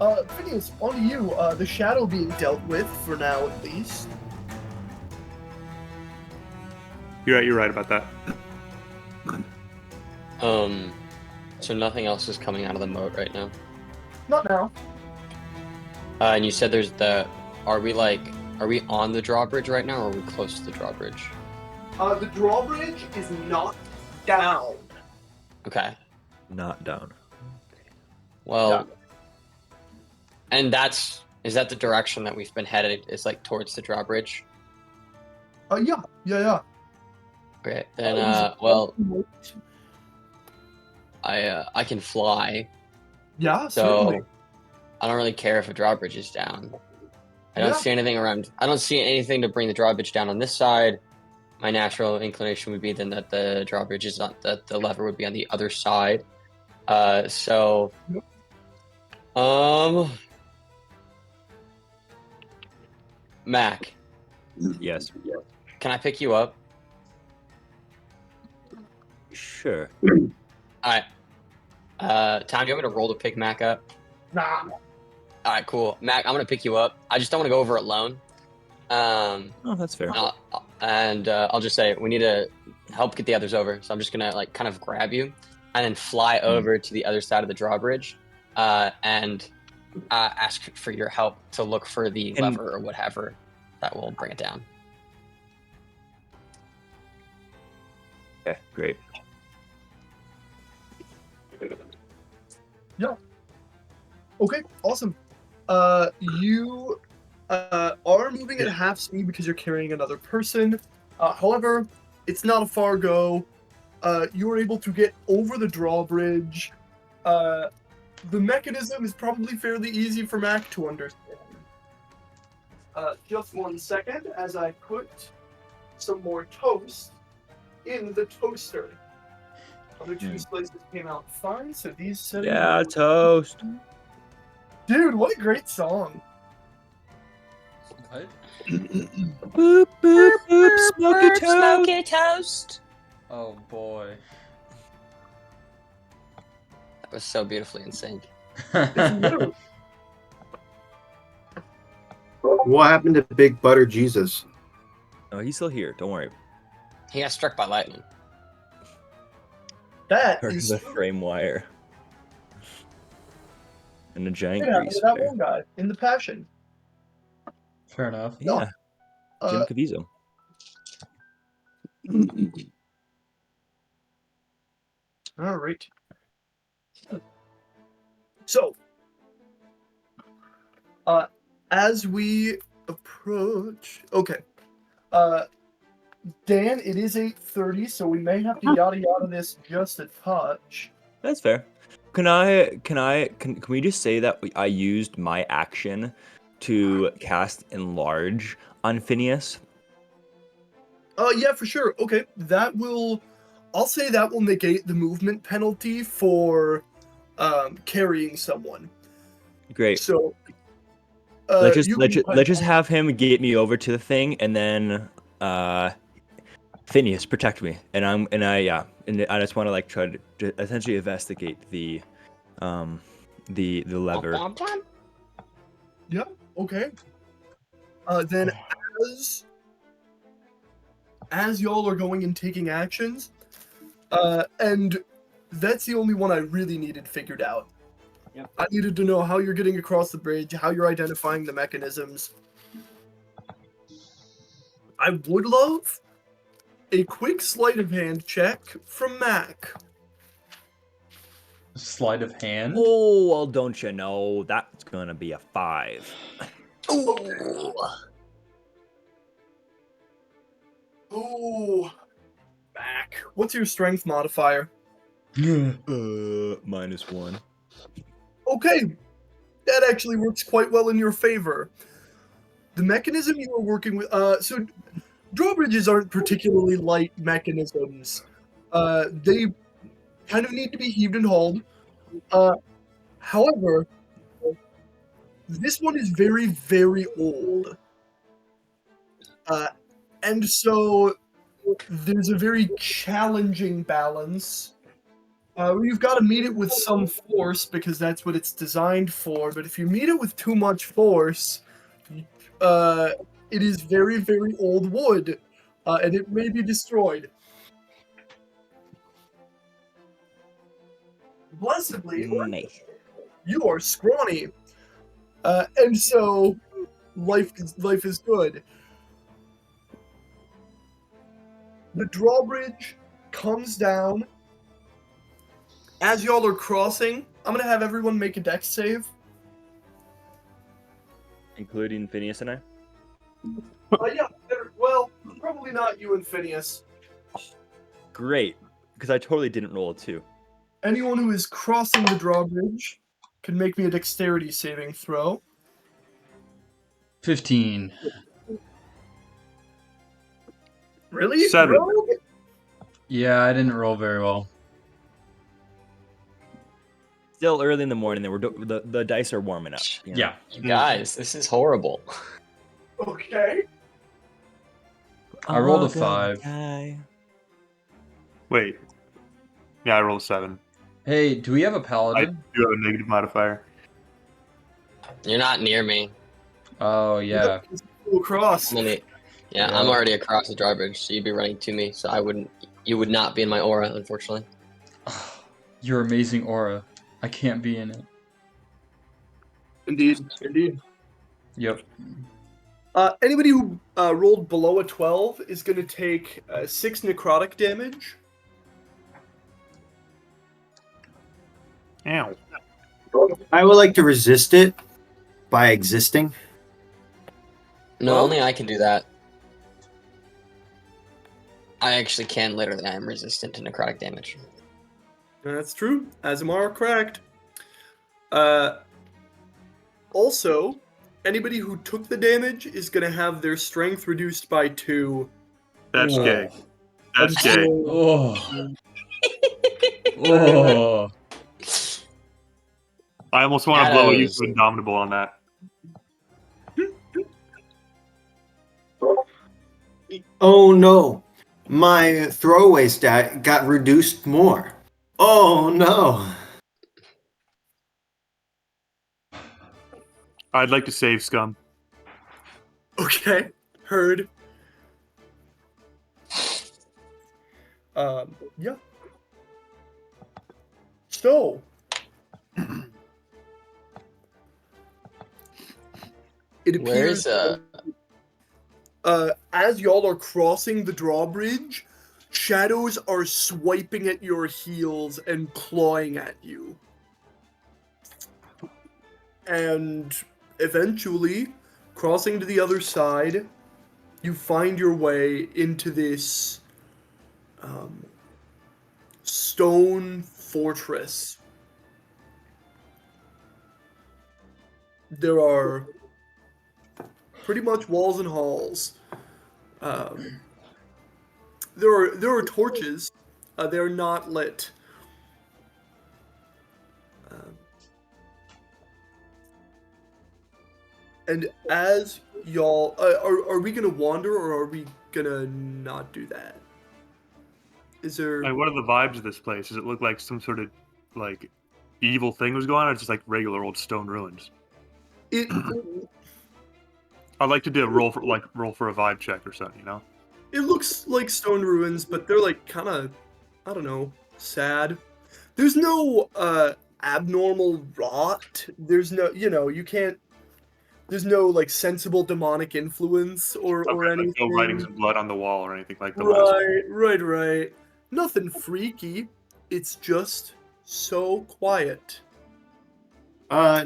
Phineas, on to you. The shadow being dealt with, for now at least. You're right about that. So nothing else is coming out of the moat right now. Not now. And you said there's are we on the drawbridge right now, or are we close to the drawbridge? The drawbridge is not down. Okay. Not down. Well, and is that the direction that we've been headed? Is like towards the drawbridge? Yeah. Okay. Then, I can fly. Yeah, So certainly. I don't really care if a drawbridge is down. I don't see anything around. I don't see anything to bring the drawbridge down on this side. My natural inclination would be then that the drawbridge is on that the lever would be on the other side. Mac. Yes. Can I pick you up? Sure. All right. Tom, do you want me to roll to pick Mac up? Nah. All right, cool. Mac, I'm gonna pick you up. I just don't want to go over it alone. Oh, that's fair. I'll just say we need to help get the others over. So I'm just gonna like kind of grab you and then fly over to the other side of the drawbridge, and ask for your help to look for the lever or whatever that will bring it down. Okay, great. Yeah. Okay, awesome. You are moving at half speed because you're carrying another person. However, it's not a far go. You are able to get over the drawbridge. The mechanism is probably fairly easy for Mac to understand. Just 1 second as I put some more toast in the toaster. Other two slices came out fine, so these settings. Yeah, toast. Dude, what a great song. What? Boop, boop, boop, smoky toast. Smoky toast. Oh boy. That was so beautifully in sync. It's literally. What happened to Big Butter Jesus? Oh, he's still here. Don't worry. He got struck by lightning. That Or is the frame wire. And a giant yeah, grease that fire. one guy in the Passion. Fair enough. Yeah, Jim Caviezel. All right. So, as we approach, okay. Dan, it is 8:30, so we may have to yada yada this just a touch. That's fair. Can we just say that I used my action to cast Enlarge on Phineas? Yeah, for sure. Okay, I'll say that will negate the movement penalty for carrying someone. Great. So let's just have him get me over to the thing, and then Phineas protect me, and I just want to like try to essentially investigate the lever. Yeah. Okay. Then as y'all are going and taking actions, and that's the only one I really needed figured out. Yep. I needed to know how you're getting across the bridge, how you're identifying the mechanisms. I would love a quick sleight of hand check from Mac. Sleight of hand? Oh, well, don't you know that's gonna be a 5. Ooh. Mac. What's your strength modifier? -1. Okay. That actually works quite well in your favor. The mechanism you are working with, so drawbridges aren't particularly light mechanisms. They kind of need to be heaved and hauled. However, this one is very, very old. And so there's a very challenging balance You've got to meet it with some force because that's what it's designed for. But if you meet it with too much force, it is very, very old wood, and it may be destroyed. Blessedly, Nice. you are scrawny, and so life is good. The drawbridge comes down. As y'all are crossing, I'm gonna have everyone make a dex save. Including Phineas and I. Yeah, well, probably not you and Phineas. Great, because I totally didn't roll a 2. Anyone who is crossing the drawbridge can make me a dexterity saving throw. 15. Really? 7. Rogue? Yeah, I didn't roll very well. Still early in the morning, then the dice are warming up. you know? Yeah. You guys, this is horrible. Okay. I rolled a I'm gonna 5. die. Wait. Yeah, I rolled a 7. Hey, do we have a I paladin? do have a negative modifier. You're not near me. Oh, yeah. We'll cross. I'm Yeah. already across the drawbridge, so you'd be running to me. So you would not be in my aura, unfortunately. Your amazing aura. I can't be in it. Indeed. Yep. Anybody who rolled below a 12 is going to take 6 necrotic damage. Ow. I would like to resist it by existing. No, Well- only I can do that. I actually can literally. I am resistant to necrotic damage. That's true. Azamara cracked. Also, anybody who took the damage is going to have their strength reduced by 2. That's Oh. gay. That's gay. Oh. Oh. I almost want to blow you Shadows. to Indomitable on that. Oh no, my throwaway stat got reduced more. Oh no. I'd like to save Scum. Okay, heard. Yeah. So, it appears Where's as y'all are crossing the drawbridge, shadows are swiping at your heels and clawing at you. And eventually, crossing to the other side, you find your way into this stone fortress. There are pretty much walls and halls. There are torches. They're not lit. And as y'all, are we gonna wander or are we gonna not do that? Is there? Like, what are the vibes of this place? Does it look like some sort of like evil thing was going on, or just like regular old stone ruins? It I'd like to do a roll for a vibe check or something, you know? it looks like stone ruins, but they're like kind of, I don't know, sad. There's no abnormal rot. There's no, you can't. There's no like sensible demonic influence or Okay, anything. like no writings in blood on the wall or anything like the last. Right. Nothing freaky. It's just so quiet.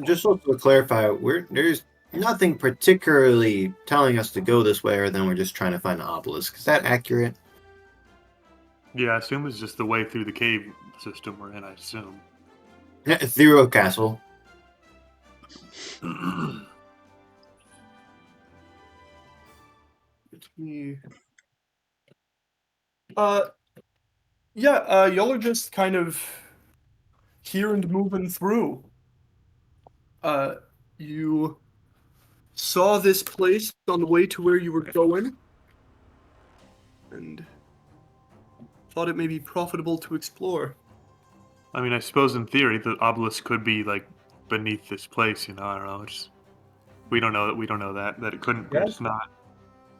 Just also to clarify, there's nothing particularly telling us to go this way, or then we're just trying to find the obelisk. Is that accurate? Yeah, I assume it's just the way through the cave system we're in, I assume. Through a castle. Y'all are just kind of here and moving through. You saw this place on the way to where you were going, and thought it may be profitable to explore. I mean, I suppose in theory the obelisk could be like beneath this place. You know, I don't know. It's we don't know that it couldn't, but Yeah. it's not.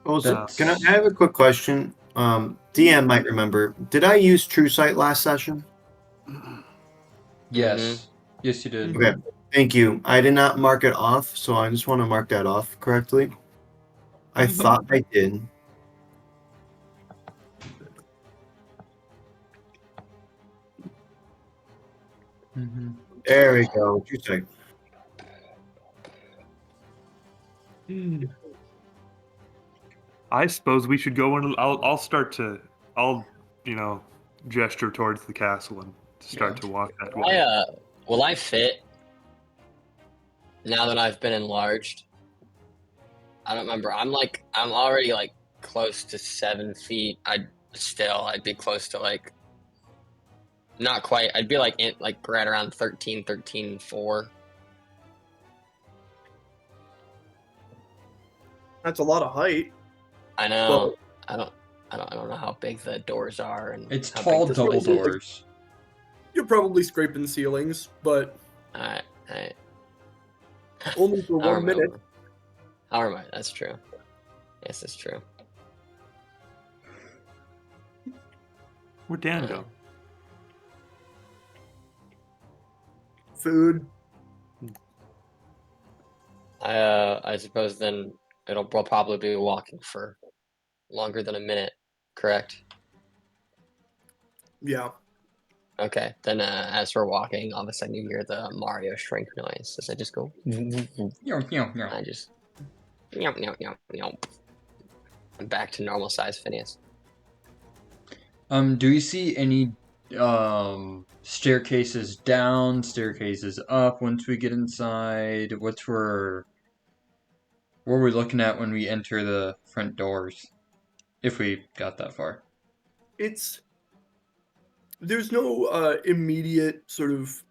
Also, That's- can I have a quick question? DM might remember. Did I use True Sight last session? Yes. Yes, you did. Okay, thank you. I did not mark it off, so I just want to mark that off correctly. I thought I did. Mm-hmm. There we go. True Sight. I suppose we should go in. I'll gesture towards the castle and start to walk that way. Will I fit now that I've been enlarged? I don't remember. I'm already like close to 7 feet. I'd be close to like, not quite. I'd be like right around 13.4. That's a lot of height. I know. I don't know how big the doors are and It's how tall big this double place is. doors. You're probably scraping ceilings, but Alright. only for 1 minute. Alright, that's true. Yes, that's true. Where'd Dan go? Food. I suppose then we'll probably be walking for longer than a minute, correct? Yeah. Okay, then as we're walking, all of a sudden you hear the Mario shrink noise. Does it just go? I just. I'm back to normal size Phineas. Do you see any staircases down, staircases up once we get inside? What are we looking at when we enter the front doors? If we got that far. There's no immediate sort of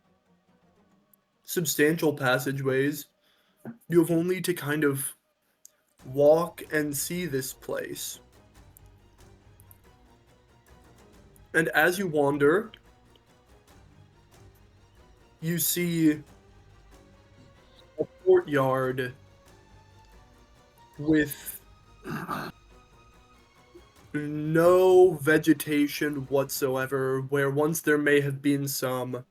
substantial passageways. You have only to kind of walk and see this place. And as you wander, you see a courtyard with no vegetation whatsoever, where once there may have been some.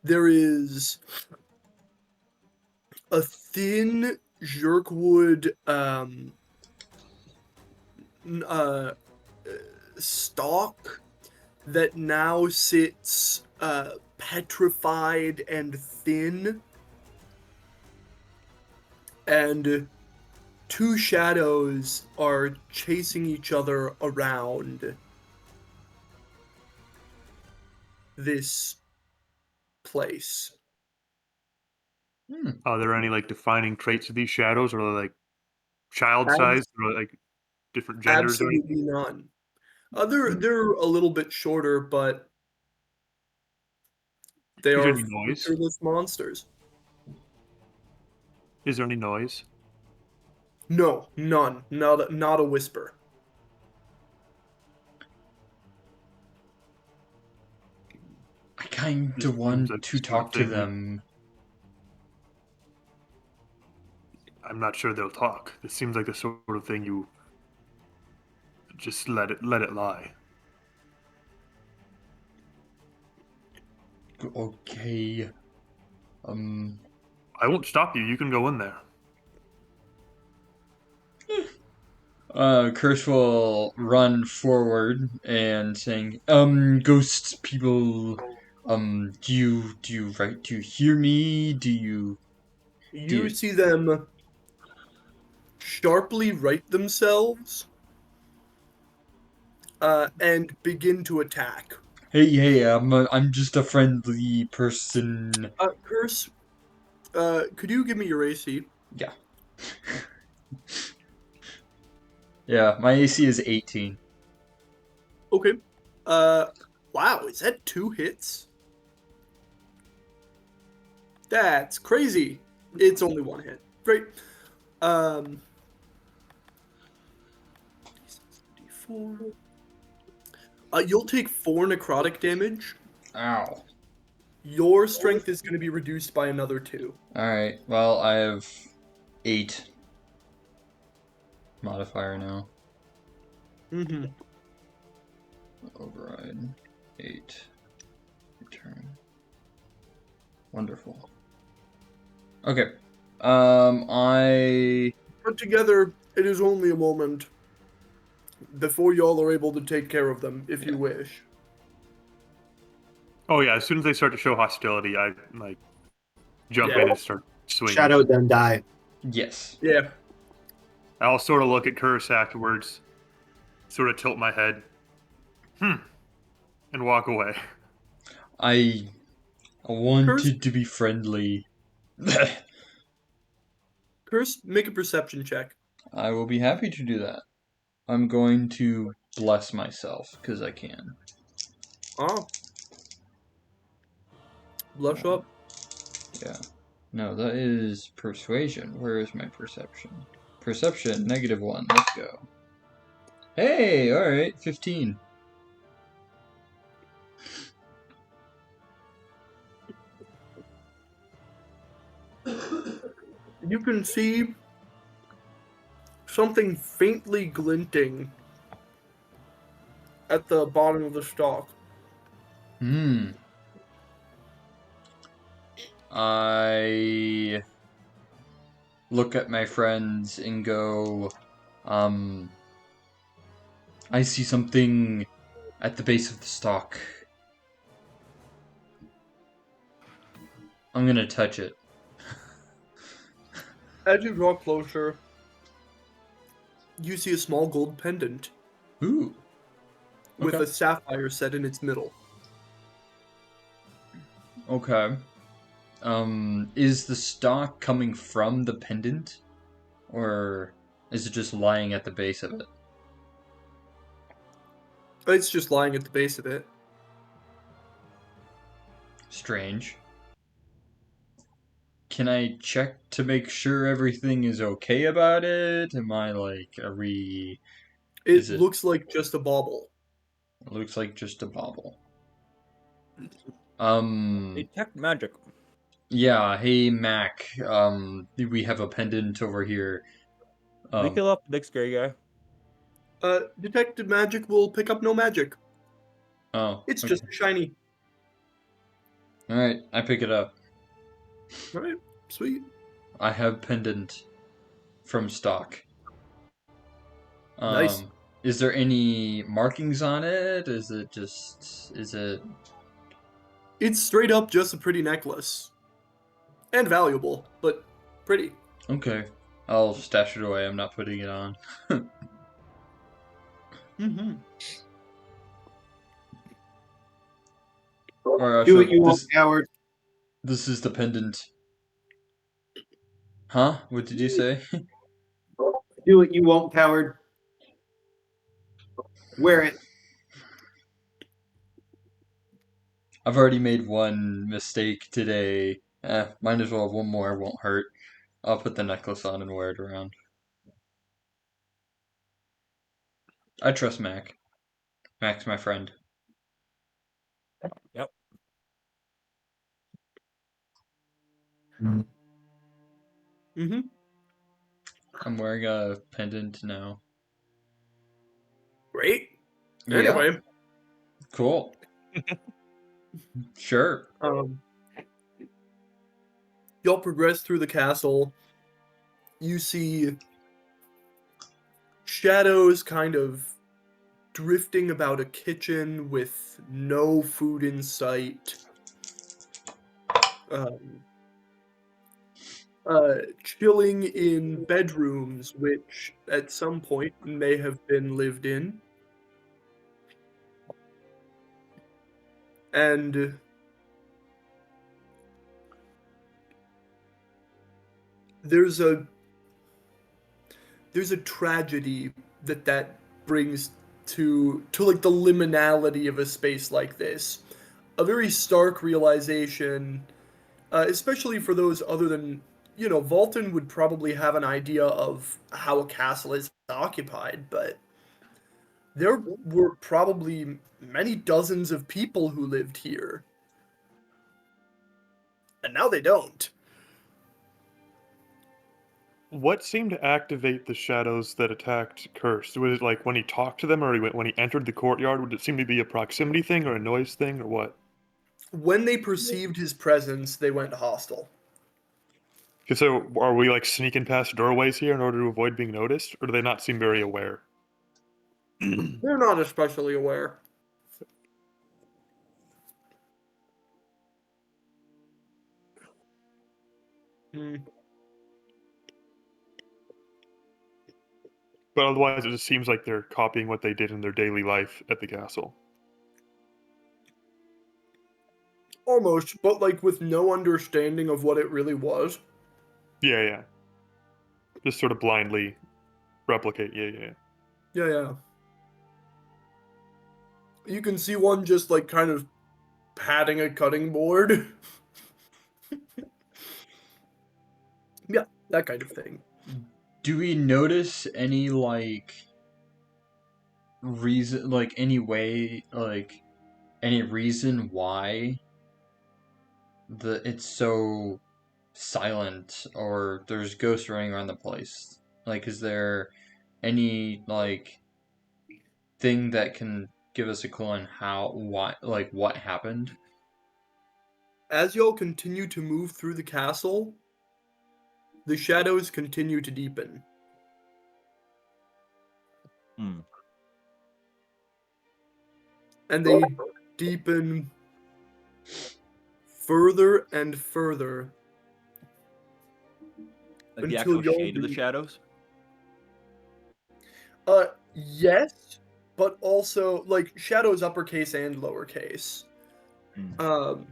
There is a thin jerkwood stalk that now sits petrified and thin, and two shadows are chasing each other around this place. Are there any like defining traits of these shadows, or are they like child sized, or like different genders? Or anything? Absolutely none. They're a little bit shorter, but they Is there are any noise? featureless monsters. Is there any noise? No, none. Not a whisper. I kind Just of want like to sort of talk to thing. them. I'm not sure they'll talk. This seems like the sort of thing you just let it lie. Okay. I won't stop you. You can go in there. Curse will run forward and saying, ghost people, do you hear me? Do you You see them sharply right themselves and begin to attack. Hey, I'm just a friendly person. Curse, could you give me your AC? Yeah. Yeah, my AC is 18. Okay. Wow, is that 2 hits? That's crazy. It's only 1 hit. Great. D4. You'll take 4 necrotic damage. Ow. Your strength is going to be reduced by another 2. Alright, well, I have 8 modifier now. Mm-hmm. Override. 8. Return. Wonderful. Okay. I... But together, it is only a moment before y'all are able to take care of them, if you wish. Oh yeah, as soon as they start to show hostility, I like jump Yeah. in and start swinging. Shadow them die. Yes. Yeah. I'll sort of look at Curse afterwards, sort of tilt my head, and walk away. I wanted to be friendly. Curse, make a perception check. I will be happy to do that. I'm going to bless myself, because I can. Oh. Blush up. Yeah. No, that is persuasion. Where is my perception? Perception, -1. Let's go. Hey, alright, 15. You can see something faintly glinting at the bottom of the stalk. I look at my friends and go, I see something at the base of the stalk. I'm gonna touch it. As you draw closer, you see a small gold pendant Ooh. with Okay. a sapphire set in its middle. Okay. Is the stalk coming from the pendant? Or is it just lying at the base of it? It's just lying at the base of it. Strange. Can I check to make sure everything is okay about it? Am I like, are we... It it- looks like just a bauble. It looks like just a bauble. Detect magic. Yeah, hey Mac, we have a pendant over here. We kill up the big scary guy. Detected magic will pick up no magic. Oh, It's okay. just shiny. Alright, I pick it up. Alright, sweet. I have pendant from stock. Nice. Is there any markings on it? Is it... It's straight up just a pretty necklace. And valuable, but pretty. Okay. I'll stash it away, I'm not putting it on. Mm-hmm. Or Do actually, what you want, coward. this is the pendant. Huh? What did you say? Do what you won't, coward. Wear it. I've already made one mistake today. Might as well have one more, won't hurt. I'll put the necklace on and wear it around. I trust Mac. Mac's my friend. Yep. Mm-hmm. I'm wearing a pendant now. Great. Yeah. Anyway, Cool. Sure. y'all progress through the castle. You see shadows kind of drifting about a kitchen with no food in sight. Chilling in bedrooms, which at some point may have been lived in. And there's a tragedy that brings to like the liminality of a space like this. A very stark realization, especially for those other than, Volton would probably have an idea of how a castle is occupied, but there were probably many dozens of people who lived here. and now they don't. What seemed to activate the shadows that attacked Cursed? Was it like when he talked to them, or when he entered the courtyard? Would it seem to be a proximity thing, or a noise thing, or what? When they perceived his presence, they went hostile. So, are we like sneaking past doorways here in order to avoid being noticed, or do they not seem very aware? They're not especially aware. Hmm. But otherwise, it just seems like they're copying what they did in their daily life at the castle. Almost, but like with no understanding of what it really was. Yeah, yeah. Just sort of blindly replicate. Yeah, yeah. Yeah, yeah. You can see one just like kind of patting a cutting board. Yeah, that kind of thing. Do we notice any reason, any way, any reason why it's so silent, or there's ghosts running around the place? Is there any thing that can give us a clue on what happened? As y'all continue to move through the castle, the shadows continue to deepen. Hmm. And they deepen further and further. Like the Until actual y'all shade of the do- shadows? Yes, but also like shadows uppercase and lowercase. Hmm.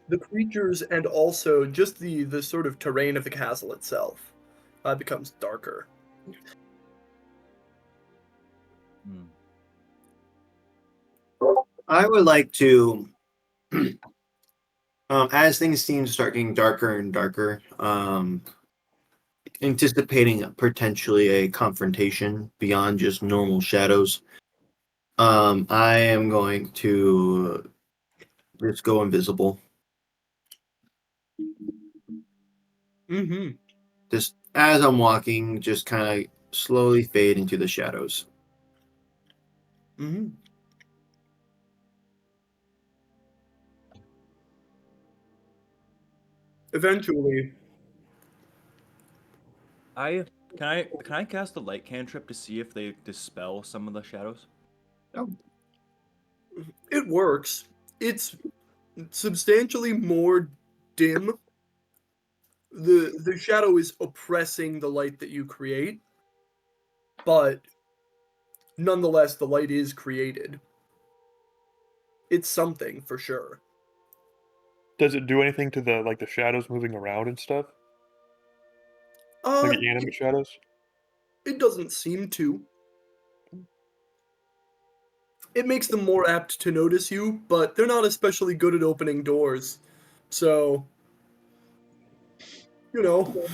The creatures and also just the sort of terrain of the castle itself becomes darker. Hmm. I would like to, as things seem to start getting darker and darker, anticipating potentially a confrontation beyond just normal shadows. I am going to just go invisible. Mm-hmm. Just as I'm walking, just kind of slowly fade into the shadows. Mm-hmm. Eventually, Can I cast a light cantrip to see if they dispel some of the shadows? it works. It's substantially more dim. The shadow is oppressing the light that you create, but nonetheless, the light is created. It's something for sure. Does it do anything to the shadows moving around and stuff? Uh, Like the animate shadows? it doesn't seem to. It makes them more apt to notice you, but they're not especially good at opening doors. So, you know,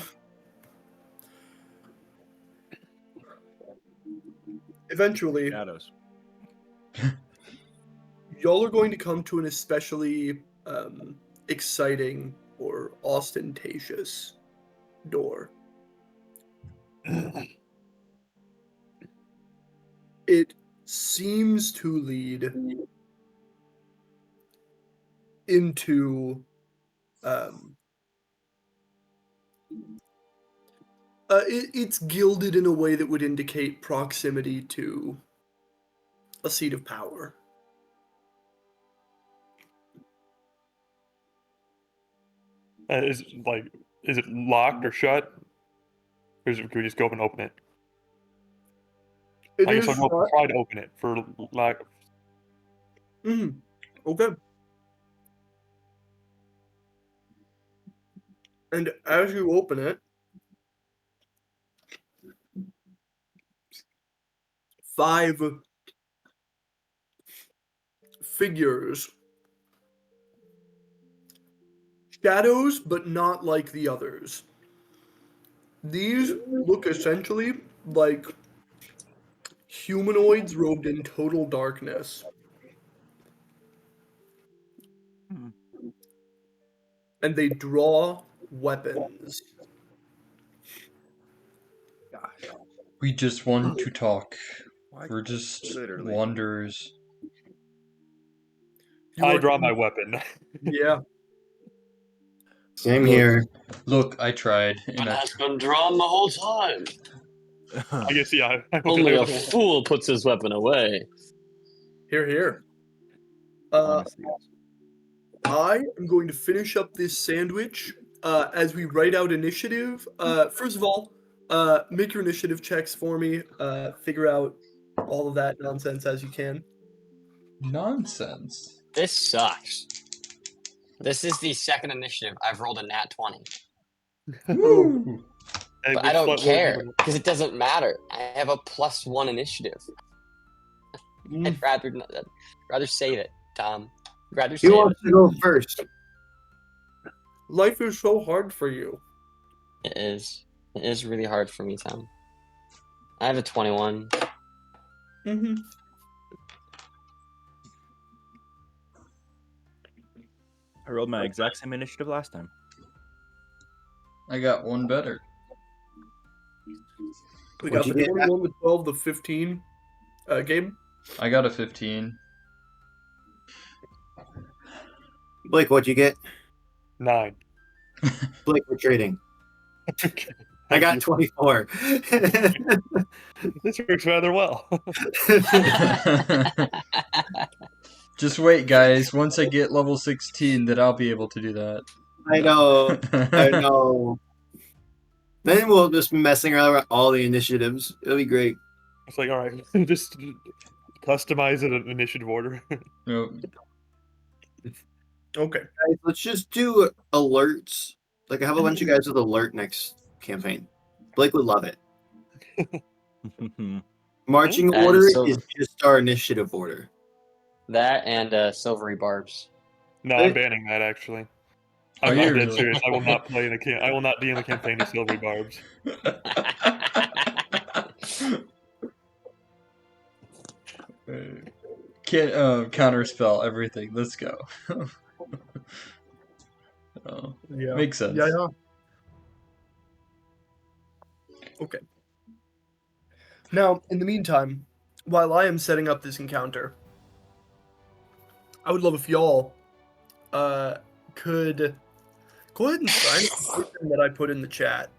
eventually, Shadows. y'all are going to come to an especially exciting or ostentatious door. It seems to lead into it's gilded in a way that would indicate proximity to a seat of power. Is it locked or shut? Or can we just go up and open it? It I guess is I'll go shut. try to open it for lack. Okay. And as you open it, 5 figures. Shadows, but not like the others. These look essentially like humanoids robed in total darkness. Hmm. and they draw weapons. We just want to talk. Why- We're just Literally. wanderers. You I are- draw my weapon. Yeah. Same Look. here. Look, I tried. But And I, has been drawn the whole time. I guess yeah. I Only a will- fool puts his weapon away. Here. Honestly. I am going to finish up this sandwich as we write out initiative. First of all, make your initiative checks for me. Figure out all of that nonsense as you can. nonsense. This sucks. This is the second initiative. I've rolled a nat 20. Woo! Hey, But which I don't what- care because it doesn't matter. I have a +1 initiative. I'd rather save it, Tom. I'd rather He save it. wants to go first. Life is so hard for you. It is. It is really hard for me, Tom. I have a 21. Mm-hmm. I rolled my exact same initiative last time. I got one better. We got What'd the you get? 21, the 12, the 15 game. I got a 15. Blake, what'd you get? 9. Blake, we're trading. I got 24. This works rather well. Just wait, guys. Once I get level 16, then I'll be able to do that. I know. I know. Then we'll just be messing around with all the initiatives. It'll be great. It's like, all right, just customize it in initiative order. Nope. Okay. Guys, let's just do alerts. Like, I have a bunch of guys with alert next campaign. Blake would love it. Marching And order so- is just our initiative order. That and silvery barbs. No, I'm banning that actually. Are I'm you dead really? serious. I will not play in I will not be in the campaign of Silvery Barbs. Can't counterspell everything. Let's go. Oh, Yeah. makes sense. Yeah. Okay. Now, in the meantime, while I am setting up this encounter, I would love if y'all could go ahead and sign the person that I put in the chat.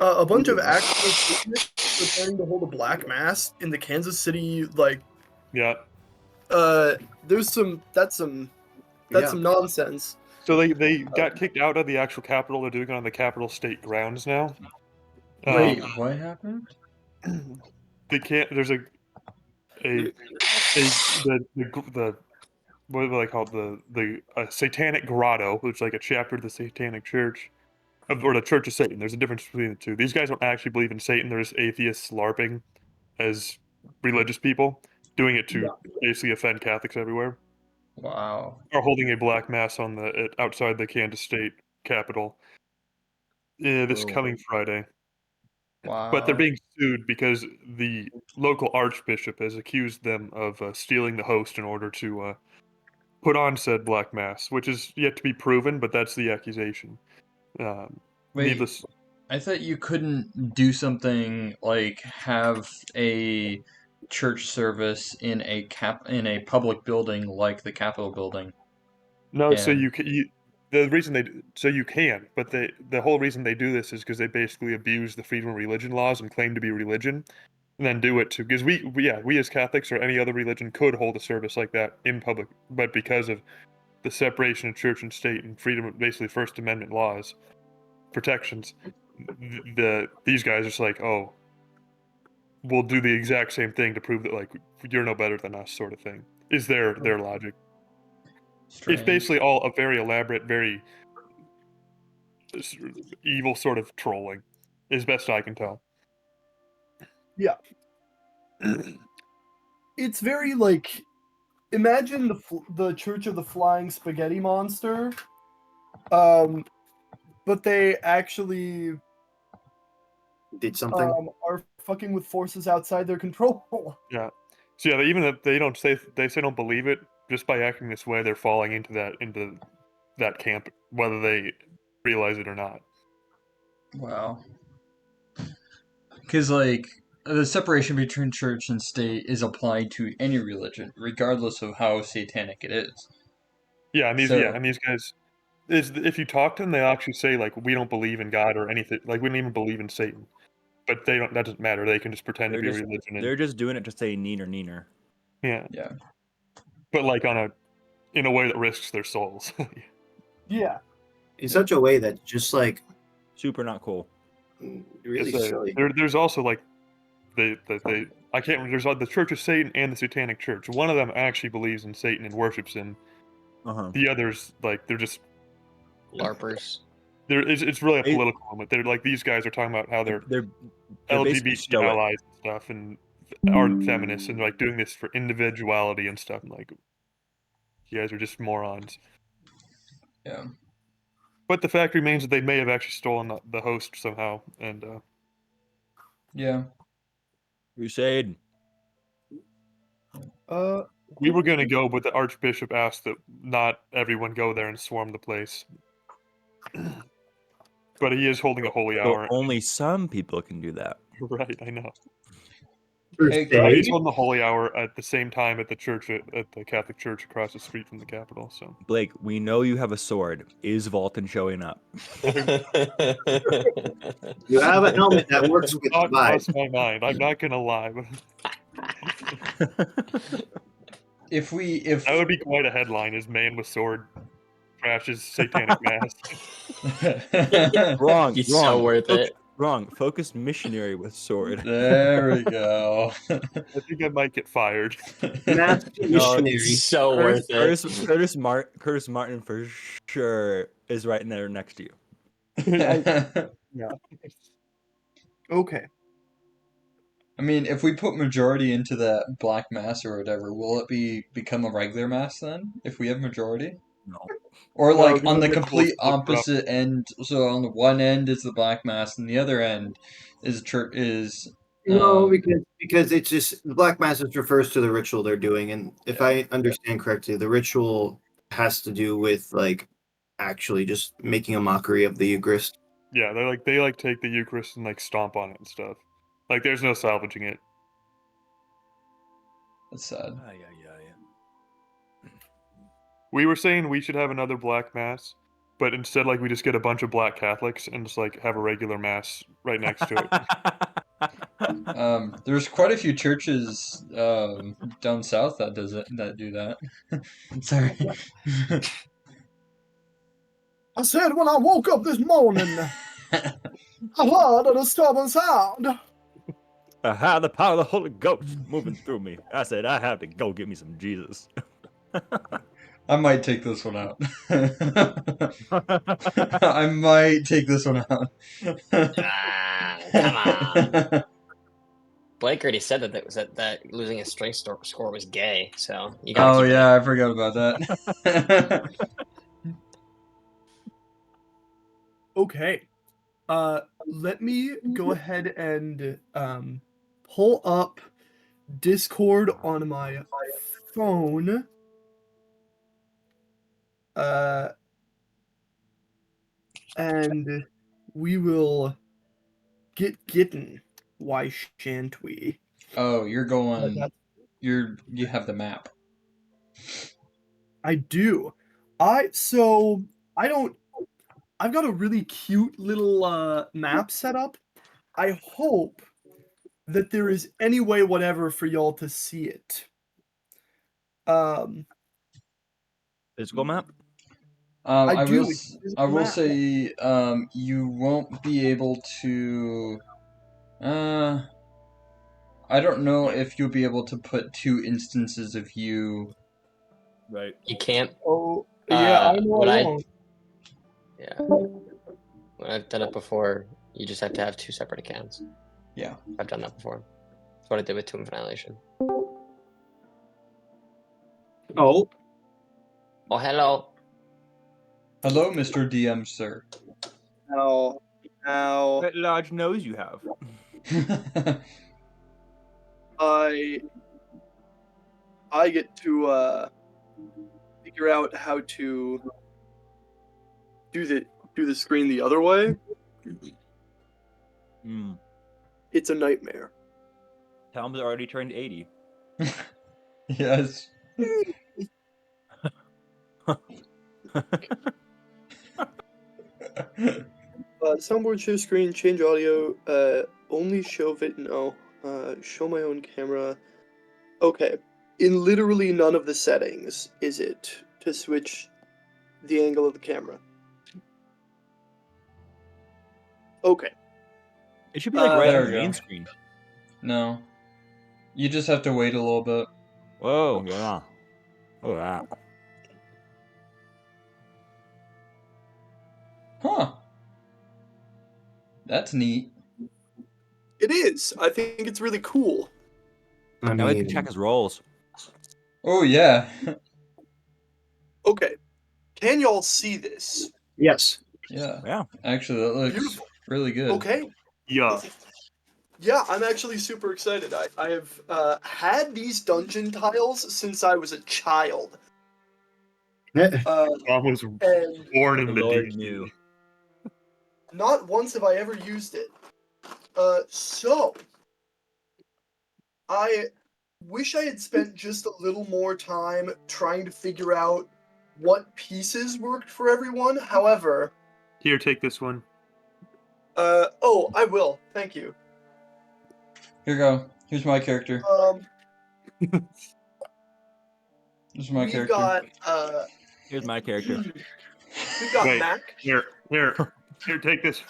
A bunch of actual are planning to hold a black mass in the Kansas City, Yeah. there's some that's some nonsense. So they got kicked out of the actual Capitol. They're doing it on the Capitol state grounds now. Wait, what happened? They can't. There's the what do they call it? The Satanic Grotto, which is like a chapter of the Satanic Church, or the Church of Satan. There's a difference between the two. These guys don't actually believe in Satan. They're just atheists LARPing as religious people, doing it to basically offend Catholics everywhere. Wow. Are holding a black mass on outside the Kansas State Capitol this coming Friday. Wow. But they're being sued because the local archbishop has accused them of stealing the host in order to put on said black mass, which is yet to be proven, but that's the accusation. Wait, Needless. I thought you couldn't do something like have a church service in a public building like the Capitol building. No, so and- the reason you can, but the whole reason they do this is because they basically abuse the freedom of religion laws and claim to be religion, and then do it too. Because we as Catholics or any other religion could hold a service like that in public, but because of the separation of church and state and freedom of basically First Amendment laws, protections, these guys are just like, oh, we'll do the exact same thing to prove that like you're no better than us, sort of thing. Is their logic. Strange. It's basically all a very elaborate, very evil sort of trolling, as best I can tell. It's very imagine the Church of the Flying Spaghetti Monster, but they actually Did something. are fucking with forces outside their control. So yeah, even if they say don't believe it, just by acting this way, they're falling into that camp, whether they realize it or not. Wow. Because, like, the separation between church and state is applied to any religion, regardless of how satanic it is. Yeah, and So- these guys, if you talk to them, they actually say like, we don't believe in God or anything. Like, we don't even believe in Satan. But they don't. That doesn't matter. They can just pretend to be a religion. They're just doing it to say neener neener. Yeah, Yeah. but like in a way that risks their souls. Yeah. In such a way that just like Super not cool. really It's, silly. there's also like I can't remember. There's like the Church of Satan and the Satanic Church. One of them actually believes in Satan and worships him. The others, like, they're just LARPers. it's really a They- political moment. They're like, these guys are talking about how they're They're basically LGBT stoic. allies and stuff, and aren't feminists, and like doing this for individuality and stuff. And like, you guys are just morons. Yeah. But the fact remains that they may have actually stolen the host somehow, and Yeah. Crusade. we were going to go, but the Archbishop asked that not everyone go there and swarm the place. But he is holding a holy So hour. only some people can do that. Right, I know. Hey, He's holding the holy hour at the same time at the church at the Catholic Church across the street from the Capitol. So Blake, we know you have a sword. Is Volton showing up? You have a helmet that works with the not vibe. crossed my mind. I'm not gonna lie, but if that would be quite a headline: "Is man with sword crashes satanic mass?" Wrong. He's wrong. so worth it. Wrong. Focused missionary with sword. There we go. I think I might get fired. Master missionary. So worth it. Curtis Martin for sure is right in there next to you. Okay. I mean, if we put majority into that black mass or whatever, will it become a regular mass then? If we have majority? No. Or Well, like the on the rituals complete split up. opposite end. So on the one end is the black mass, and the other end is church is. No, because it's just the Black Mass refers to the ritual they're doing, and if I understand correctly, the ritual has to do with like actually just making a mockery of the Eucharist. Yeah, they like take the Eucharist and like stomp on it and stuff. Like, there's no salvaging it. That's sad. We were saying we should have another black mass, but instead, like, we just get a bunch of black Catholics and just like have a regular mass right next to it. There's quite a few churches down south that do that. Sorry. I said when I woke up this morning, I heard a disturbing sound. I had the power of the Holy Ghost moving through me. I said, I have to go get me some Jesus. I might take this one out. I might take this one out. Come on. Blake already said that losing his strength score was gay, so you gotta Oh keep it yeah, I forgot about that. Okay. Let me go ahead and pull up Discord on my phone. And we will get getting. Why shan't we? Oh, you're going. That's- You have the map. I do. I've got a really cute little map set up. I hope that there is any way whatever for y'all to see it. Physical map? I do. will. I will say, you won't be able to. I don't know if you'll be able to put two instances of you. Right. You can't. Oh, yeah, I know what I I- won't. Yeah. When I've done it before, you just have to have two separate accounts. Yeah. I've done that before. That's what I did with Tomb of Annihilation. Oh, Oh, hello. Hello, Mr. DM, sir. Now, That large nose you have. I get to figure out how to do the screen the other way, Hmm. it's a nightmare. Tom's already turned 80. Yes. Soundboard share screen, change audio, only show no. Show my own camera. Okay. In literally none of the settings is it to switch the angle of the camera. Okay. It should be like right There on the we main go. screen. No. You just have to wait a little bit. Whoa, yeah. Look at that. Huh. That's neat. It is. I think it's really cool. I Now we can mean, check his rolls. Oh, yeah. Okay. Can y'all see this? yes. Yeah. Yeah. Actually, that looks Beautiful. really good. Okay. Yeah. Yeah, I'm actually super excited. I have had these dungeon tiles since I was a child. Tom was And born in The the Lord D. knew. not once have I ever used it. So I wish I had spent just a little more time trying to figure out what pieces worked for everyone. However, Here, take this one. oh, I will. Thank you. Here you go. Here's my character. This is my We've character. got Here's my character. we've got Wait. Mac. Here, take this.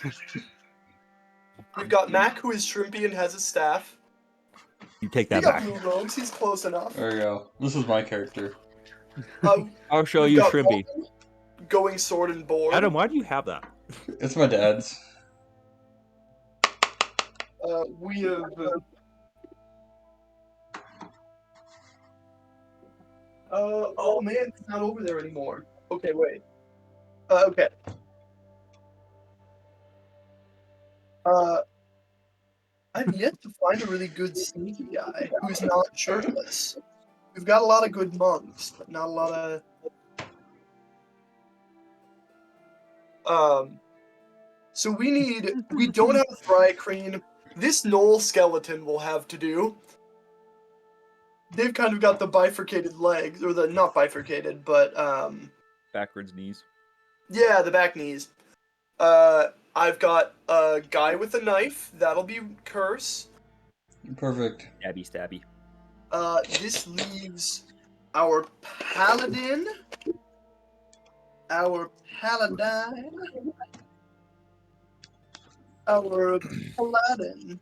We've got Mac, who is shrimpy and has a staff. You take We that got back. Blue Rogues. He's close enough. There you go. This is my character. I'll show we've you got Shrimpy. Walden going sword and board. Adam, why do you have that? It's my dad's. We have. Oh man, it's not over there anymore. Okay, wait. Okay. I've yet to find a really good sneaky guy who's not shirtless. We've got a lot of good monks, but not a lot of. So we don't have a Thri-kreen. This Knoll skeleton will have to do. They've kind of got the bifurcated legs, or the not bifurcated, but Backwards knees. yeah, the back knees. I've got a guy with a knife. That'll be Curse. Perfect. Stabby, stabby. This leaves our paladin. Our paladin. Our paladin.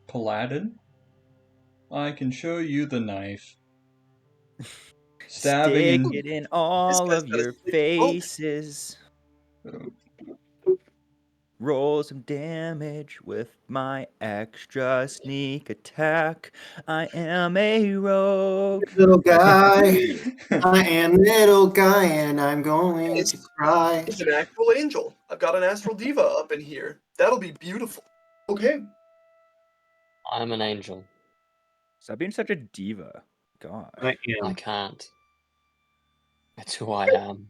Paladin? I can show you the knife. Stabbing Stick it in all guy's of got a your stick- faces. and... Roll some damage with my extra sneak attack. I am a rogue. Little guy. I am little guy and I'm going to cry. It's an actual angel. I've got an astral diva up in here. That'll be beautiful. Okay. I'm an angel. Stop being such a diva. God. I I am. can't. That's who I am.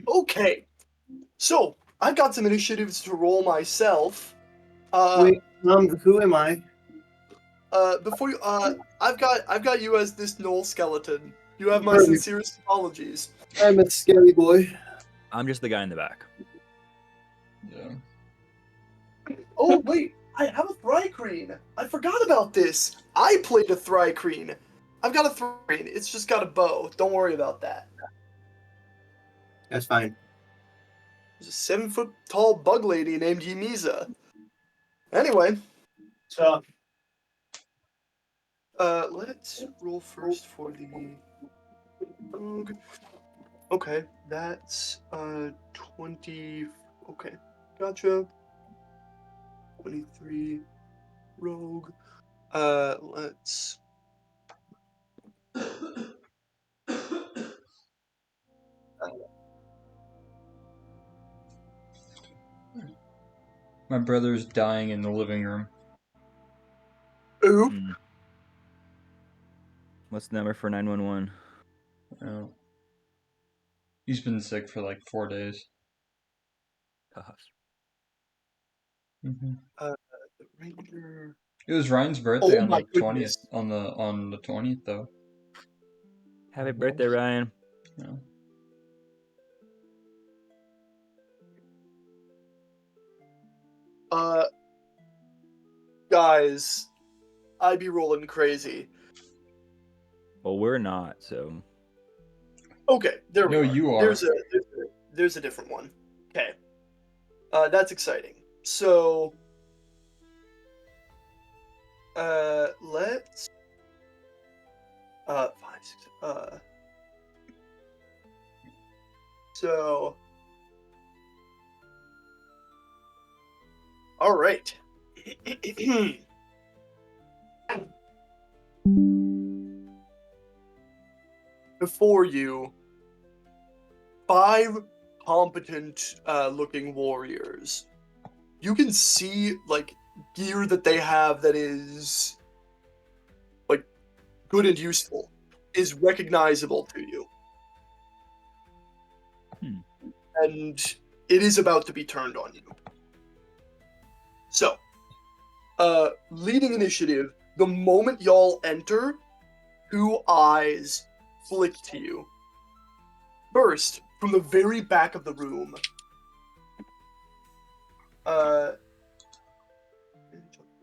Okay. So I've got some initiatives to roll myself. Wait, who am I? Before you, I've got you as this Knoll skeleton. You have my Perfect. sincerest apologies. I'm a scary boy. I'm just the guy in the back. Yeah. Oh wait, I have a Thri-kreen. I forgot about this. I played a Thri-kreen. I've got a Thri-kreen. It's just got a bow. Don't worry about that. That's fine. There's a 7-foot-tall bug lady named Yimiza. Anyway, so let's roll first for the rogue. Okay, that's 20. Okay, gotcha. 23 rogue. Let's. My brother's dying in the living room. Ooh. Hmm. What's the number for 911? Oh. He's been sick for like 4 days. hmm The ranger. It was Ryan's birthday Oh on my the 20th. goodness. On the 20th though. Happy birthday, Ryan. Yeah. Guys, I be rolling crazy. Well, we're not, so. Okay, there we No, are. you are. There's a different one. Okay. That's exciting. So, let's 5, 6, so all right. Before you, 5 competent looking warriors. You can see like gear that they have that is like good and useful, is recognizable to you. And it is about to be turned on you. So, leading initiative, the moment y'all enter, 2 eyes flick to you. First, from the very back of the room,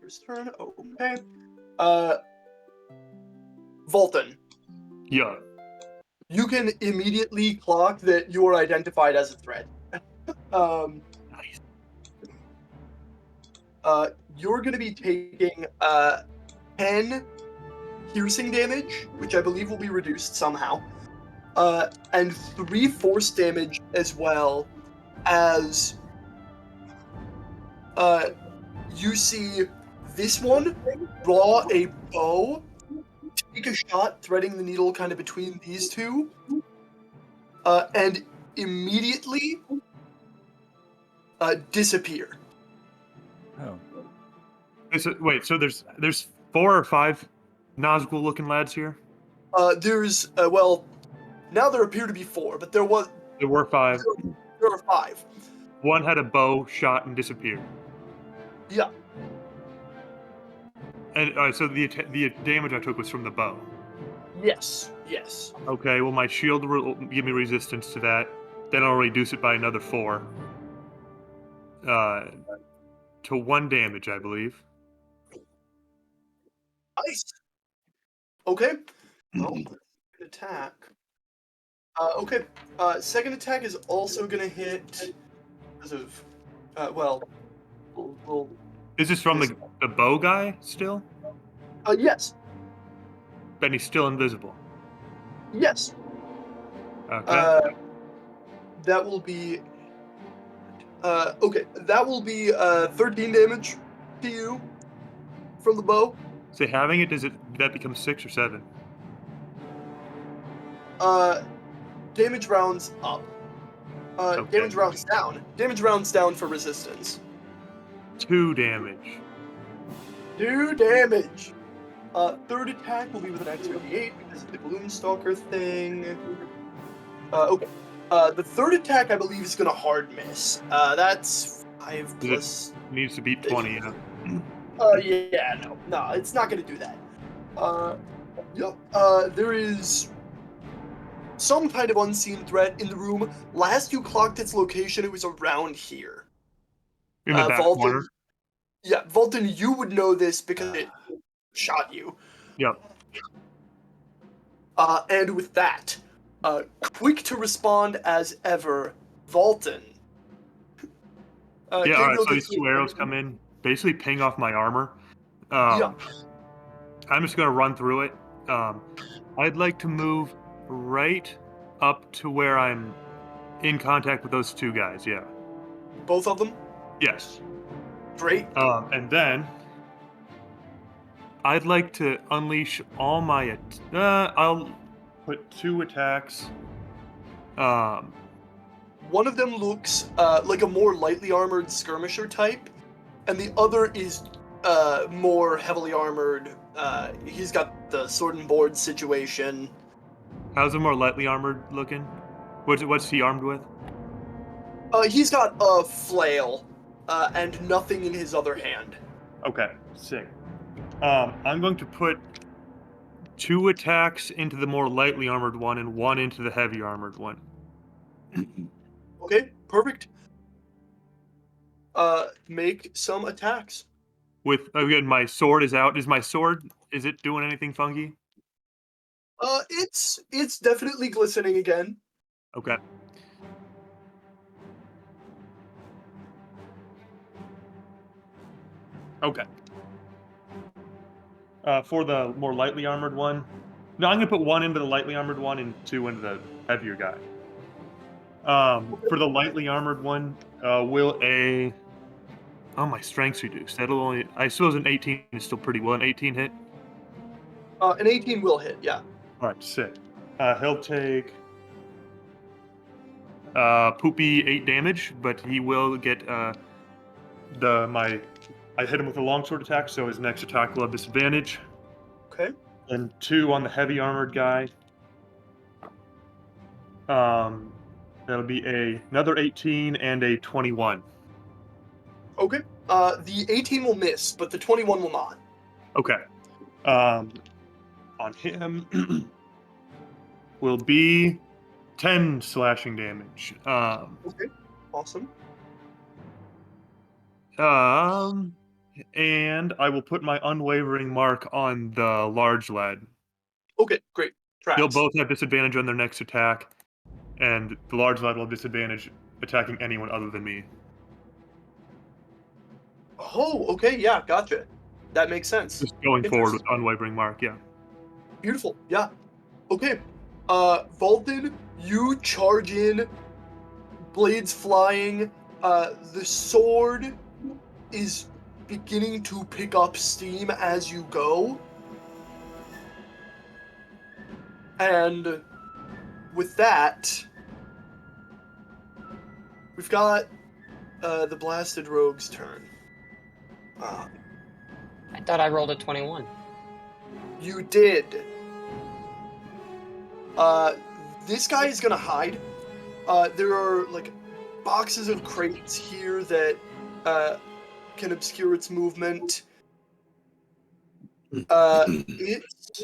first turn, okay. Volton, Yeah. you can immediately clock that you are identified as a threat. Nice. You're going to be taking 10 piercing damage, which I believe will be reduced somehow, and 3 force damage as well, as you see this one draw a bow, take a shot, threading the needle kind of between these two, and immediately disappear. Oh. Wait, so there's 4 or 5 Nazgul looking lads here? There's well, now there appear to be 4, but there There were 5. are 5. One had a bow, shot, and disappeared. Yeah. And so the damage I took was from the bow. Yes. Yes. Okay, well my shield will give me resistance to that. Then I'll reduce it by another 4. To 1 damage, I believe. Nice. Okay. Oh, attack. Okay. Second attack is also gonna hit because of we'll Is this from the bow guy still? yes. Then he's still invisible. Yes. Okay. That will be okay. That will be 13 damage to you from the bow. So having it, did that become 6 or 7? Damage rounds up. Okay. Damage rounds down. Damage rounds down for resistance. 2 damage. 2 damage. Third attack will be with an X58 because of the Gloomstalker thing. Okay. The third attack, I believe, is gonna hard miss. That's 5 plus. Needs to beat 20. Yeah. Yeah, no, it's not gonna do that. Yep. There is some kind of unseen threat in the room. Last you clocked its location, it was around here. In the back Volton, corner. yeah, Volton, you would know this because it shot you. Yep. And with that, quick to respond as ever, Volton. Yeah, alright, Gabriel so these gets 2 arrows come in, basically ping off my armor. Yeah. I'm just going to run through it. I'd like to move right up to where I'm in contact with those 2 guys, yeah. Both of them? Yes. Great. And then I'd like to unleash all my... I'll put 2 attacks. One of them looks like a more lightly armored skirmisher type, and the other is more heavily armored. He's got the sword and board situation. How's the more lightly armored looking? What's he armed with? He's got a flail, and nothing in his other hand. Okay, sick. I'm going to put 2 attacks into the more lightly armored one and 1 into the heavy armored one. Okay, perfect. Make some attacks. With again, my sword is out. Is it doing anything funky? It's definitely glistening again. Okay. Okay. For the more lightly armored one, no, I'm gonna put 1 into the lightly armored one and 2 into the heavier guy. For the lightly armored one, will a my strength's reduced. That'll only, I suppose an 18 is still pretty well. An 18 hit. An 18 will hit, yeah. All right, sick. He'll take poopy 8 damage, but he will get I hit him with a longsword attack, so his next attack will have disadvantage. Okay. And 2 on the heavy armored guy. That'll be another 18 and a 21. Okay. The 18 will miss, but the 21 will not. Okay. On him will be 10 slashing damage. Okay. Awesome. And I will put my unwavering mark on the large lad. Okay, great. Tracks. They'll both have disadvantage on their next attack, and the large lad will have disadvantage attacking anyone other than me. Oh, okay, yeah, gotcha. That makes sense. Just going forward with Interesting. unwavering mark, yeah. Beautiful, yeah. Okay. Vulcan, you charge in, blades flying. The sword is beginning to pick up steam as you go. And with that, we've got the Blasted Rogue's turn. I thought I rolled a 21. You did. This guy is gonna hide. There are like boxes of crates here that can obscure its movement. It's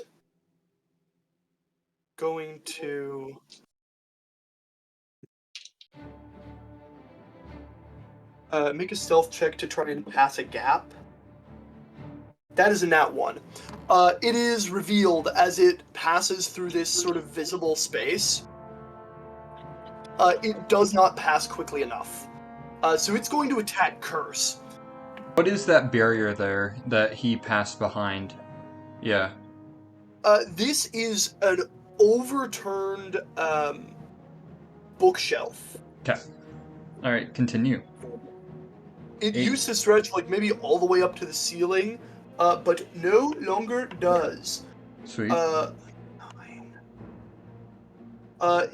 going to make a stealth check to try and pass a gap. That is a nat 1. It is revealed as it passes through this sort of visible space. It does not pass quickly enough. So it's going to attack Curse. What is that barrier there that he passed behind? Yeah. This is an overturned bookshelf. Okay. All right, continue. It Eight. used to stretch like maybe all the way up to the ceiling, but no longer does. Sweet. 9.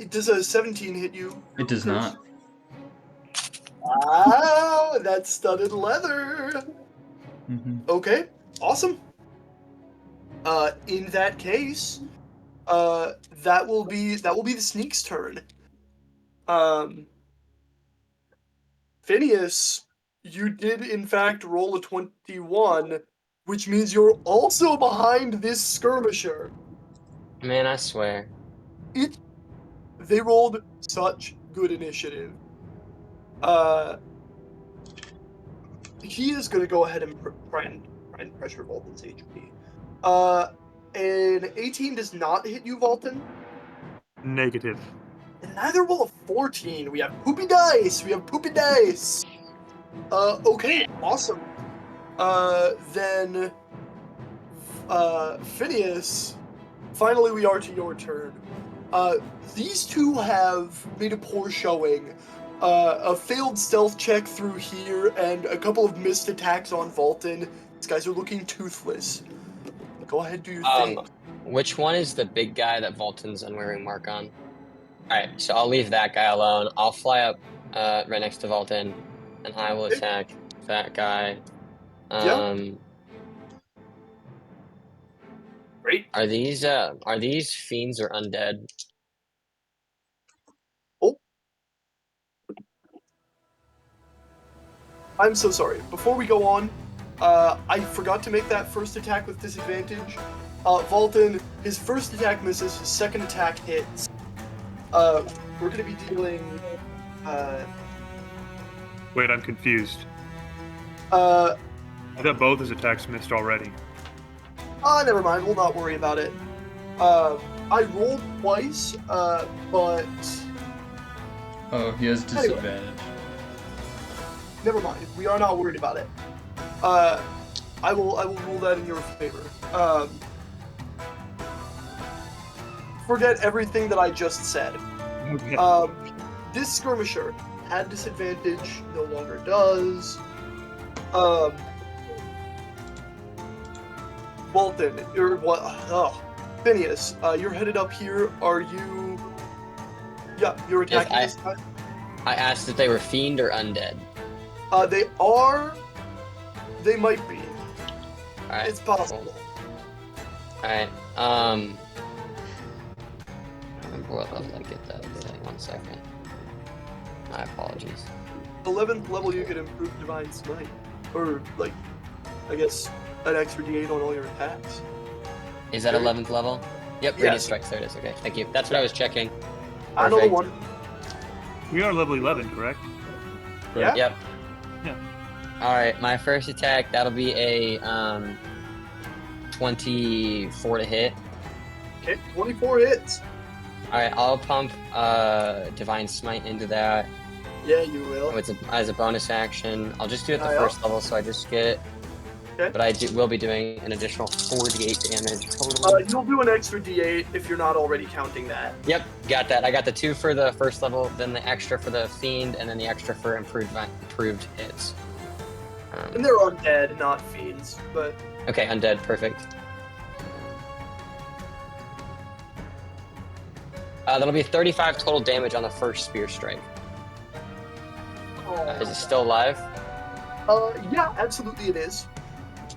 Does a 17 hit you? It does not. Wow, that's studded leather. Mm-hmm. Okay, awesome. In that case, that will be the sneak's turn. Phineas, you did in fact roll a 21, which means you're also behind this skirmisher. Man, I swear. They rolled such good initiative. He is going to go ahead and try and pressure Vulcan's HP. An 18 does not hit you, Vulcan. Negative. And neither will a 14. We have poopy dice. Okay, awesome. Then, Phineas, finally we are to your turn. These two have made a poor showing. A failed stealth check through here and a couple of missed attacks on Vulcan. These guys are looking toothless. Go ahead, do your thing. Which one is the big guy that Vulcan's unwearing mark on? Alright, so I'll leave that guy alone. I'll fly up right next to Vulcan, and I will attack that guy. Great. Are these fiends or undead? I'm so sorry. Before we go on, I forgot to make that first attack with disadvantage. Volton, his first attack misses, his second attack hits. We're gonna be dealing, Wait, I'm confused. uh, I thought both his attacks missed already. never mind, we'll not worry about it. I rolled twice, but Oh, he has disadvantage. never mind. We are not worried about it. I will rule that in your favor. Forget everything that I just said. Okay. This skirmisher had disadvantage, no longer does. Walton, you're what? Oh, Phineas, you're headed up here. Are you? Yeah, you're Yes, attacking this time. I asked if they were fiend or undead. They are. They might be. All right. It's possible. All right. Remember what level I get that? Like 1 second. My apologies. 11th level, you can improve Divine Smite, or like, I guess an extra D8 on all your attacks. Is that Sure. 11th level? Yep. Yes. Radiant strikes. There it is. Okay. Thank you. That's what I was checking. Another Perfect. one. We are level 11, correct? Yeah. Yep. Yeah. All right. My first attack. That'll be a 24 to hit. Okay, 24 hits. All right. I'll pump divine smite into that. Yeah, you will. Oh, it's as a bonus action. I'll just do it at the Yeah. first level, so I just get. Okay. But I will be doing an additional 48 damage total. You'll do an extra D8 if you're not already counting that. Yep, got that. I got the 2 for the first level, then the extra for the fiend, and then the extra for improved hits. And they're undead, not fiends, but Okay, undead, perfect. That'll be 35 total damage on the first spear strike. Is it still alive? Yeah, absolutely it is.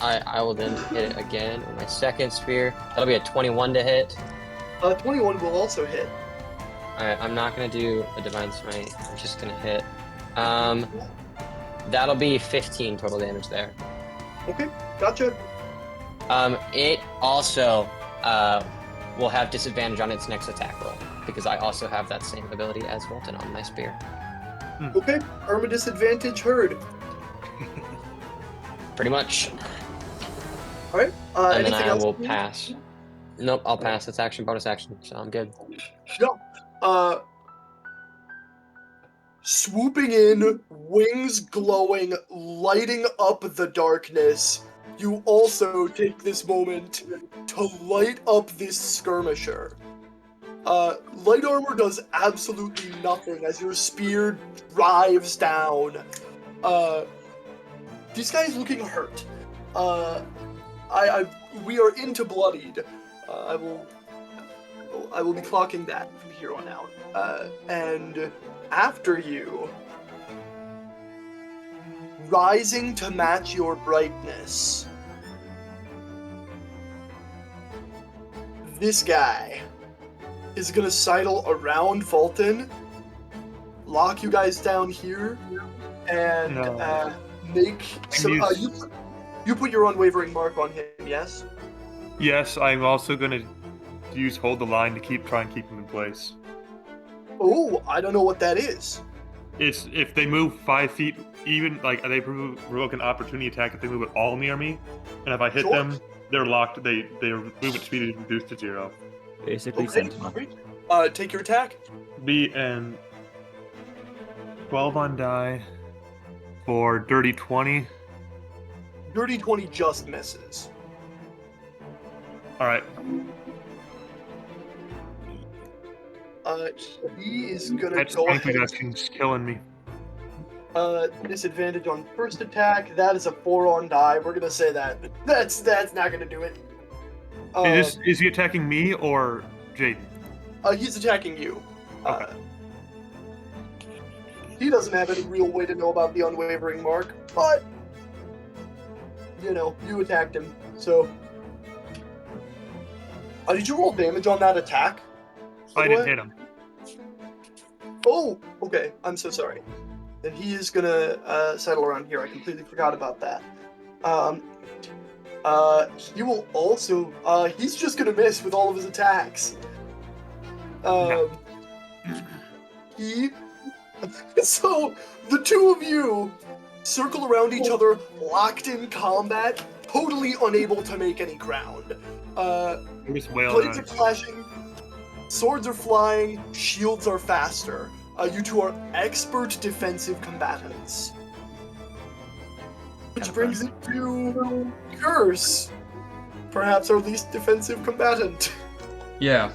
I will then hit it again with my second spear. That'll be a 21 to hit. 21 will also hit. Alright, I'm not gonna do a divine smite. I'm just gonna hit. That'll be 15 total damage there. Okay, gotcha. It also will have disadvantage on its next attack roll because I also have that same ability as Volton on my spear. Okay, Irma disadvantage heard. Pretty much. Alright, And then anything I else? will pass. Nope, I'll pass. It's action, bonus action, so I'm good. Swooping in, wings glowing, lighting up the darkness, you also take this moment to light up this skirmisher. Light armor does absolutely nothing as your spear drives down. This guy is looking hurt. We are into bloodied. I will be clocking that from here on out. And after you, rising to match your brightness, this guy is gonna sidle around Volton, lock you guys down here, and No. make some. You put your unwavering mark on him, yes? Yes, I'm also going to use hold the line to try and keep him in place. Oh, I don't know what that is. It's if they move 5 feet, even like they provoke an opportunity attack if they move it all near me, and if I hit Sure. them, they're locked. Their movement speed is reduced to 0. Basically, Okay, Sentinel. great. Take your attack. Be and 12 on die for dirty 20. Dirty 20 just misses. All right. He is gonna That go strength ahead. reduction's killing me. Disadvantage on first attack. That is a 4 on die. We're gonna say that. That's not gonna do it. Is he attacking me or Jaden? He's attacking you. Okay. He doesn't have any real way to know about the unwavering mark, but you know, you attacked him. So, did you roll damage on that attack? I didn't hit him. Oh, okay. I'm so sorry. then he is gonna settle around here. I completely forgot about that. He will also. He's just gonna miss with all of his attacks. He. So the two of you circle around each other, locked in combat, totally unable to make any ground. It was well Blades are done. clashing, swords are flying, shields are faster. You two are expert defensive combatants. Which brings it to Curse. Perhaps our least defensive combatant. Yeah.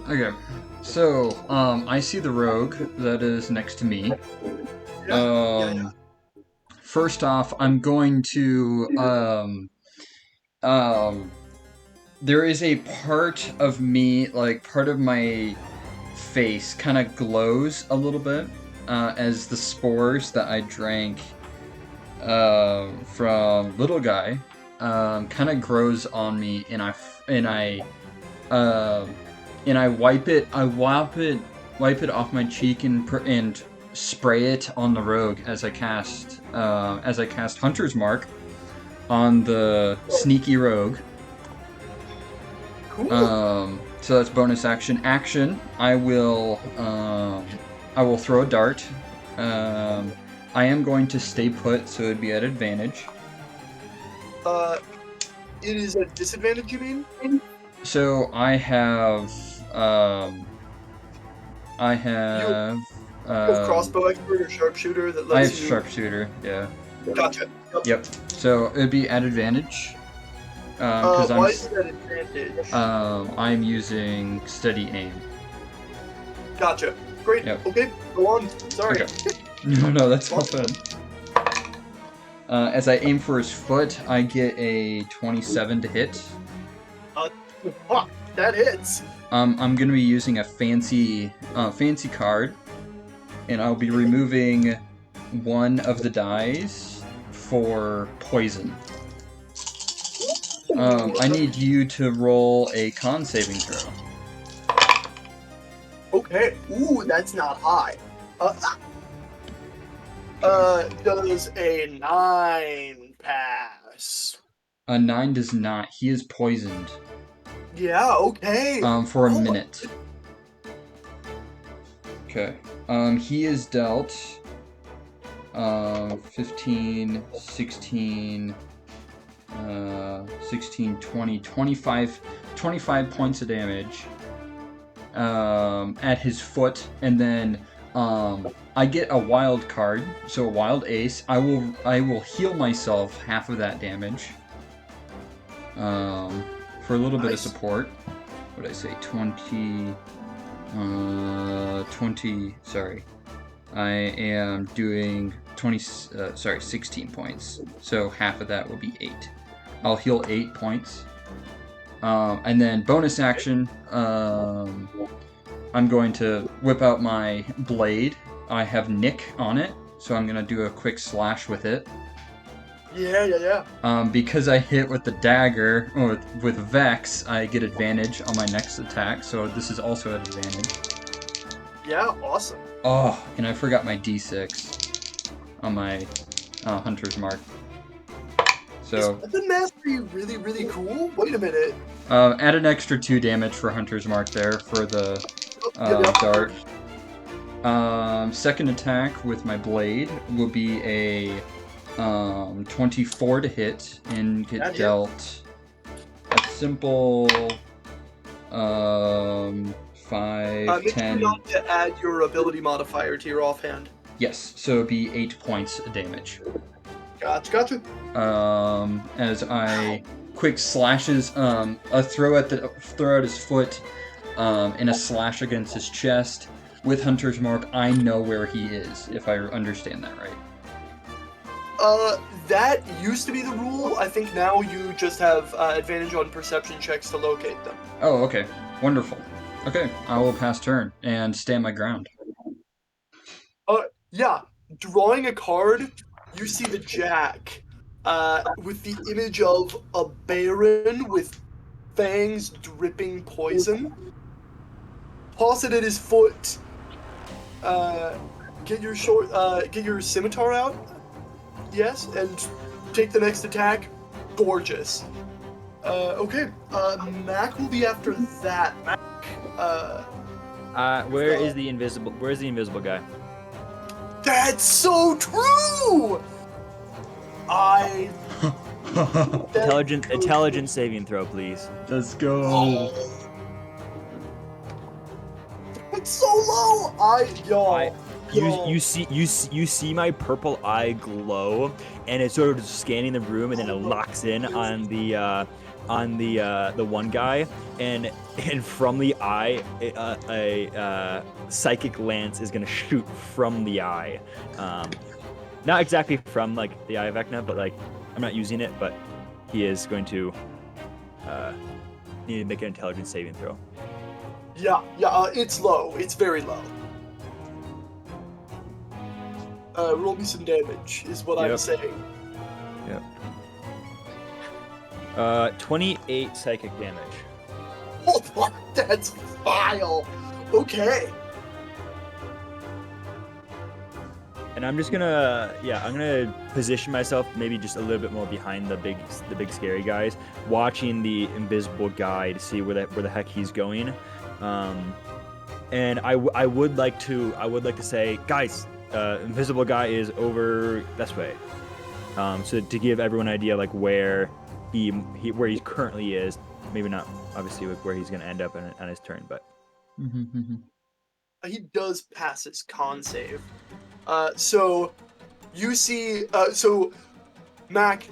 Okay. So, I see the rogue that is next to me. Yeah. First off, I'm going to, there is a part of me, like, part of my face kind of glows a little bit, as the spores that I drank, from Little Guy, kind of grows on me, and I wipe it off my cheek and spray it on the rogue as I cast Hunter's Mark on the sneaky rogue. Cool. So that's bonus action. Action, I will throw a dart. I am going to stay put, so it'd be at advantage. It is a disadvantage, you mean? So I have Both crossbow expert or sharpshooter that I have lets you. sharpshooter, yeah. Gotcha. Yep. So it'd be at advantage. Because Why is that advantage? I'm using steady aim. Gotcha. Great. Yep. Okay, go on. Sorry. Okay. No, that's all fun. As I aim for his foot, I get a 27 to hit. Fuck, that hits. I'm gonna be using a fancy card, and I'll be removing one of the dice for poison. I need you to roll a con saving throw. Okay. Ooh, that's not high. Does a 9 pass? A 9 does not. He is poisoned. Yeah. Okay. For a Oh. minute. Okay. He is dealt 15, 16, 16, 20, 25 points of damage at his foot, and then I get a wild card, so a wild ace. I will heal myself half of that damage for a little bit of Nice. support. What did I say? 20, sorry. I am doing 16 points. So half of that will be 8. I'll heal 8 points. And then bonus action, I'm going to whip out my blade. I have Nick on it, so I'm going to do a quick slash with it. Yeah. Because I hit with the dagger, or with Vex, I get advantage on my next attack, so this is also at advantage. Yeah. Awesome. Oh, and I forgot my d6 on my Hunter's Mark. So, Is the mastery really, really cool? Wait a minute. add an extra 2 damage for Hunter's Mark there for the dart. Second attack with my blade will be a 24 to hit and get That hit. dealt a simple 5, Make sure 10. not to add your ability modifier to your offhand. Yes, so it'd be 8 points of damage. Gotcha. As I quick slashes, a throw at his foot, and a slash against his chest. With Hunter's Mark, I know where he is, if I understand that right. That used to be the rule. I think now you just have advantage on perception checks to locate them. Oh, okay. Wonderful. Okay, I will pass turn and stand my ground. Yeah, drawing a card, you see the Jack, with the image of a Baron with fangs dripping poison. Toss it at his foot. get your scimitar out. Yes, and take the next attack. Gorgeous. Okay. Mac will be after that. Mac. Where's the invisible guy? That's so true. Intelligence saving throw, please. Let's go. Oh. It's so low. You see my purple eye glow, and it's sort of just scanning the room, and then it locks in on the one guy, and from the eye, a psychic lance is gonna shoot from the eye, not exactly from like the eye of Vecna, but like I'm not using it, but he is going to need to make an intelligence saving throw. Yeah, it's low. It's very low. Roll me some damage, is what I'm Yep. saying. Yep. 28 psychic damage. Oh, that's vile. Okay. And I'm just gonna, I'm gonna position myself maybe just a little bit more behind the big scary guys, watching the invisible guy to see where the heck he's going. And I would like to say, guys, invisible guy is over this way. So to give everyone an idea like where he currently is, maybe not obviously where he's gonna end up on his turn, but He does pass his con save. So you see, Mac,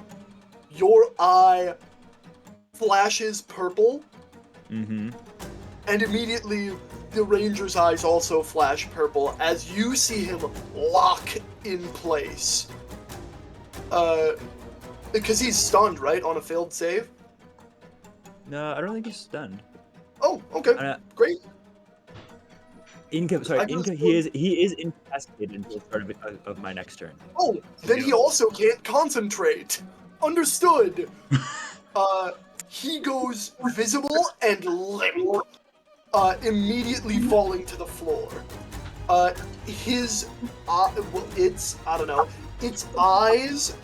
your eye flashes purple, and immediately the ranger's eyes also flash purple as you see him lock in place. Because he's stunned, right, on a failed save? no, I don't think he's stunned. Oh, okay, great. He is incapacitated until the start of my next turn. Oh, then he also can't concentrate. Understood. He goes visible and limp, immediately falling to the floor. Its eyes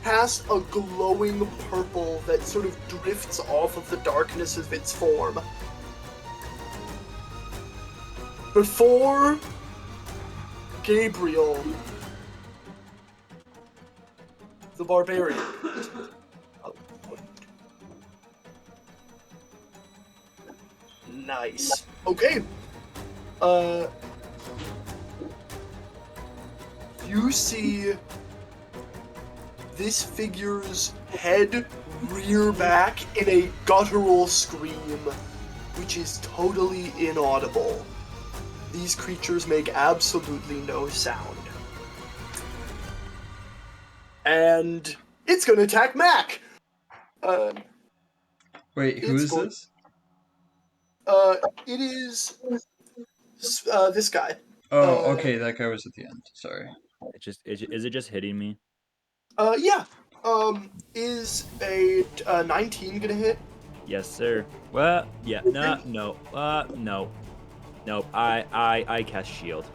cast a glowing purple that sort of drifts off of the darkness of its form. Before Gabriel, the barbarian. Nice. Okay. You see this figure's head rear back in a guttural scream, which is totally inaudible. These creatures make absolutely no sound. And it's gonna attack Mac! Wait, who it's is going- this? It is this guy. Oh, okay, that guy was at the end. Sorry. Is it just hitting me? Yeah. Is a 19 gonna hit? Yes, sir. Well, yeah, no. Nope. I cast shield.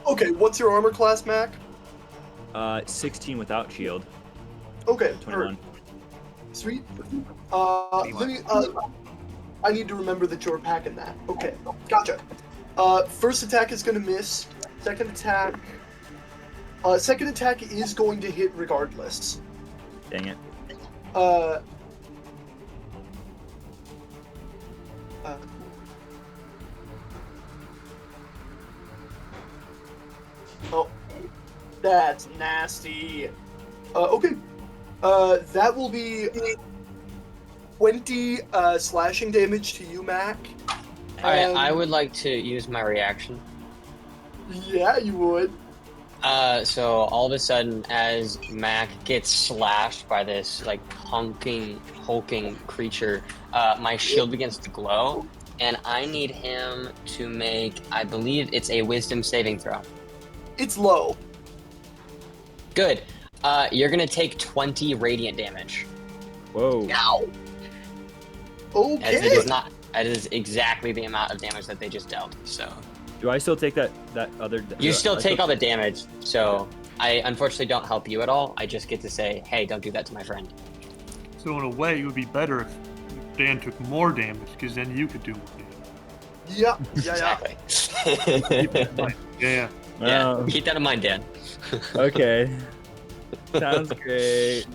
Okay, what's your armor class, Mac? 16 without shield. Okay, 21. Sweet. Let me, I need to remember that you're packing that. Okay, gotcha. First attack is gonna miss. Second attack is going to hit regardless. Dang it. Oh, that's nasty. Okay. That will be 20 slashing damage to you, Mac. Alright, I would like to use my reaction. Yeah, you would. So all of a sudden, as Mac gets slashed by this like hulking creature, my shield begins to glow, and I need him to make, I believe it's a Wisdom saving throw. It's low. Good. You're gonna take 20 radiant damage. Whoa. Ow. As it Okay. is not. That is exactly the amount of damage that they just dealt. So. Do I still take that other? You still I take all the damage, so I unfortunately don't help you at all. I just get to say, hey, don't do that to my friend. So in a way, it would be better if Dan took more damage, because then you could do more damage. Yeah. Exactly. Yeah. Yeah, Oh, keep that in mind, Dan. okay. Sounds great.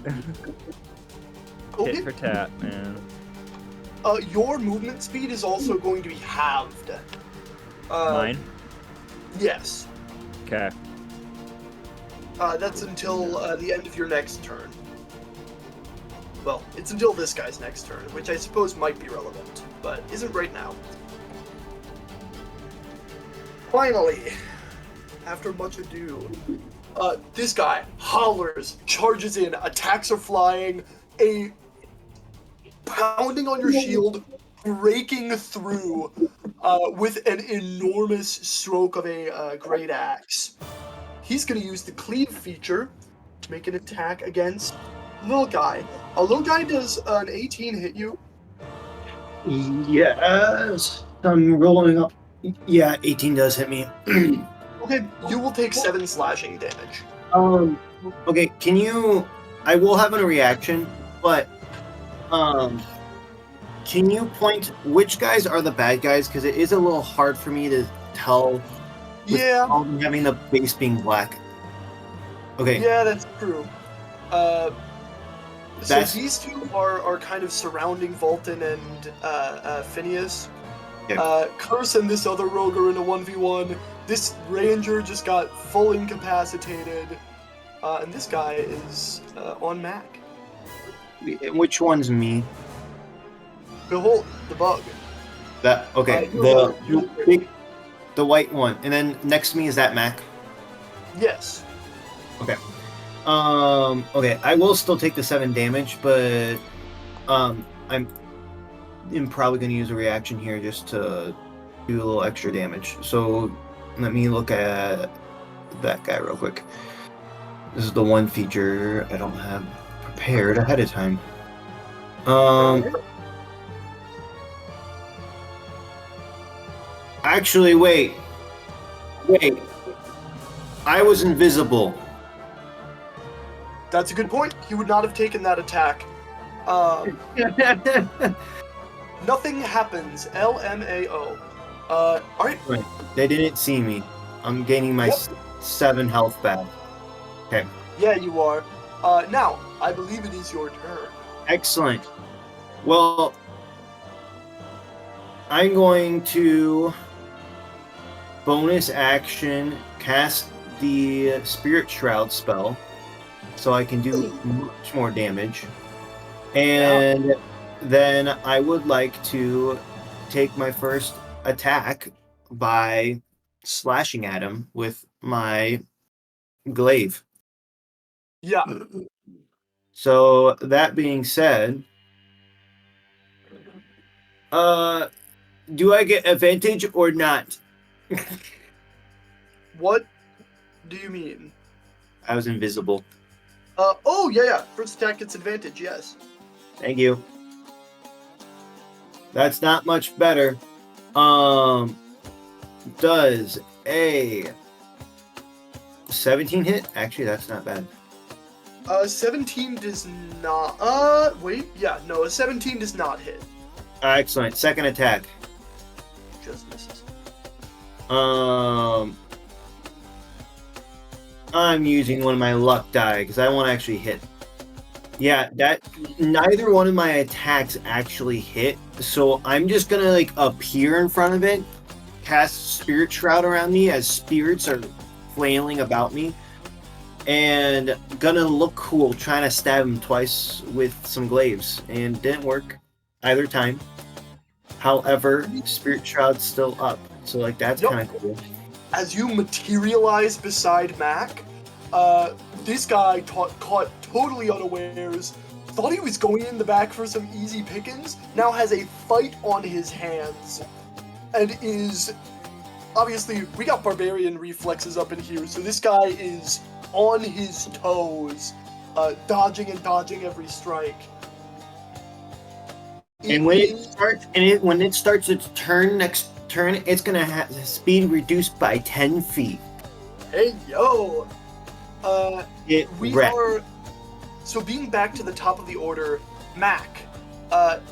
Okay. Tit for tat, man. Your movement speed is also going to be halved. Mine. Yes. Okay. That's until the end of your next turn. Well, it's until this guy's next turn, which I suppose might be relevant, but isn't right now. Finally, after much ado, this guy hollers, charges in, attacks are flying, a pounding on your shield, breaking through with an enormous stroke of a great axe. He's going to use the cleave feature to make an attack against Little Guy. Little Guy, does an 18 hit you? Yes. I'm rolling up. Yeah, 18 does hit me. Okay, you will take 7 slashing damage. Okay, can you... I will have a reaction, but... Can you point which guys are the bad guys? Because it is a little hard for me to tell with Yeah, all of them having the base being black. Okay. yeah, that's true. So That's- these two are kind of surrounding Volton and Phineas. Yeah. Curse and this other rogue are in a 1v1. This ranger just got full incapacitated. And this guy is on Mac. Which one's me? Behold, the bug. That okay. The white one, and then next to me is that Mac. Yes. Okay. Okay. I will still take the 7 damage, but I'm probably going to use a reaction here just to do a little extra damage. So let me look at that guy real quick. This is the one feature I don't have prepared ahead of time. Actually, wait. I was invisible. That's a good point. He would not have taken that attack. Nothing happens. LMAO. Alright. They didn't see me. I'm gaining my Yep. 7 health back. Okay. Yeah, you are. Now, I believe it is your turn. Excellent. Well, I'm going to bonus action cast the Spirit Shroud spell so I can do much more damage. And then I would like to take my first attack by slashing at him with my glaive. Yeah. So that being said, do I get advantage or not? What do you mean? I was invisible. Oh, yeah. First attack gets advantage, yes. Thank you. That's not much better. Does a 17 hit? Actually, that's not bad. 17 does not. Wait. Yeah, no, a 17 does not hit. Excellent. Second attack. Just misses. I'm using one of my luck die because I want to actually hit. Yeah, that neither one of my attacks actually hit, so I'm just gonna like appear in front of it, cast Spirit Shroud around me as spirits are flailing about me, and gonna look cool trying to stab him twice with some glaives, and didn't work either time. However, Spirit Shroud's still up, so like that's Yep. kind of cool. As you materialize beside Mac, this guy caught totally unawares, thought he was going in the back for some easy pickings, now has a fight on his hands, and is... Obviously, we got barbarian reflexes up in here, so this guy is on his toes, dodging and dodging every strike. And when it starts its turn next turn, it's gonna have the speed reduced by 10 feet. Hey, yo! It We wrecked. are... So being back to the top of the order, Mac,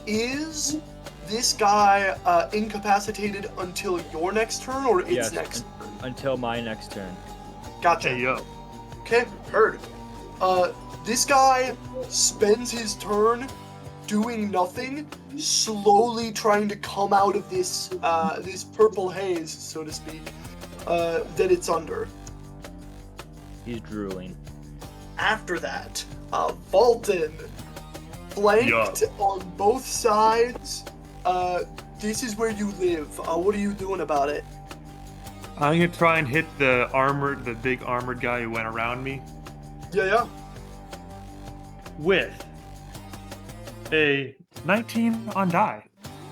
is this guy incapacitated until your next turn, or its Yes, next? until my next turn. Gotcha. Hey yo. Okay, heard. This guy spends his turn doing nothing, slowly trying to come out of this this purple haze, so to speak, that it's under. He's drooling. After that, Fulton, flanked on both sides. This is where you live. What are you doing about it? I'm gonna try and hit the big armored guy who went around me Yeah. with a 19 on die.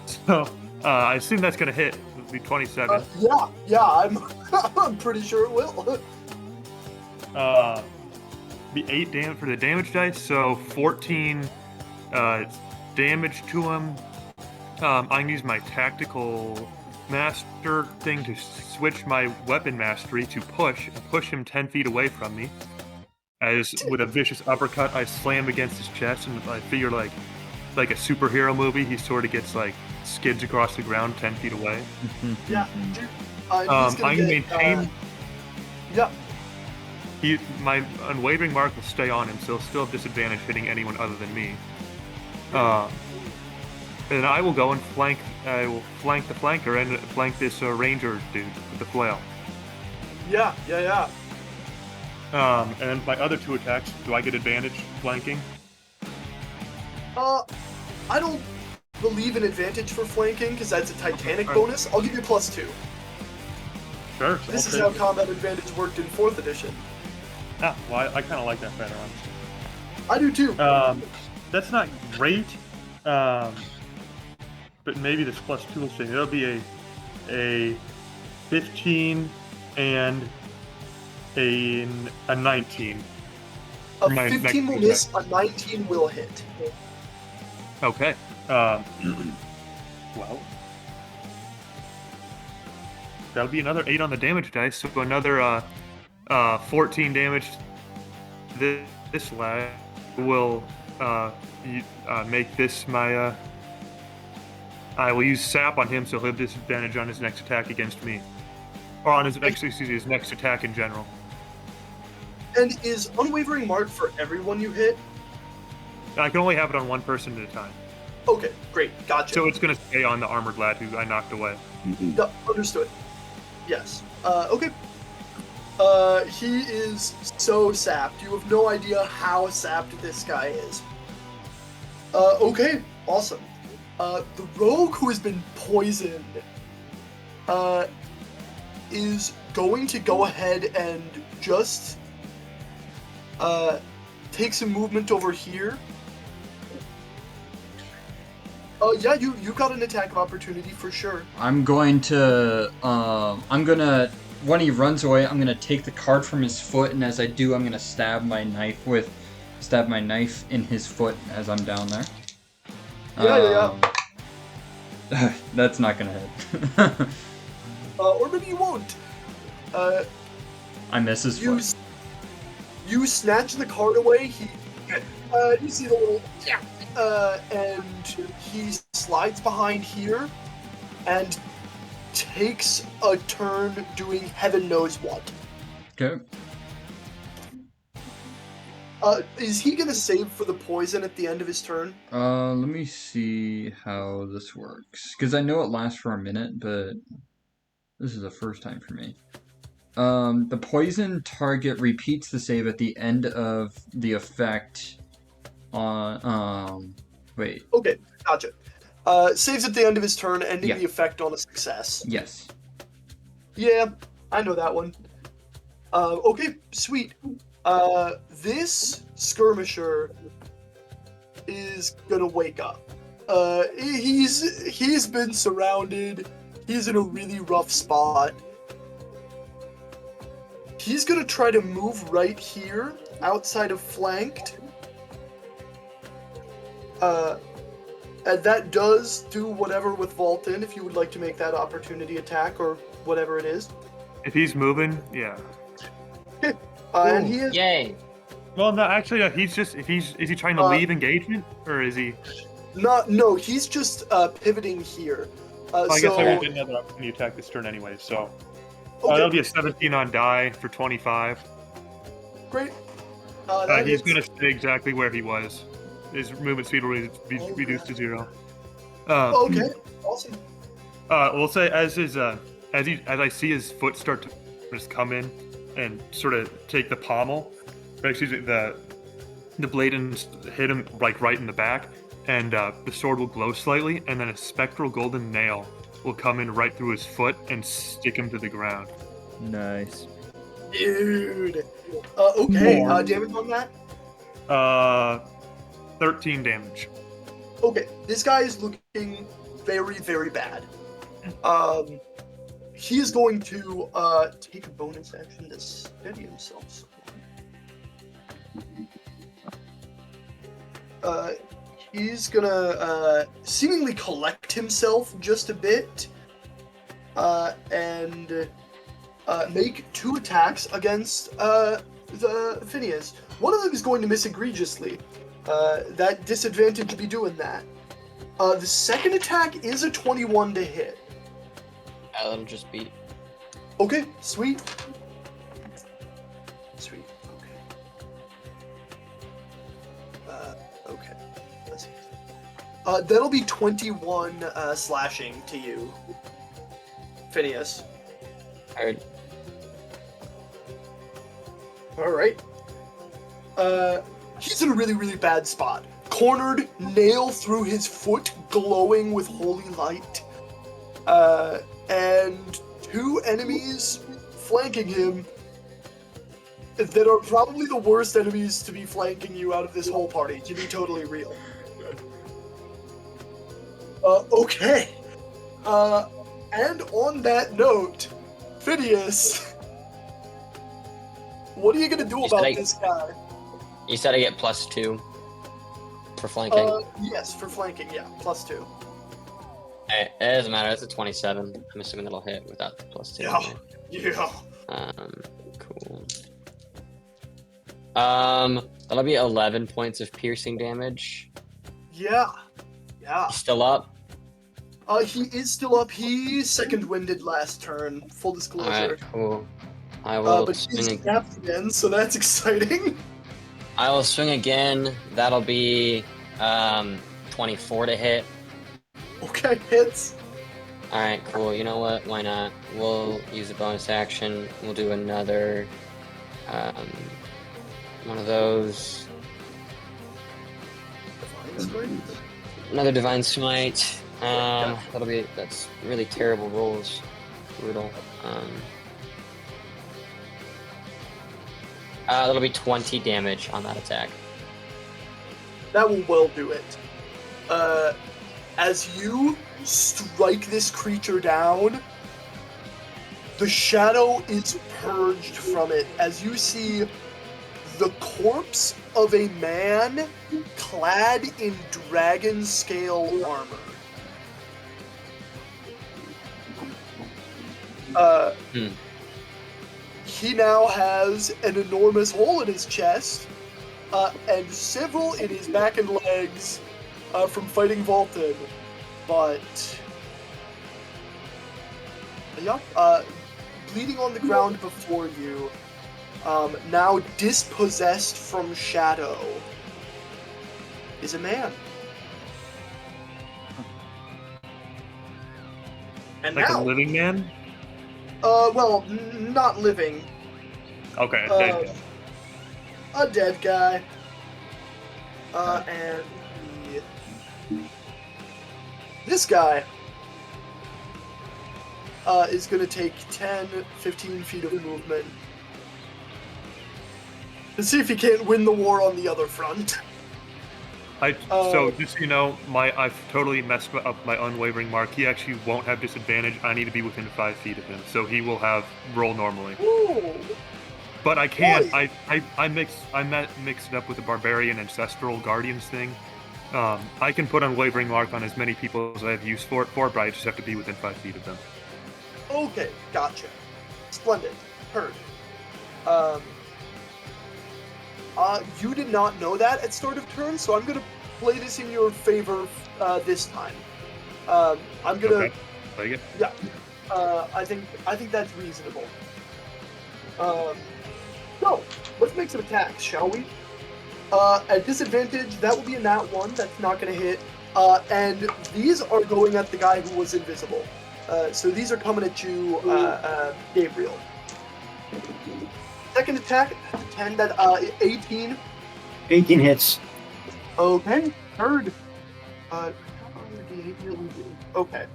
So I assume that's gonna hit. It'll be 27. Yeah. I'm pretty sure it will. Be 8 damage for the damage dice, so 14 damage to him. I'm gonna use my tactical master thing to switch my weapon mastery to push him 10 feet away from me. As with a vicious uppercut, I slam against his chest, and I figure like a superhero movie, he sort of gets like skids across the ground 10 feet away. Yeah. Dude, I'm gonna maintain. Yeah. My unwavering mark will stay on him, so he'll still have disadvantage hitting anyone other than me. And I will go and flank. I will flank the flanker and flank this ranger dude with the flail. Yeah. And then my other 2 attacks, do I get advantage flanking? I don't believe in advantage for flanking because that's a Titanic bonus. I'll give you +2. Sure. This is how combat advantage worked in 4th edition. Ah, well, I kind of like that better, honestly. I do too. That's not great, but maybe this +2 will stay. It'll be a 15 and a 19. A my 15 will next miss, a 19 will hit. Okay. Well, that'll be another 8 on the damage dice, so another 14 damage. This lad will make this my. I will use sap on him, so he'll have disadvantage on his next attack against me, or on his his next attack in general. And is Unwavering Mark for everyone you hit? I can only have it on one person at a time, Okay, great, gotcha. so it's gonna stay on the armored lad who I knocked away. Yep, understood. Yes. Okay. He is so sapped. You have no idea how sapped this guy is. Okay, awesome. The rogue who has been poisoned, is going to go ahead and just, take some movement over here. Yeah, you got an attack of opportunity for sure. I'm going to, when he runs away, I'm gonna take the card from his foot, and as I do, I'm gonna stab my knife in his foot as I'm down there. Yeah. That's not gonna hit. Or maybe you won't. I miss his foot. You snatch the card away. You see the little and he slides behind here and takes a turn doing heaven knows what. Okay. Is he gonna save for the poison at the end of his turn? Let me see how this works. Because I know it lasts for a minute, but this is the first time for me. The poison target repeats the save at the end of the effect on, wait. Okay, gotcha. Saves at the end of his turn, ending Yeah. the effect on a success. Yes. Yeah, I know that one. Okay, sweet. This skirmisher is gonna wake up. He's been surrounded. He's in a really rough spot. He's gonna try to move right here, outside of flanked. And that does do whatever with Vaulton, if you would like to make that opportunity attack or whatever it is. If he's moving, yeah. And he is Yay! Well, no, actually, he's just is he trying to leave engagement or is he? no, he's just pivoting here. Well, I guess I so, won't get another opportunity attack this turn anyway. So okay, that'll be a 17 on die for 25. great. That He's hits. gonna stay exactly where he was. His movement speed will be reduced to 0. Okay, awesome. We'll say as I see his foot start to just come in and sort of take the pommel, or excuse me, the blade and hit him like right in the back, and the sword will glow slightly, and then a spectral golden nail will come in right through his foot and stick him to the ground. Nice. Dude. Okay, damage on that? 13 damage. Okay, this guy is looking very, very bad. He is going to take a bonus action to steady himself. He's gonna seemingly collect himself just a bit, and make 2 attacks against the Phineas. One of them is going to miss egregiously. That disadvantage to be doing that. The second attack is a 21 to hit. That'll just beat. Okay, sweet. Sweet. Okay. Okay. Let's see. That'll be 21 slashing to you, Phineas. Heard. All right. He's in a really, really bad spot. Cornered, nail through his foot, glowing with holy light. And 2 enemies flanking him that are probably the worst enemies to be flanking you out of this whole party, to be totally real. Okay. And on that note, Phineas, what are you gonna do You said about I- this guy? You said I get +2 for flanking. Yes, for flanking, yeah, +2. It doesn't matter. It's a 27. I'm assuming that'll hit without the +2. Yeah. Yeah. Cool. That'll be 11 points of piercing damage. Yeah. Yeah. Still up. He is still up. He second-winded last turn, full disclosure. Alright, cool. I will But he's swing. capped again, so that's exciting. I will swing again. That'll be 24 to hit. Okay, hits. Alright, cool. You know what? Why not? We'll use a bonus action. We'll do another one of those. Another Divine Smite. That's really terrible rolls. Brutal. That'll be 20 damage on that attack. That will well do it. As you strike this creature down, the shadow is purged from it as you see the corpse of a man clad in dragon scale armor. He now has an enormous hole in his chest, and several in his back and legs from fighting Vaulton. But yeah, bleeding on the ground before you, now dispossessed from shadow, is a man. And Like now, a living man? well, not living. Okay, dead. A dead guy. And this guy is going to take 10, 15 feet of movement to see if he can't win the war on the other front. So just so you know, I've totally messed up my unwavering mark. He actually won't have disadvantage. I need to be within 5 feet of him, so he will have roll normally. Ooh. But I can't. Nice. I mixed it up with the barbarian ancestral guardians thing, I can put Unwavering Mark on as many people as I have use for it for, but I just have to be within 5 feet of them. Okay, gotcha. Splendid. Heard. You did not know that at start of turn, so I'm gonna play this in your favor this time. I'm gonna. Okay. Take it. Yeah. I think that's reasonable. So let's make some attacks, shall we? At disadvantage, that will be a nat 1. That's not gonna hit. And these are going at the guy who was invisible. So these are coming at you, Gabriel. Second attack, 10, that 18. 18 hits. Okay, third. Okay.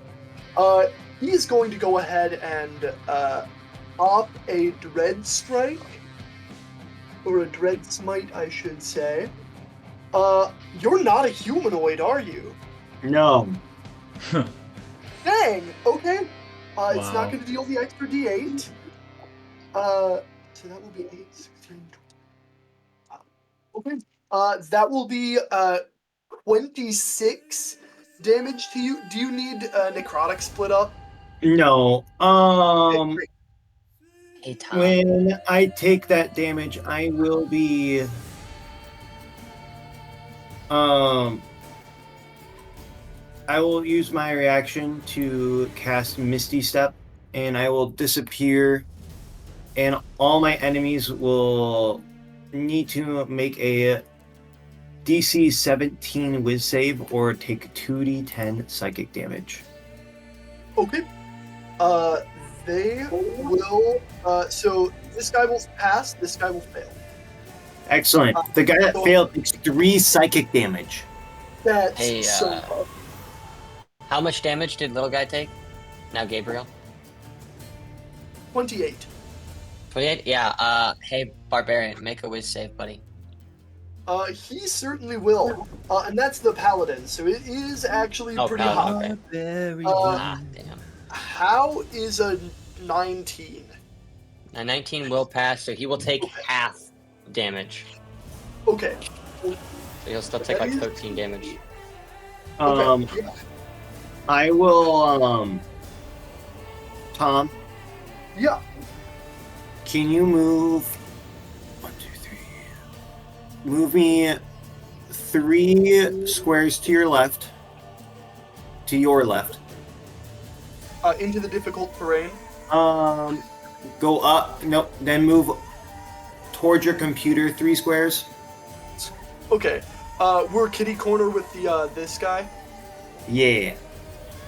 He's going to go ahead and op a Dread Strike. Or a Dread Smite, I should say. You're not a humanoid, are you? No. Dang, okay. It's Wow. not going to deal the extra d8. So that will be 8, 16, 20. Okay. That will be 26 damage to you. Do you need necrotic split up? No. Okay, great. Hey, Tom. When I take that damage, I will be I will use my reaction to cast Misty Step, and I will disappear, and all my enemies will need to make a DC 17 Wiz save or take 2d10 psychic damage. Okay. They will. So this guy will pass. This guy will fail. Excellent. The guy that failed takes 3 psychic damage. That's Hey, so rough. How much damage did little guy take? Now Gabriel. 28. 28? Yeah, hey, Barbarian, make a whiz save, buddy. He certainly will. And that's the paladin, so it is actually Oh, pretty paladin, high. okay. Uh, Ah, damn. How is a 19? A 19 will pass, so he will take half damage. Okay. So he'll still take like 13 damage. Okay. Yeah. I will, Tom, Yeah. can you move 1, 2, 3? Move me 3 squares to your left. To your left. Into the difficult terrain. Go up. Nope. Then move towards your computer 3 squares. Okay. We're kitty corner with the this guy. Yeah.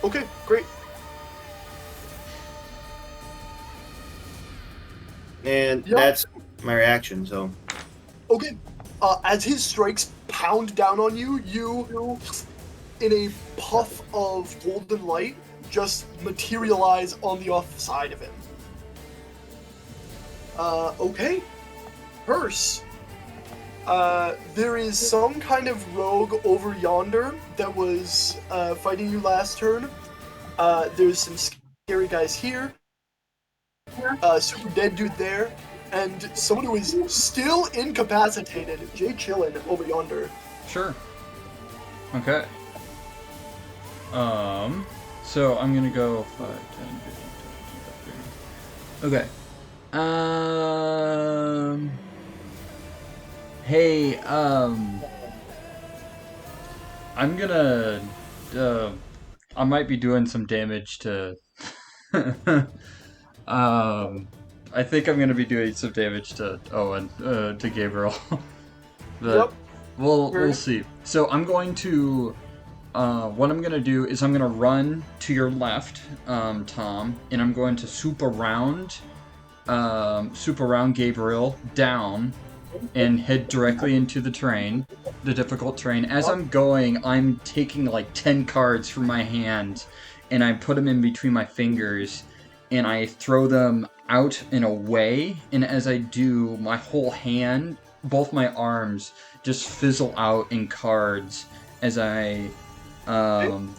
Okay, great. And Yeah. that's my reaction. So. Okay. As his strikes pound down on you, you, in a puff of golden light, just materialize on the off side of him. Okay. Hearse. There is some kind of rogue over yonder that was fighting you last turn. There's some scary guys here. Super dead dude there. And someone who is still incapacitated. Jay chillin' over yonder. Sure. Okay. So I'm gonna go 5, 10, 15, 20, 25, 30. Okay. Hey, I'm gonna, I might be doing some damage to, I think I'm gonna be doing some damage to Owen, to Gabriel. But Yep. we'll Sure. see. So I'm going to, what I'm gonna do is I'm gonna run to your left, Tom, and I'm going to swoop around Gabriel down and head directly into the terrain, the difficult terrain. As I'm going, I'm taking like 10 cards from my hand, and I put them in between my fingers, and I throw them out and away, and as I do, my whole hand, both my arms, just fizzle out in cards as I,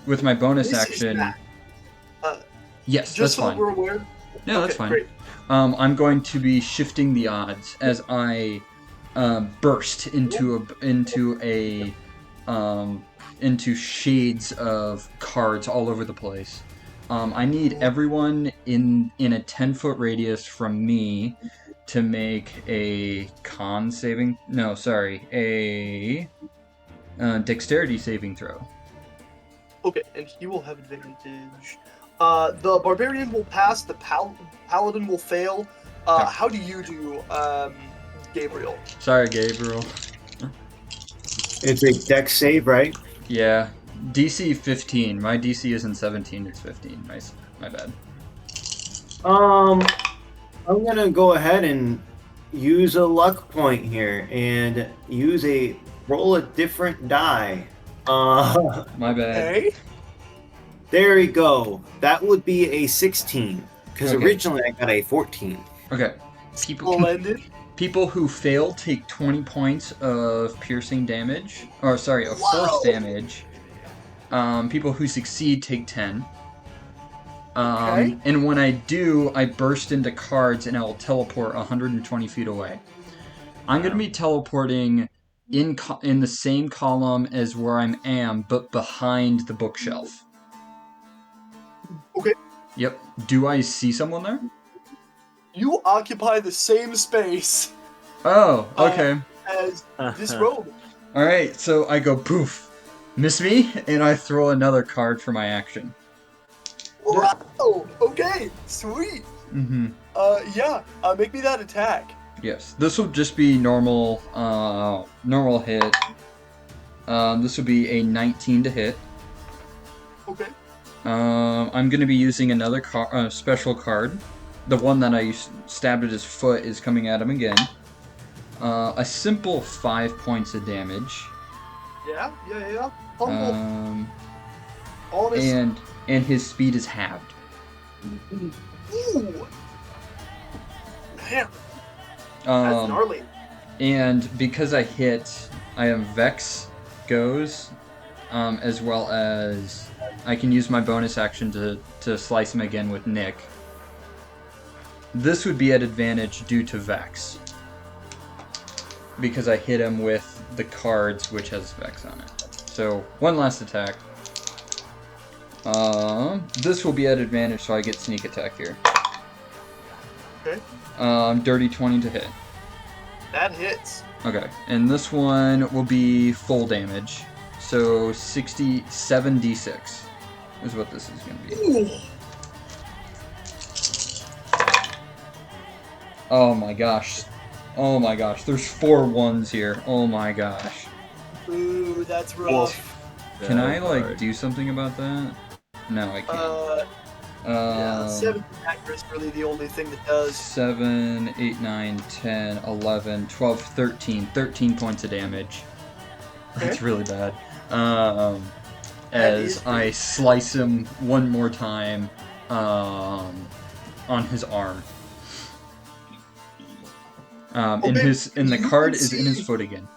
with my bonus This is action. bad. Yes, that's Just so fine. we're aware. Yeah, that's Okay, fine. Great. I'm going to be shifting the odds as I burst into a into shades of cards all over the place. I need everyone in a 10-foot radius from me to make a dexterity saving throw. Okay, and he will have advantage. The barbarian will pass. The paladin will fail. Okay. How do you do, Gabriel? Sorry, Gabriel. It's a dex save, right? Yeah, DC 15. My DC isn't 17, it's 15. My bad. I'm gonna go ahead and use a luck point here and roll a different die. My bad. Okay. There we go. That would be a 16 because Okay. originally I got a 14. Okay. Splendid. People who fail take 20 points of piercing damage. Or, sorry, of force Wow. damage. People who succeed take 10. Okay. And when I do, I burst into cards and I will teleport 120 feet away. I'm going to be teleporting in the same column as where I am, but behind the bookshelf. Okay. Yep. Do I see someone there? You occupy the same space Oh, okay. as this robe. Alright, so I go poof. Miss me? And I throw another card for my action. Wow. Okay. Sweet. Mm-hmm. Yeah. Make me that attack. Yes. This will just be normal hit. This will be a 19 to hit. Okay. I'm going to be using another special card. The one that I stabbed at his foot is coming at him again. A simple 5 points of damage. Yeah. Humble. Honest. And his speed is halved. Ooh. Man, that's Um, gnarly. and because I hit, I have Vex goes, as well as I can use my bonus action to slice him again with Nick. This would be at advantage due to Vex. Because I hit him with the cards which has Vex on it. So, one last attack. This will be at advantage, so I get sneak attack here. Okay. Dirty 20 to hit. That hits. Okay, and this one will be full damage. So 67d6 is what this is going to be. Ooh. Oh my gosh. Oh my gosh, there's 4 ones here. Oh my gosh. Ooh, that's rough. Can I, like, do something about that? No, I can't. Yeah, 7 attacker is really the only thing that does. 7, 8, 9, 10, 11, 12, 13. 13 points of damage. That's Okay. really bad. That As is I slice him one more time on his arm. And Okay, the you card can is in his see- foot again.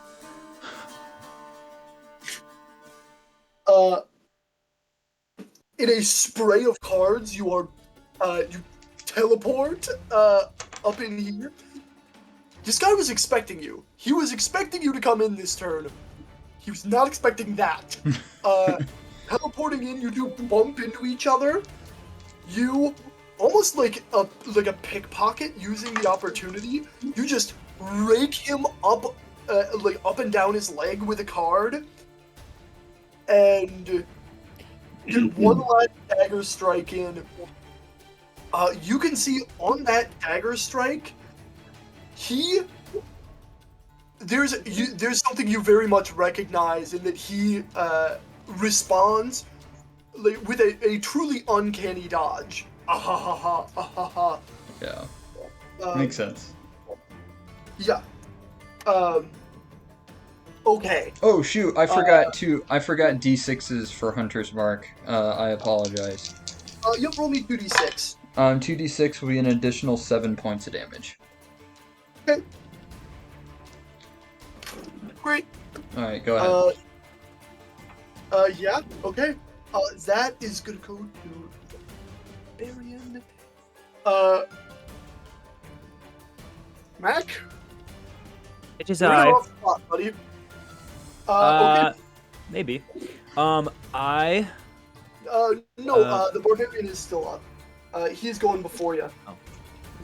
In a spray of cards, you teleport up in here. This guy was expecting you. He was expecting you to come in this turn. He was not expecting that. Teleporting in, you do bump into each other. You almost like a pickpocket using the opportunity. You just rake him up, up and down his leg with a card, and get one last dagger strike in. You can see on that dagger strike, there's something you very much recognize in that he responds with a truly uncanny dodge. Ah. Yeah, makes sense. Yeah. Okay. Oh shoot! I forgot d6s for Hunter's Mark. I apologize. Yep. Roll me 2d6. 2d6 will be an additional 7 points of damage. Okay. Great. All right, go ahead. Yeah. Okay. That is gonna go to Barbarian. Mac. It is You're I. off the spot, buddy. Okay. maybe. I No, Uh, the barbarian is still up. He's going before you. Oh.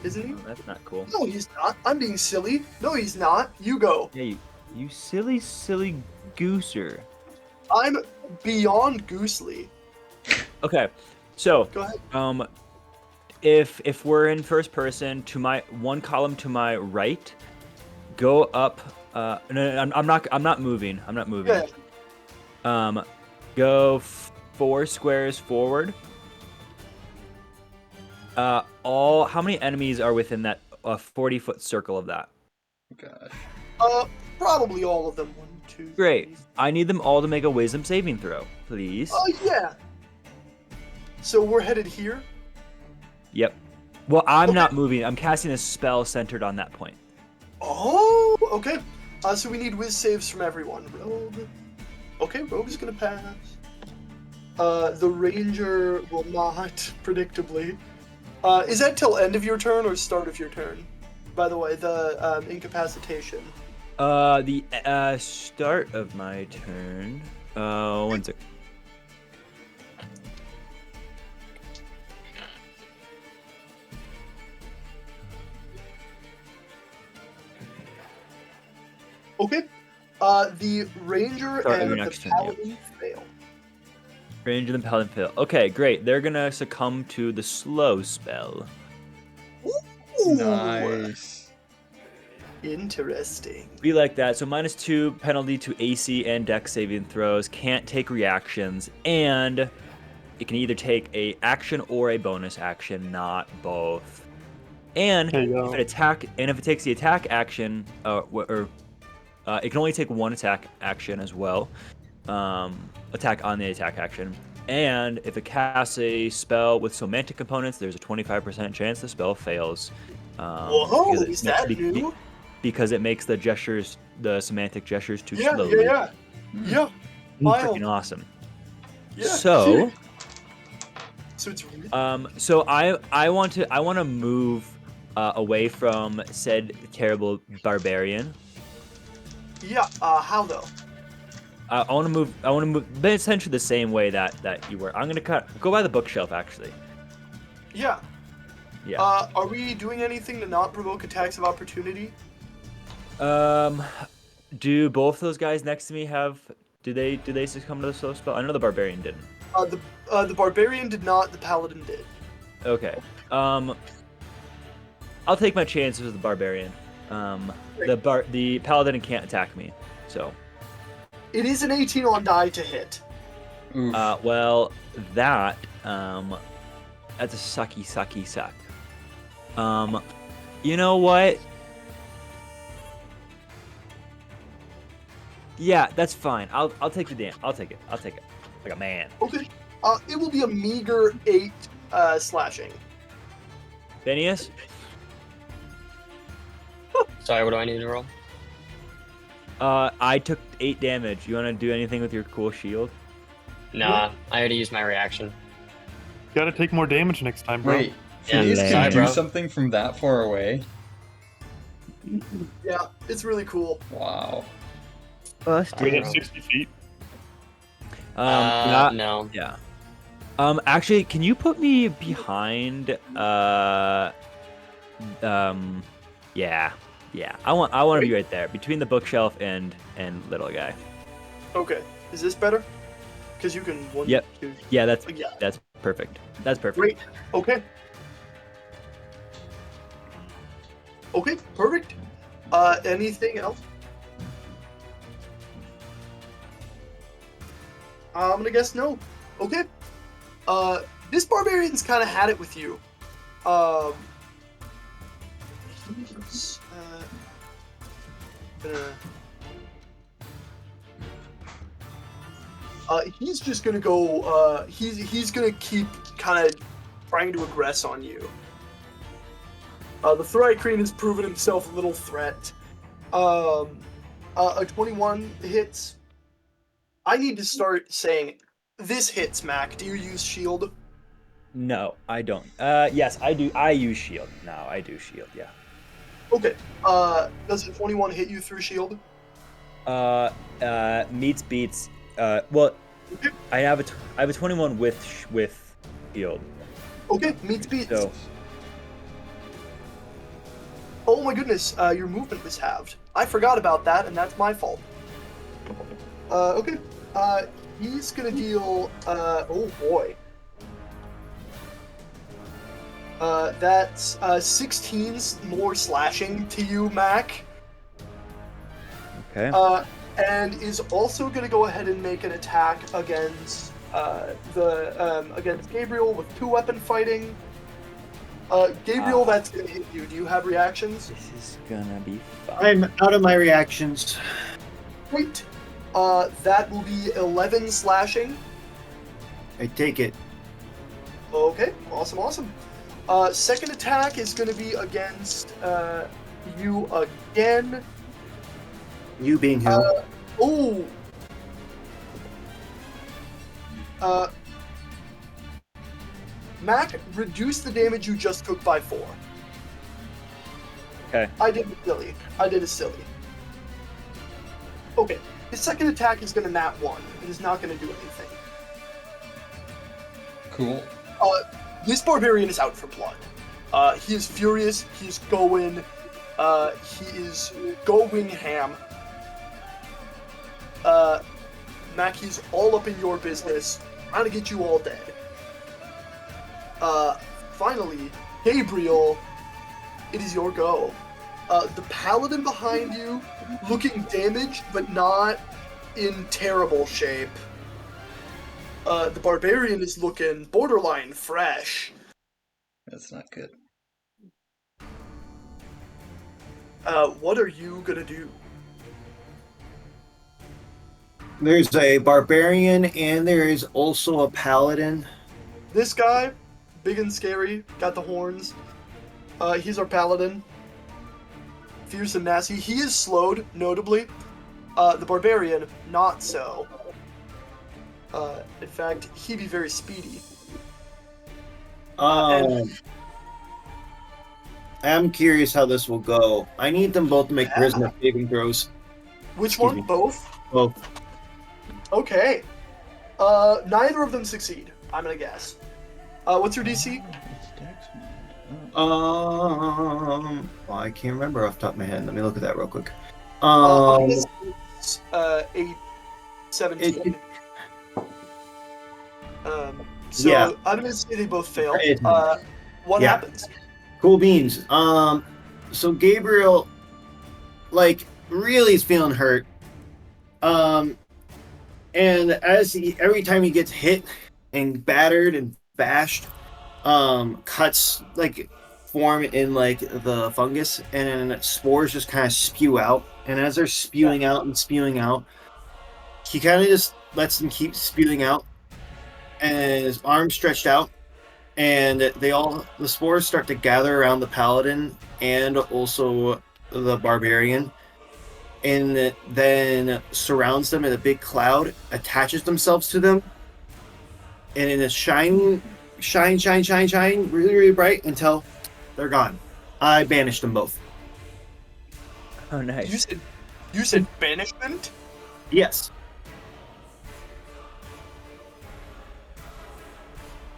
Isn't he? oh, that's not cool. No, he's not. I'm being silly. No, he's not. You go. Yeah, you silly gooser. I'm beyond Goosely. Okay, so Go ahead. if we're in first person, to my one column to my right, go up. No, I'm not moving. I'm not moving. Yeah. Go 4 squares forward. How many enemies are within that 40-foot circle of that? Gosh. Probably all of them. 1, 2, Great. 3. I need them all to make a wisdom saving throw, please. Yeah. So we're headed here. Yep. Well, I'm Okay. not moving. I'm casting a spell centered on that point. Oh, okay. So we need whiz saves from everyone. Rogue. Okay, Rogue is gonna pass. The Ranger will not, predictably. Is that till end of your turn or start of your turn? By the way, the incapacitation. The start of my turn. 1 sec. Okay. The Ranger Start of and your the next turn, yeah. Paladin fail. Ranger and Paladin fail. Okay, great. They're gonna succumb to the slow spell. Ooh, Nice. Interesting. Be like that. So -2 penalty to AC and Dex saving throws. Can't take reactions, and it can either take a action or a bonus action, not both. And There you go. if it takes the attack action, it can only take one attack action as well. Attack on the attack action. And if it casts a spell with semantic components, there's a 25% chance the spell fails. Whoa, because it is makes- that new? Because it makes the semantic gestures too Yeah, slowly. yeah. Wild. Freaking awesome. Yeah. So, So it's really so I want to move away from said terrible barbarian. yeah. How though? I want to move, but essentially the same way that you were. I'm gonna go by the bookshelf actually. Yeah. Yeah. Are we doing anything to not provoke attacks of opportunity? Do both those guys next to me have? Do they succumb to the slow spell? I know the barbarian didn't. The barbarian did not. The paladin did. Okay. I'll take my chances with the barbarian. The paladin can't attack me, so. It is an 18 on die to hit. Oof. Well, that's a sucky suck. You know what? Yeah, that's fine. I'll take the damn. I'll take it. Like a man. Okay. It will be a meager 8 slashing. Phineas? Sorry, what do I need to roll? I took 8 damage. You want to do anything with your cool shield? Nah, I already used my reaction. Gotta take more damage next time, bro. Wait, Yeah, Phineas sorry, can do bro. something from that far away? Yeah, it's really cool. Wow. Within 60 feet. No. Yeah. Actually, can you put me behind? Yeah. I want to be right there between the bookshelf and little guy. Okay. Is this better? Because you can one. Yep. Two. Yeah, that's Yeah. perfect. That's perfect. Great. Okay. Okay. Perfect. Anything else? I'm gonna guess no. Okay. This barbarian's kind of had it with you. He's he's just gonna go. He's gonna keep kind of trying to aggress on you. The Thri-Kreen has proven himself a little threat. A 21 hits. I need to start saying, this hits, Mac. Do you use shield? No, I don't. Yes, I do. I use shield. No, I do shield. Yeah. Okay. Does a 21 hit you through shield? Meets beats. Well, I have a 21 with shield. Okay, meets beats. So Oh my goodness, your movement was halved. I forgot about that, and that's my fault. Okay. He's gonna deal, oh boy. That's 16 more slashing to you, Mac. okay. And is also gonna go ahead and make an attack against against Gabriel with 2-weapon fighting. Gabriel, that's gonna hit you. Do you have reactions? This is gonna be fun. I'm out of my reactions. Great. That will be 11 slashing. I take it. Okay, awesome. Second attack is going to be against you again. You being who? Oh. Mac, reduce the damage you just took by 4. Okay. I did it silly. Okay. His second attack is going to nat 1. It is not going to do anything. Cool. This barbarian is out for blood. He is furious. He's going. He is going ham. Mac, he's all up in your business, trying to get you all dead. Finally, Gabriel, it is your go. The paladin behind you, looking damaged, but not in terrible shape. The barbarian is looking borderline fresh. That's not good. What are you gonna do? There's a barbarian and there is also a paladin. This guy, big and scary, got the horns. He's our paladin. Fierce and nasty. He is slowed, notably. The barbarian, not so. In fact, he'd be very speedy. I'm curious how this will go. I need them both to make charisma saving throws. Which Excuse one? me. Both? Both. Okay. Neither of them succeed, I'm gonna guess. What's your DC? Well, I can't remember off the top of my head. Let me look at that real quick. It's, a 17. So Yeah. I'm gonna say they both fail. It- What yeah. happens? Cool beans. So Gabriel, like, really is feeling hurt. And every time he gets hit and battered and bashed, cuts like form in like the fungus, and spores just kind of spew out. And as they're spewing out and spewing out, he kind of just lets them keep spewing out, and his arms stretched out, and the spores start to gather around the paladin and also the barbarian, and then surrounds them in a big cloud, attaches themselves to them, and in a shine, really, really bright until they're gone. I banished them both. Oh, nice. You said banishment? Yes.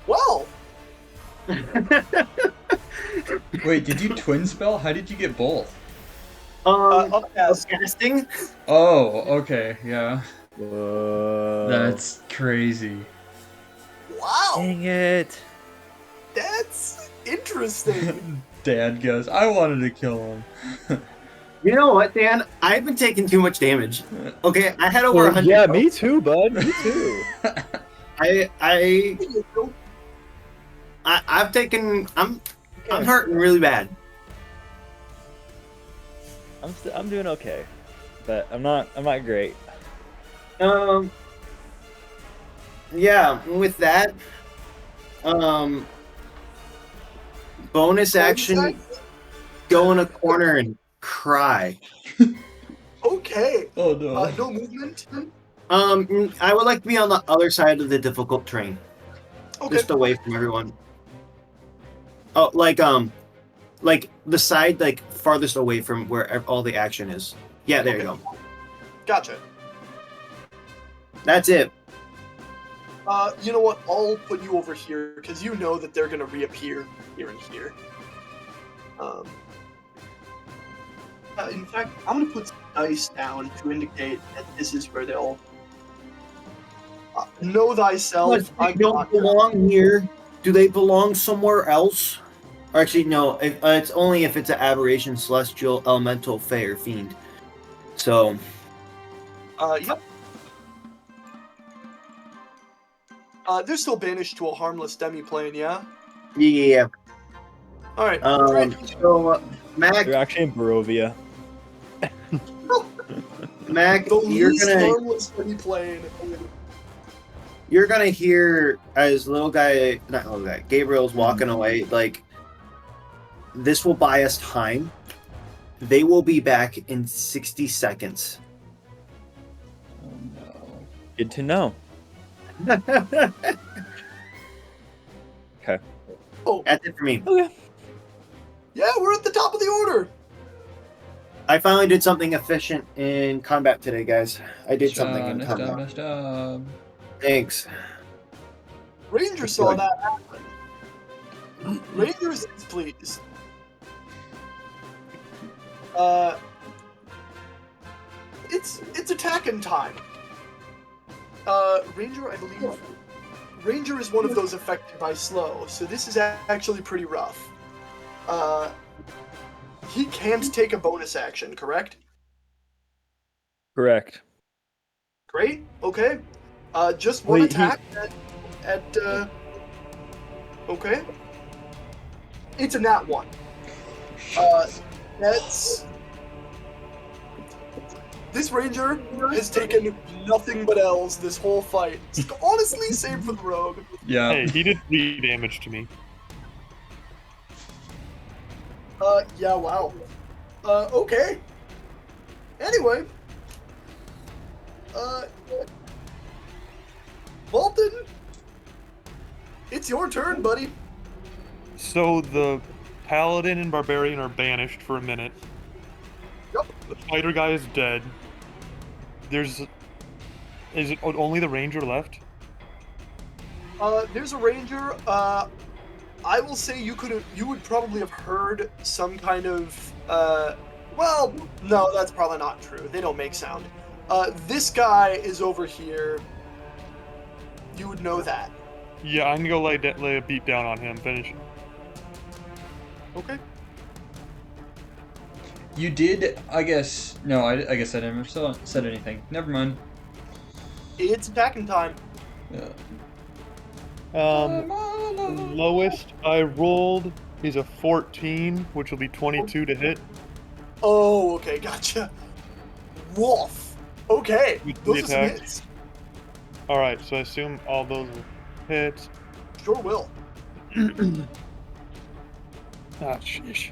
Well, Wait, did you twin spell? How did you get both? upcast. Casting. Oh, okay, yeah. Whoa. That's crazy. Wow, Dang it. that's interesting. Dad goes, I wanted to kill him. You know what, Dan? I've been taking too much damage. Okay, I had over 100. Yeah, me too, bud. Me too. I've taken. I'm hurting really bad. I'm doing okay, but I'm not great. Yeah, with that, bonus action, go in a corner and cry. Okay. Oh no. No movement. I would like to be on the other side of the difficult terrain, Okay. just away from everyone. Oh, like the side like farthest away from where all the action is. Yeah, there you go. Gotcha. That's it. You know what? I'll put you over here because you know that they're gonna reappear here and here. In fact, I'm gonna put some dice down to indicate that this is where they'll know thyself. But they don't belong here. Do they belong somewhere else? Or actually, no. It's only if it's an aberration, celestial, elemental, fey, or fiend. So, Yep. They're still banished to a harmless demi-plane, yeah? yeah. Alright, So, Mac, They're actually in Barovia. Mac, the you're least gonna harmless demi-plane. hear as Gabriel's walking away. Like, this will buy us time. They will be back in 60 seconds. Oh no. Good to know. Oh, That's it for me. yeah, we're at the top of the order. I finally did something efficient in combat today, guys. I did something in Nice combat. job. Thanks. Ranger saw that happen. Ranger is pleased. It's attacking time. Ranger, I believe. Ranger is one of those affected by slow, so this is actually pretty rough. He can't take a bonus action, correct? Correct. Great. Okay. Just one Wait, attack okay. It's a nat 1. That's... This ranger has taken nothing but L's this whole fight. Honestly, save for the rogue. Yeah. Hey, he did 3 damage to me. Yeah, wow. Okay. Anyway. Walton. It's your turn, buddy. So the paladin and barbarian are banished for a minute. Yep. The fighter guy is dead. Is it only the ranger left? There's a ranger. I will say you would probably have heard some kind of, well, no, that's probably not true. They don't make sound. This guy is over here. You would know that. Yeah, I'm gonna go lay a beat down on him. Finish. Okay. You did, I guess. No, I guess I never said anything. Never mind. It's attacking time. Yeah. Lowest I rolled is a 14, which will be 22 to hit. Oh, okay, gotcha. Wolf. Okay, With those the are some attack. hits. All right, so I assume all those are hits. Sure will. Ah, sheesh.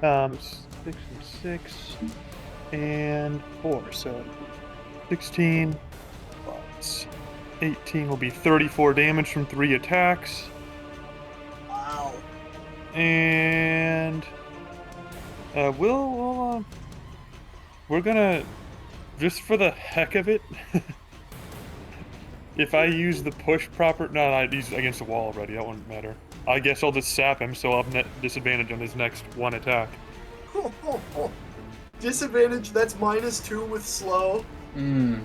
6 and 6 and 4, so 16 plus 18 will be 34 damage from 3 attacks. Wow. And we're gonna, just for the heck of it, if I use the push he's against the wall already, that wouldn't matter. I guess I'll just sap him, so I'll have net disadvantage on his next 1 attack. Disadvantage, that's -2 with slow. Hmm.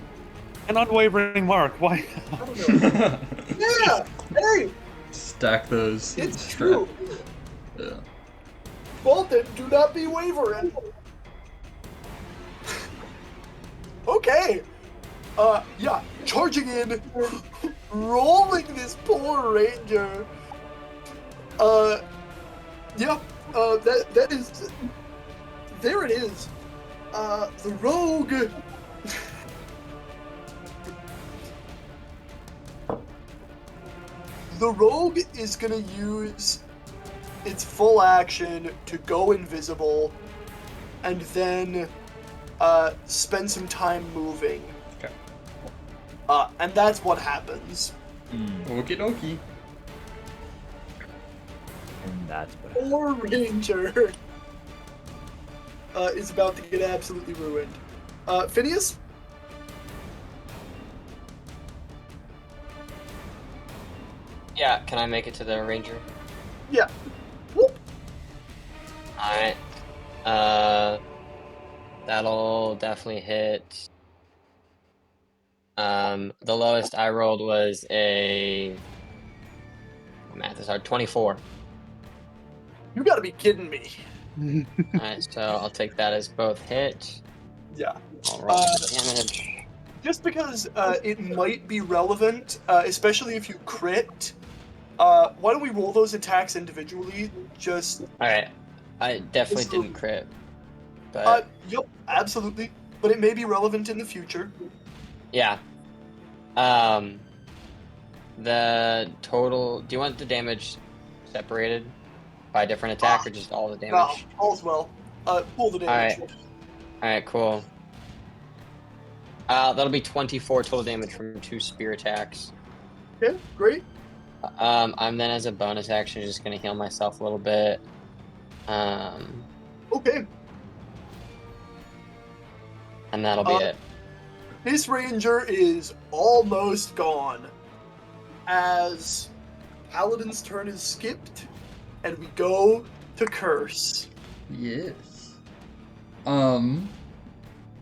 An unwavering mark, why? I don't know. Yeah! Hey! Stack those. It's strap. true. Yeah. Bolton, do not be wavering. Okay. Yeah, charging in, rolling this poor ranger. Yeah, that is, there it is. The rogue. The rogue is gonna use its full action to go invisible, and then spend some time moving. Okay. And that's what happens. Okie dokie. And that's what. Poor Ranger. is about to get absolutely ruined. Phineas? Yeah, can I make it to the ranger? Yeah. Whoop. Alright. That'll definitely hit. The lowest I rolled was a math is hard, 24. You gotta be kidding me. Alright, so I'll take that as both hit. Yeah. I'll roll the damage. Just because it might be relevant, especially if you crit, why don't we roll those attacks individually? Just Alright. I definitely didn't crit. But yep, absolutely. But it may be relevant in the future. yeah. The total, do you want the damage separated by a different attack or just all the damage? All's well. Pull the damage. Alright, cool. That'll be 24 total damage from 2 spear attacks. Okay, great. I'm then as a bonus action just gonna heal myself a little bit. Okay. And that'll be it. This ranger is almost gone. As Paladin's turn is skipped, and we go to Curse. Yes.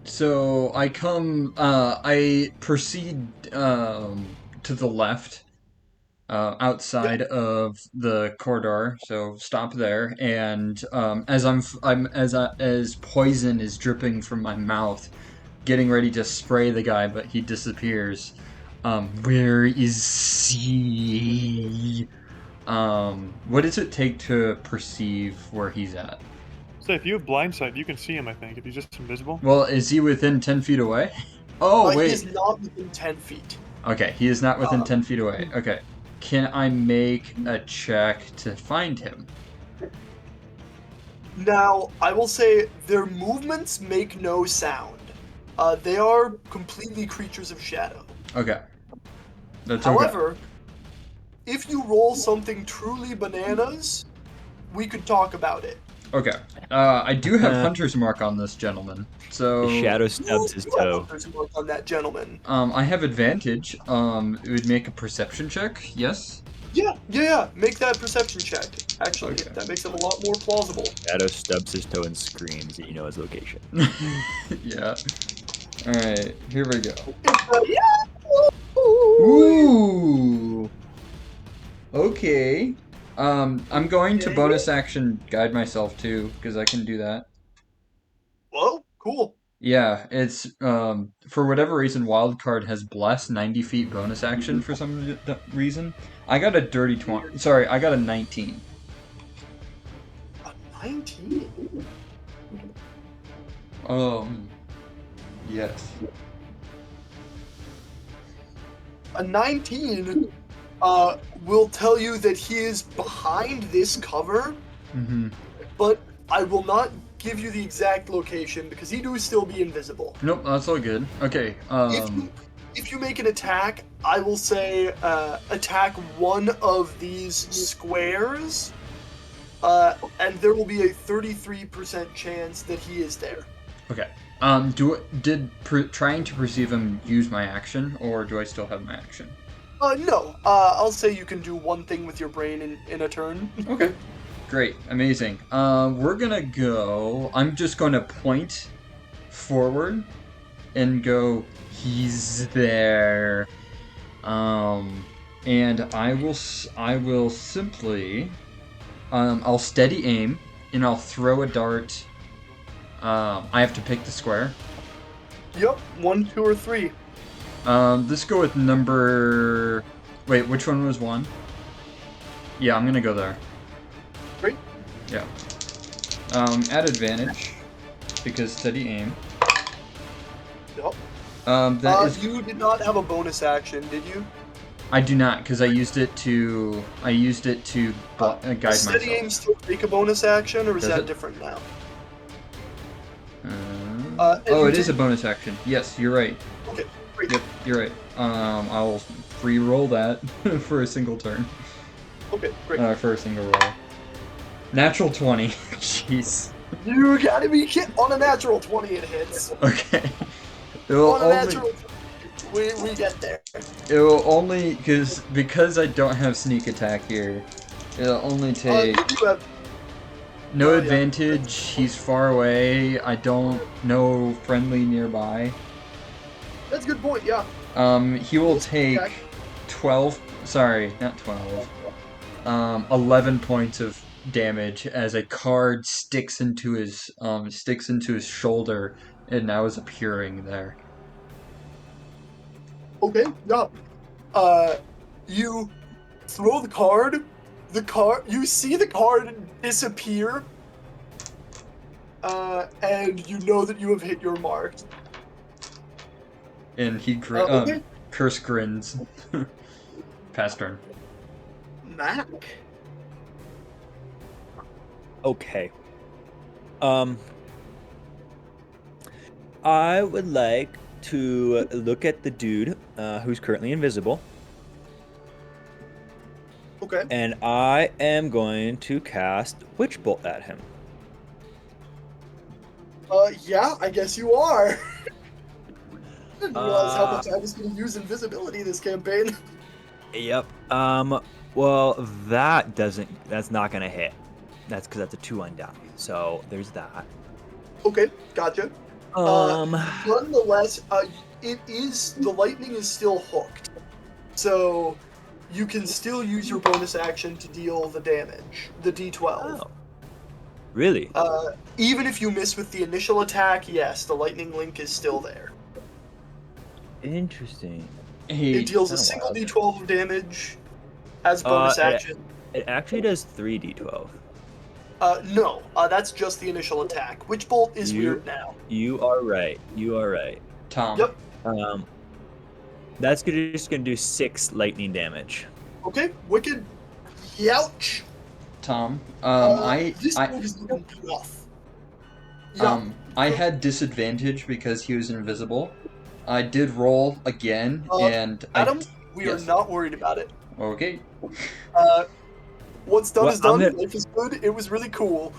So I proceed to the left, outside of the corridor. So stop there, and as poison is dripping from my mouth, getting ready to spray the guy, but he disappears. Where is he? What does it take to perceive where he's at? So if you have blind sight, you can see him, I think, if he's just invisible. Well, is he within 10 feet away? Oh, He wait. is not within 10 feet. Okay, he is not within 10 feet away. Okay. Can I make a check to find him? Now, I will say their movements make no sound. They are completely creatures of shadow. Okay. That's okay. However, if you roll something truly bananas, we could talk about it. Okay. I do have Hunter's Mark on this gentleman. So The shadow stubs his toe. There's mark on that gentleman. I have advantage. It would make a perception check, yes? Yeah. Make that perception check. Actually, Okay. that makes it a lot more plausible. Shadow stubs his toe and screams that you know his location. Yeah. Alright, here we go. Yeah. Ooh. Okay. I'm going to bonus action guide myself too, because I can do that. Whoa, cool. Yeah, it's for whatever reason, Wildcard has blessed 90 feet bonus action for some reason. I got a dirty 20. Sorry, I got a 19. A 19. Yes. A 19 will tell you that he is behind this cover, Mm-hmm. but I will not give you the exact location because he do still be invisible. Nope, that's all good. Okay. If you make an attack, I will say attack one of these squares, and there will be a 33% chance that he is there. Okay. Trying to perceive him use my action, or do I still have my action? No. I'll say you can do one thing with your brain in a turn. Okay. Great. Amazing. We're gonna go. I'm just gonna point forward and go, he's there. And I will simply, I'll steady aim and I'll throw a dart. I have to pick the square. Yep. 1, 2, or 3. Let's go with number. Wait, which one was 1? Yeah, I'm gonna go there. Great. Yeah. At advantage because steady aim. Yep. You did not have a bonus action, did you? I do not, because I used it to guide Does steady myself. aim still take a bonus action, or is Does that it? different now? Oh, you it is a did- bonus action. Yes, you're right. Okay, great. Yep, you're right. I'll re-roll that for a single turn. Okay, great. For a single roll. Natural 20. Jeez. You gotta be kidding. On a natural 20, it hits. Okay. It will On a only. natural 20, we get there. It will only because I don't have sneak attack here. It'll only take You do have, no yeah. advantage. He's far away. I don't know friendly nearby. that's a good point, yeah. He will take Okay. 12. Sorry, not 12. 11 points of damage as a card sticks into his shoulder and now is appearing there. Okay, yeah. You throw the card, you see the card disappear, and you know that you have hit your mark. And he Okay. curse grins. Pass turn. Mac. Okay. I would like to look at the dude who's currently invisible, Okay. and I am going to cast Witch Bolt at him. Yeah, I guess you are. I didn't realize how Uh, much I was going to use invisibility this campaign. Yep. Well, that's not gonna hit. That's because that's a 2 on down. So there's that. Okay, gotcha. Nonetheless, the lightning is still hooked, so you can still use your bonus action to deal the damage, the D12. Oh. Really? Even if you miss with the initial attack, yes, the lightning link is still there. Interesting. Hey, It deals a kinda single wild. D12 of damage as bonus action. It actually does 3d12. No, that's just the initial attack. Witch Bolt is You- weird now. You are right. You are right. Tom. Yep. That's just gonna do 6 lightning damage. Okay, wicked. Youch. Tom. This move is looking rough. Yeah. I had disadvantage because he was invisible. I did roll again, and Adam, we yes. are not worried about it. Okay. What's done Well, is done. I'm gonna- Life is good. It was really cool.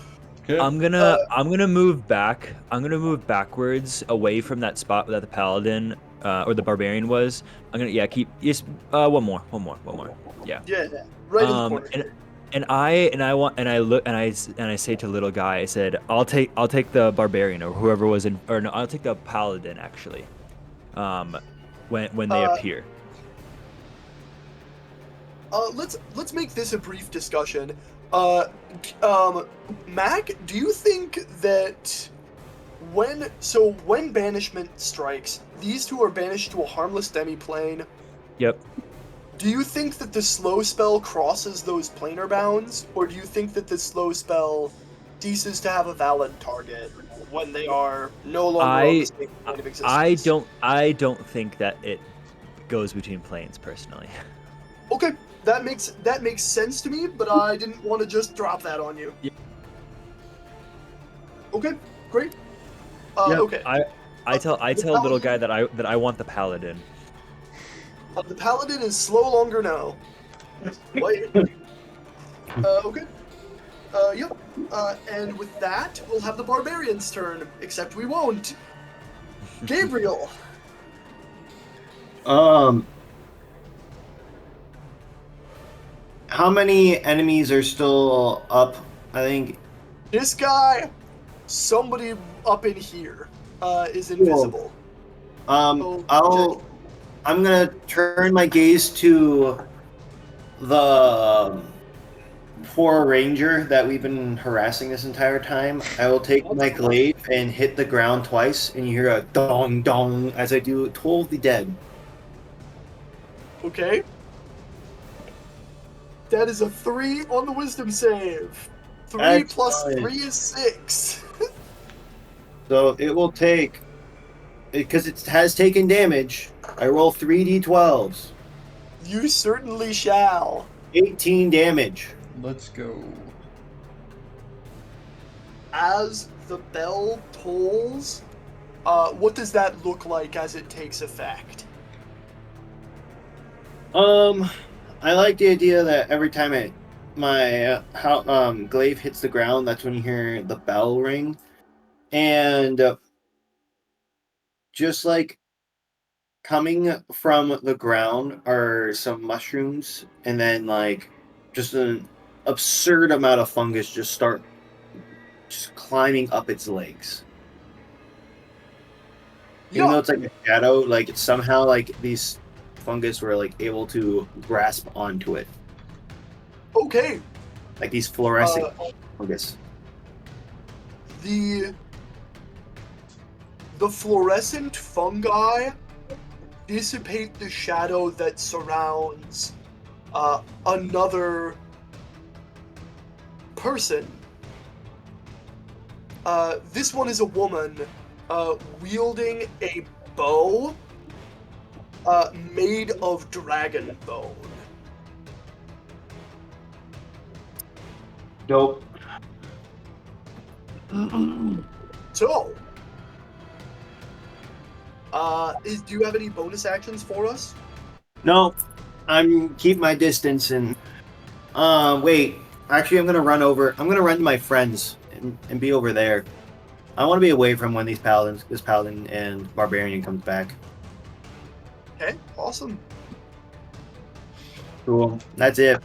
Good. I'm gonna move back. I'm gonna move backwards away from that spot that the paladin or the barbarian was. I'm gonna keep just one more. Yeah. Yeah, right in the corner. And I look and I say to little guy, I said, I'll take the barbarian or whoever was in, or no, I'll take the paladin actually. When they appear. Let's make this a brief discussion. Mac, do you think that when banishment strikes, these two are banished to a harmless demiplane? Yep. Do you think that the slow spell crosses those planar bounds, or do you think that the slow spell ceases to have a valid target when they are no longer on the same plane of existence? I don't think that it goes between planes personally. Okay, that makes sense to me, but I didn't want to just drop that on you. Yeah. Okay, great. Yeah, Okay. I tell little guy that I want the paladin. The paladin is slow longer now. Wait. Okay. Yep. And with that, we'll have the barbarian's turn. Except we won't. Gabriel. How many enemies are still up? I think. This guy, somebody up in here, is invisible. Oh, I'm gonna turn my gaze to the poor ranger that we've been harassing this entire time. I will take my glaive and hit the ground twice, and you hear a dong dong as I do Toll of the Dead. Okay. That is a 3 on the wisdom save. 3 Excellent. plus 3 is 6. So it will take, because it has taken damage, I roll 3d12s. You certainly shall. 18 damage. Let's go. As the bell tolls, what does that look like as it takes effect? I like the idea that every time it glaive hits the ground, that's when you hear the bell ring, and just like coming from the ground are some mushrooms, and then like just an absurd amount of fungus just start just climbing up its legs. Even though it's like a shadow, like it's somehow like these fungus were like able to grasp onto it, Okay. like these fluorescent fungus. The fluorescent fungi dissipate the shadow that surrounds another person. This one is a woman wielding a bow made of dragon bone. Dope. So, do you have any bonus actions for us? No, I'm keep my distance and wait. Actually, I'm gonna run to my friends and be over there. I want to be away from when this paladin and barbarian comes back. Okay, awesome. Cool. That's it.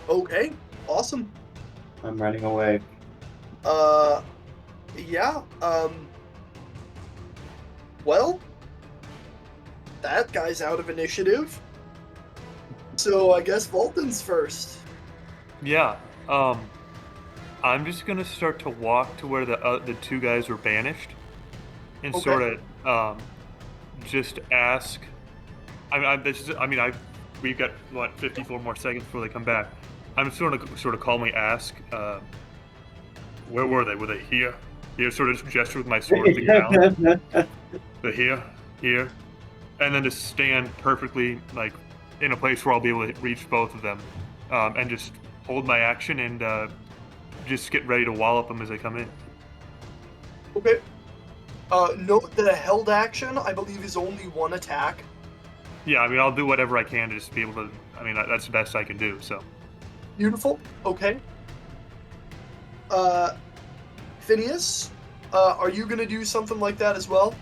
Okay, awesome. I'm running away. Yeah, well, that guy's out of initiative. So I guess Volton's first. Yeah. I'm just gonna start to walk to where the two guys were banished, and Okay. sort of just ask. We've got what 54 more seconds before they come back. I'm sort of calmly ask, where were they? Were they here? Here, sort of just gesture with my sword at the ground. They're here, and then just stand perfectly like in a place where I'll be able to reach both of them, and just hold my action and just get ready to wallop them as they come in. Okay. Note that a held action, I believe, is only one attack. Yeah, I mean, I'll do whatever I can to just be able to. I mean, that's the best I can do. So. Beautiful. Okay. Phineas, are you gonna do something like that as well?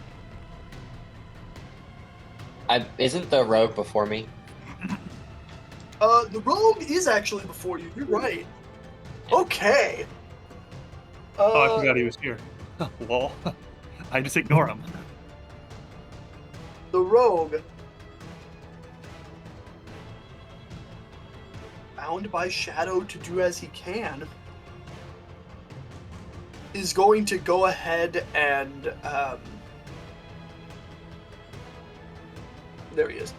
Isn't the rogue before me? The rogue is actually before you. You're right. Okay. Oh, I forgot he was here. Lol. I just ignore him. The rogue, bound by shadow to do as he can, is going to go ahead and there he is.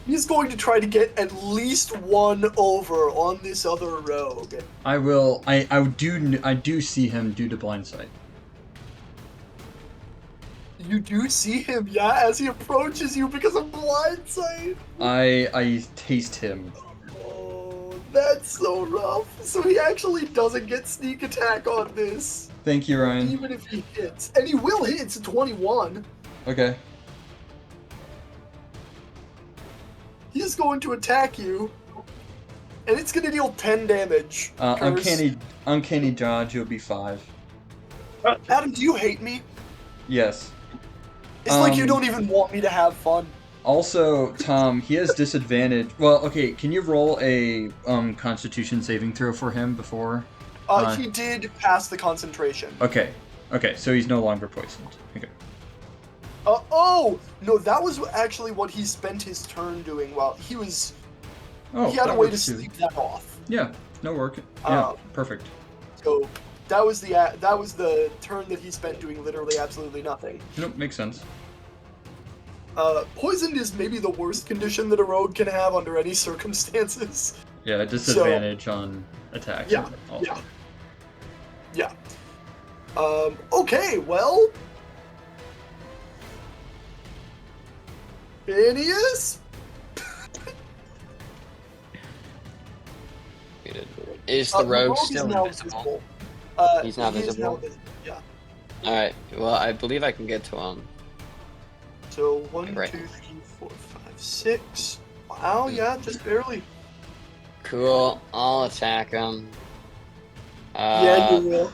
He's going to try to get at least one over on this other rogue. I will. I do see him due to blind sight. You do see him, yeah, as he approaches you because of blind sight. I taste him. Oh, that's so rough. So he actually doesn't get sneak attack on this, Thank you, Ryan. even if he hits. And he will hit, it's a 21. Okay. He's going to attack you, and it's going to deal 10 damage. Curse. Uncanny dodge. You'll be 5. Adam, do you hate me? Yes. It's like you don't even want me to have fun. Also, Tom, he has disadvantage. Well, okay. Can you roll a Constitution saving throw for him before? He did pass the concentration. Okay. Okay. So he's no longer poisoned. Okay. Oh! No, that was actually what he spent his turn doing while he was... Oh, he had a that way to works too. sleep that off. Yeah. No work. Yeah. Um, Perfect. So that was the turn that he spent doing literally absolutely nothing. Nope. Makes sense. Poisoned is maybe the worst condition that a rogue can have under any circumstances. Yeah. Disadvantage on attacks. Yeah, Also. Yeah. Okay, well... Phineas? Is the rogue is still now invisible? He's not he is visible? now visible, yeah. Alright, well, I believe I can get to him. So 1, Right. 2, 3, 4, 5, 6. Wow, yeah, just barely. Cool. I'll attack him. Yeah, you will.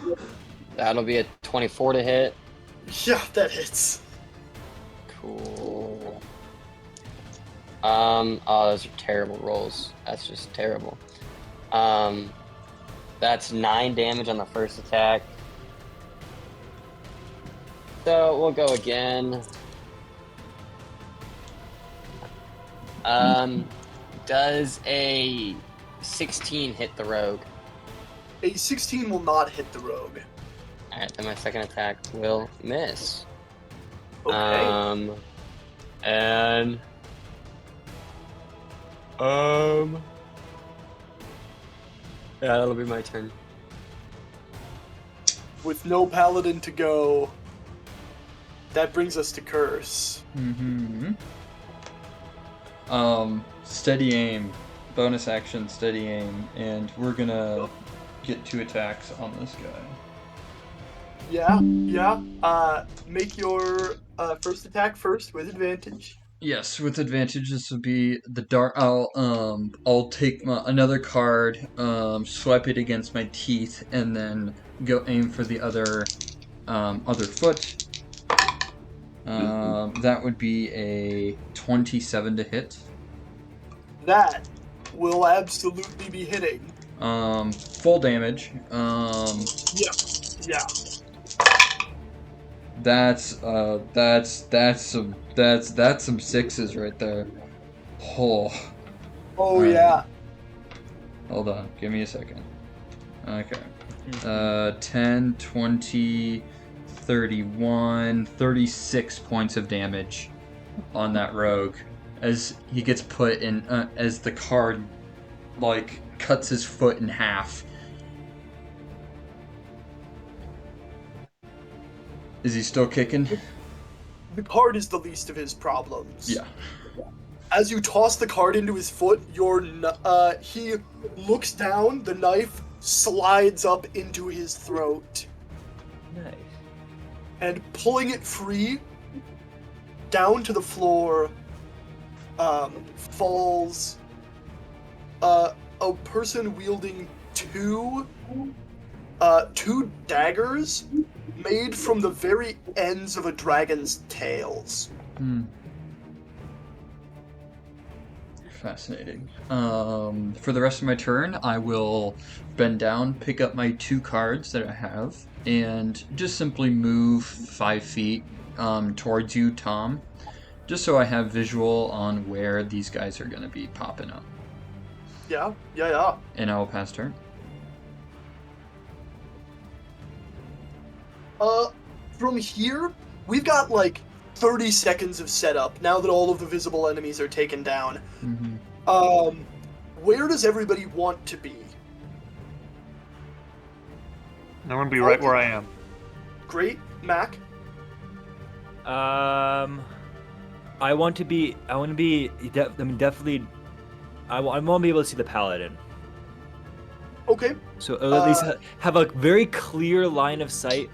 That'll be a 24 to hit. Yeah, that hits. Cool. Oh, those are terrible rolls. That's just terrible. That's 9 damage on the first attack. So we'll go again. Does a 16 hit the rogue? A 16 will not hit the rogue. Alright, then my second attack will miss. Okay. And yeah, that'll be my turn. With no paladin to go, that brings us to Curse. Steady aim, bonus action, steady aim, and we're gonna get 2 attacks on this guy. Yeah. Make your first attack first with advantage. Yes, with advantage. This would be the dark. I'll take another card, swipe it against my teeth, and then go aim for the other foot. That would be a 27 to hit. That will absolutely be hitting. Full damage. Yeah. That's some 6s right there. Oh. Oh, Alright. yeah. Hold on, give me a second. Okay. 10, 20, 31, 36 points of damage on that rogue as he gets put in, as the card, like, cuts his foot in half. Is he still kicking? The card is the least of his problems. Yeah. As you toss the card into his foot, he looks down, the knife slides up into his throat. Nice. And pulling it free, down to the floor, falls a person wielding two daggers made from the very ends of a dragon's tails. Fascinating. For the rest of my turn, I will bend down, pick up my 2 cards that I have, and just simply move 5 feet towards you, Tom, just so I have visual on where these guys are going to be popping up. Yeah. And I will pass turn. From here, we've got like 30 seconds of setup now that all of the visible enemies are taken down. Where does everybody want to be? I'm gonna be right where I am. Great, Mac. I want to be definitely. I want to be able to see the paladin. Okay. So at least have a very clear line of sight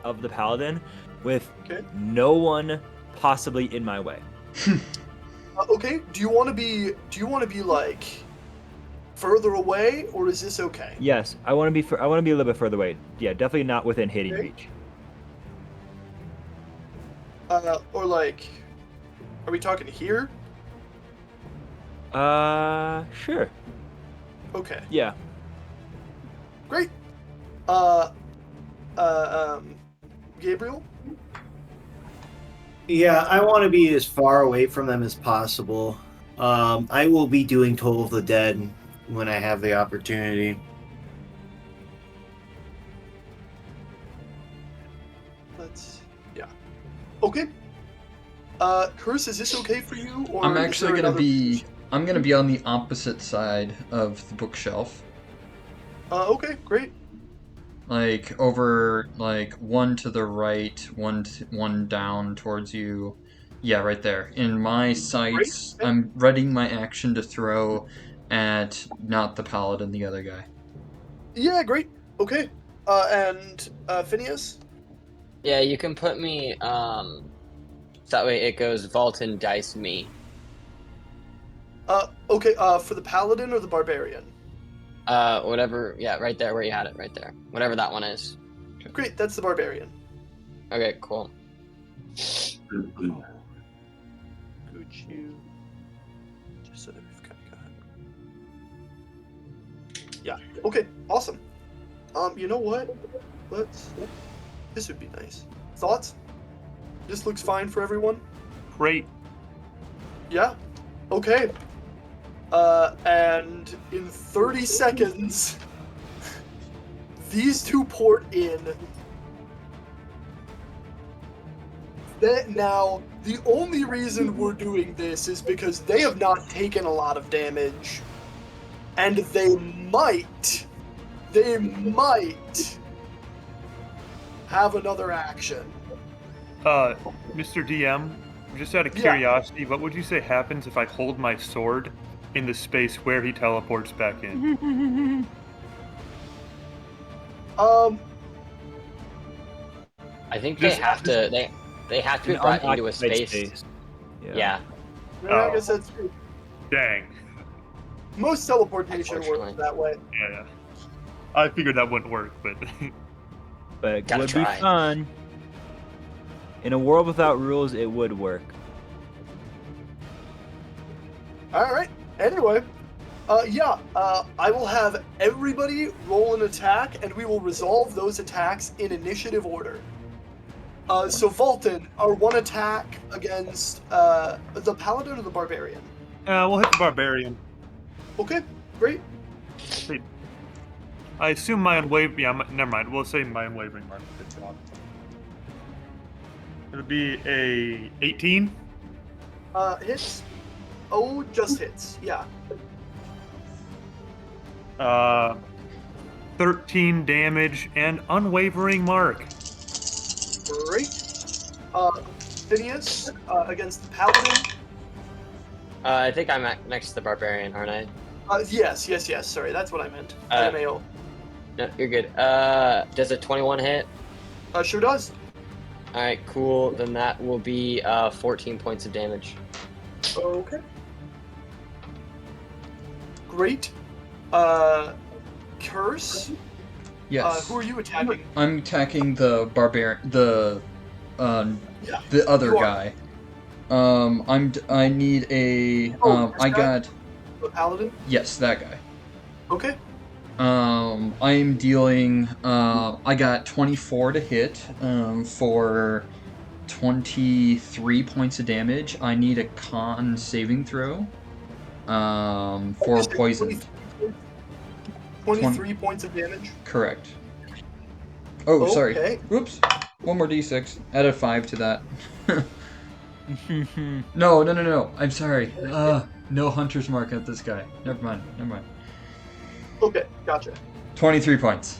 of the paladin, with no one possibly in my way. Okay. Do you want to be like further away, or is this okay? Yes, I want to be. I want to be a little bit further away. Yeah, definitely not within hitting reach. Or like, are we talking here? Sure. Okay. Yeah. Great. Gabriel? Yeah, I want to be as far away from them as possible. I will be doing Toll of the Dead when I have the opportunity. Okay. Curse, is this okay for you? Or I'm is actually there gonna another be. position? I'm gonna be on the opposite side of the bookshelf, Okay, great. like over, like one to the right, one down towards you. Yeah, right there. In my sights, Great. I'm readying my action to throw at not the paladin, the other guy. Yeah, great. Okay. And Phineas? Yeah, you can put me So that way it goes Vaulton, Dice, me. Okay, for the paladin or the barbarian? Whatever. Yeah, right there where you had it, right there. Whatever that one is. Great, that's the barbarian. Okay, cool. Good you. Just so that we've kind of got. Yeah. Okay. Awesome. You know what? This would be nice. Thoughts? This looks fine for everyone. Great. Yeah. Okay. And in 30 seconds, these two port in. Now, the only reason we're doing this is because they have not taken a lot of damage, and they might have another action. Mr. DM, just out of Yeah. curiosity, what would you say happens if I hold my sword in the space where he teleports back in? I think Just- they have to. They have to be brought into a Unoccupied space. Yeah. Yeah. I guess that's true. Dang. Most teleportation Unfortunately. works that way. Yeah. I figured that wouldn't work, but But it Gotta would be try. fun. In a world without rules, it would work. All right. Anyway, I will have everybody roll an attack, and we will resolve those attacks in initiative order. So Vaulton, our one attack against the paladin or the barbarian. we'll hit the barbarian. Okay, great. I assume my unwavering. Yeah, never mind. We'll say my unwavering mark. Good job. It'll be a 18. Hits. Oh, just hits. Yeah. 13 damage and unwavering mark. Great. Phineas against the paladin. I think I'm next to the barbarian, aren't I? Yes. Sorry, that's what I meant. LMAO. No, you're good. Does a 21 hit? Sure does. All right, cool. Then that will be 14 points of damage. Okay. Great. Curse. Yes. Who are you attacking? I'm attacking the barbarian, the other you are. guy. I need a, Oh, this I guy? got, The paladin. yes, that guy. Okay. I'm dealing, I got 24 to hit, for 23 points of damage. I need a con saving throw, for poison. 23 points of damage. Correct. Oh, sorry. Okay. Whoops. One more d6. Add a 5 to that. No. I'm sorry. No hunter's mark at this guy. Never mind. Okay, gotcha. 23 points.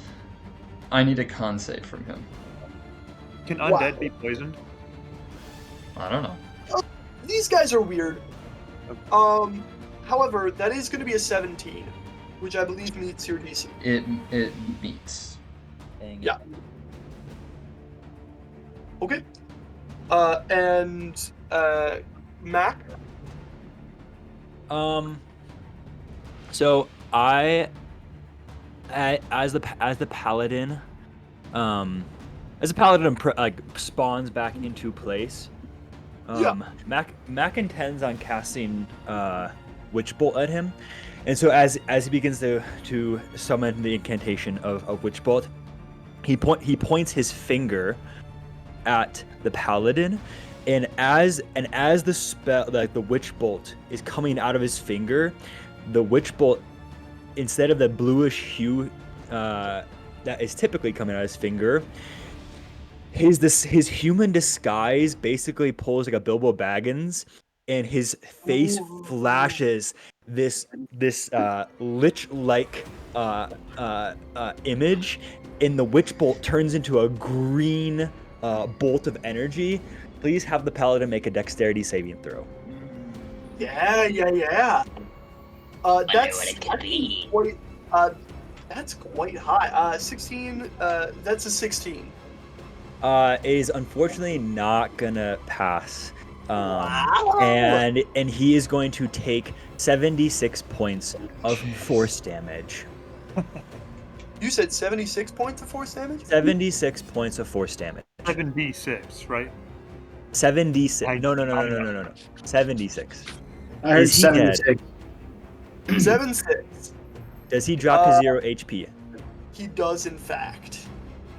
I need a con save from him. Can Wow. undead be poisoned? I don't know. These guys are weird. However, that is going to be a 17, which I believe meets your DC. It meets. Dang. Yeah. Okay. And Mac. So as the paladin, spawns back into place. Mac intends on casting Witch Bolt at him, and so as he begins to summon the incantation of Witch Bolt, he points his finger at the paladin, and as the spell, like the Witch Bolt is coming out of his finger, the Witch Bolt, instead of the bluish hue that is typically coming out of his finger, his human disguise basically pulls like a Bilbo Baggins, and his face flashes this lich-like image, and the Witch Bolt turns into a green bolt of energy. Please have the paladin make a dexterity saving throw. Yeah. That's quite high. 16. That's a 16. is unfortunately not gonna pass. Wow. And he is going to take 76 points of force damage. You said 76 points of force damage? 76 points of force damage. 7d6, right? 76. No. 76. I heard Is he dead? 76. 7-6. Does he drop to 0 HP? He does, in fact.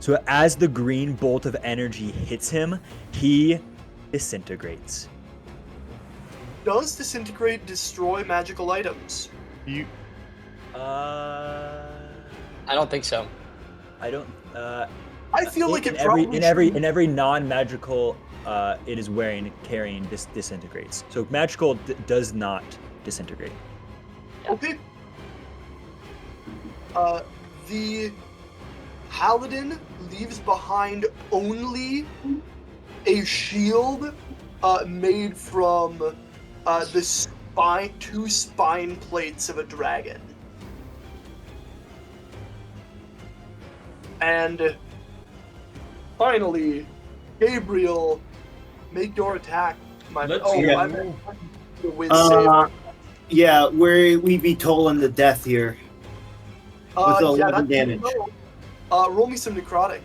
So as the green bolt of energy hits him, he disintegrates. Does disintegrate destroy magical items? You I I don't think so. don't. I feel like in it every probably in every non-magical it is carrying disintegrates. So magical does not disintegrate. Okay. The paladin leaves behind only a shield made from the two spine plates of a dragon. And finally, Gabriel, make your attack. Let's oh, go. I meant the whiz save. Yeah, we be tolling the death here. with 11 that's damage. roll me some necrotic.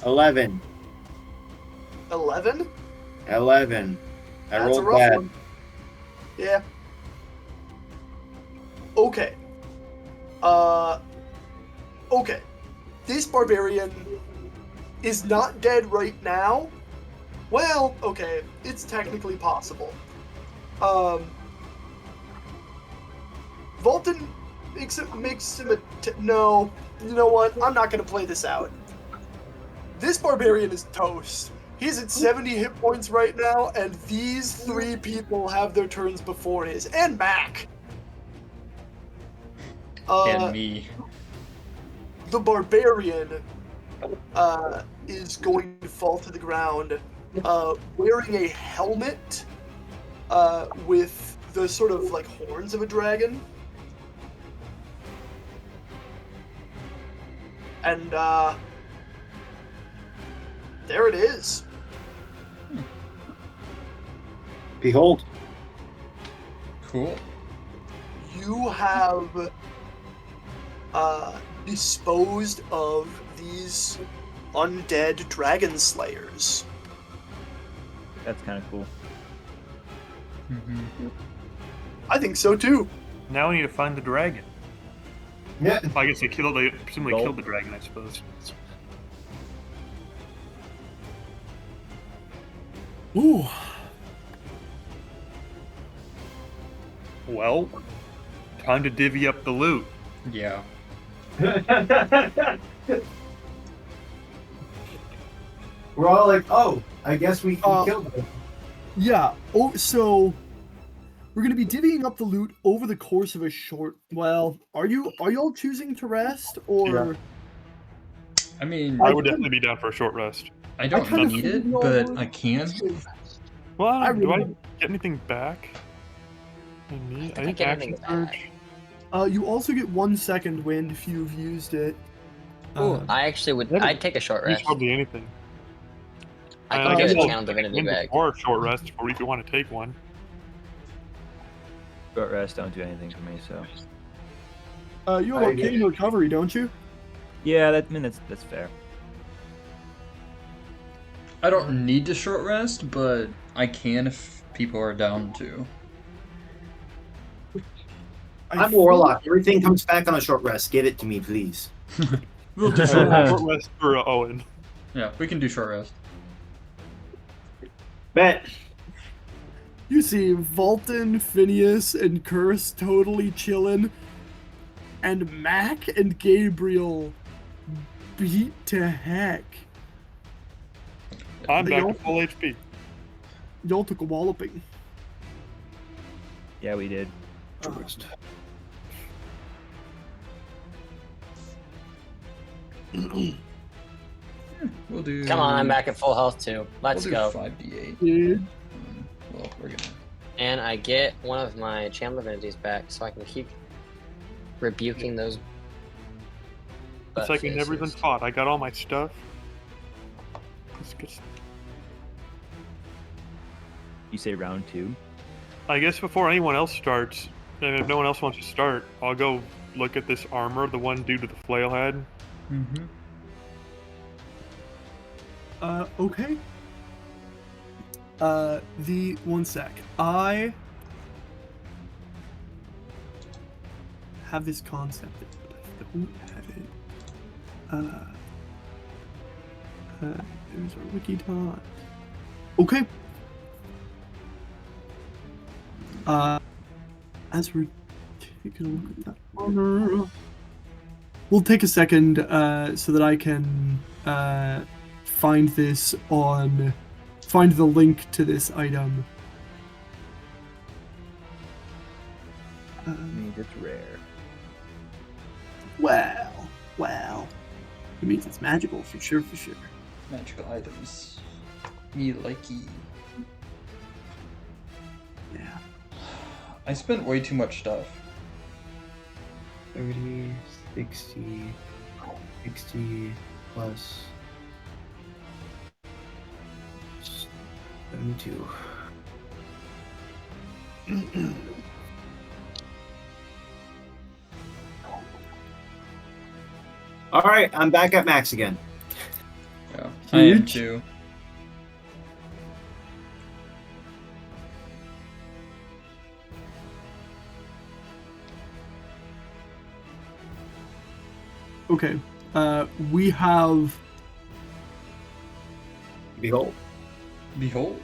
11. 11? 11. I That's a rolled rough bad. one. Yeah. Okay. Okay. This barbarian is not dead right now. Well, okay, it's technically possible. Volton makes him no. You know what? I'm not gonna play this out. This barbarian is toast. He's at 70 hit points right now, and these three people have their turns before his. And Mac. And me. The barbarian is going to fall to the ground, wearing a helmet with the sort of like horns of a dragon. And there it is. Behold. Cool. You have disposed of these undead dragon slayers. That's kind of cool. Mm-hmm. I think so too. now we need to find the dragon. Yeah. I guess they presumably Nope. killed the dragon, I suppose. Ooh. Well, time to divvy up the loot. Yeah. We're all like, oh, I guess we killed them. Yeah. Oh, so we're gonna be divvying up the loot over the course of a short. Well, are you all choosing to rest or? Yeah. I mean, I would definitely be down for a short rest. I don't kinda need it, feel- but I can. Well, do I really- get anything back? I think I think get action anything surge. You also get 1 second wind if you've used it. Ooh, I actually would. maybe- I'd take a short Use rest. hardly anything. I I can guess get a we'll channel divinity in back. before a short rest, or if you want to take one. Short rest don't do anything for me, so You have I arcane get recovery, don't you? yeah, that's fair. I don't need to short rest, but I can if people are down to. I'm Warlock. Everything comes back on a short rest. Give it to me, please. We'll do Short short rest. rest for Owen. Yeah, we can do short rest. Bet. You see Volton, Phineas, and Curse totally chillin', and Mac and Gabriel beat to heck. I'm They back all- to full HP. Y'all took a walloping. Yeah, we did. We'll do. Come on, I'm back at full health too. Let's we'll go. do 5d8. Dude. Well, we're gonna. And I get one of my channel divinities back, so I can keep rebuking those. It's like we never even butt-faces. fought. I got all my stuff. Let's get- You say round 2? I guess before anyone else starts, and if no one else wants to start, I'll go look at this armor, the one dude with the flail head. Mm-hmm. Okay. The one sec. I have this concept, but I don't have it. There's our wiki dot. Okay. As we're taking a look at that armor, we'll take a second so that I can find the link to this item. Means it's rare. Well. It means it's magical for sure. Magical items. Me likey. Yeah. I spent way too much stuff. 30, 60, 60 plus 72. All right, I'm back at max again. Yeah, I am Huge. too. Okay. We have Behold. Behold.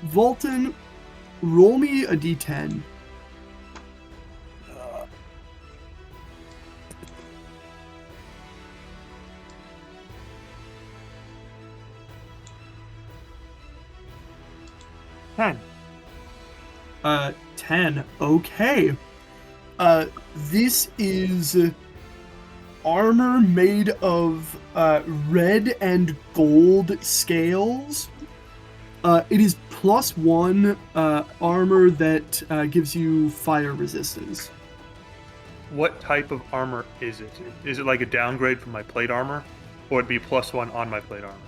Volton. Roll me a d10. Ten. 10. Okay. This is armor made of red and gold scales. It is +1 armor that gives you fire resistance. What type of armor is it? Is it like a downgrade from my plate armor? Or it'd be +1 on my plate armor?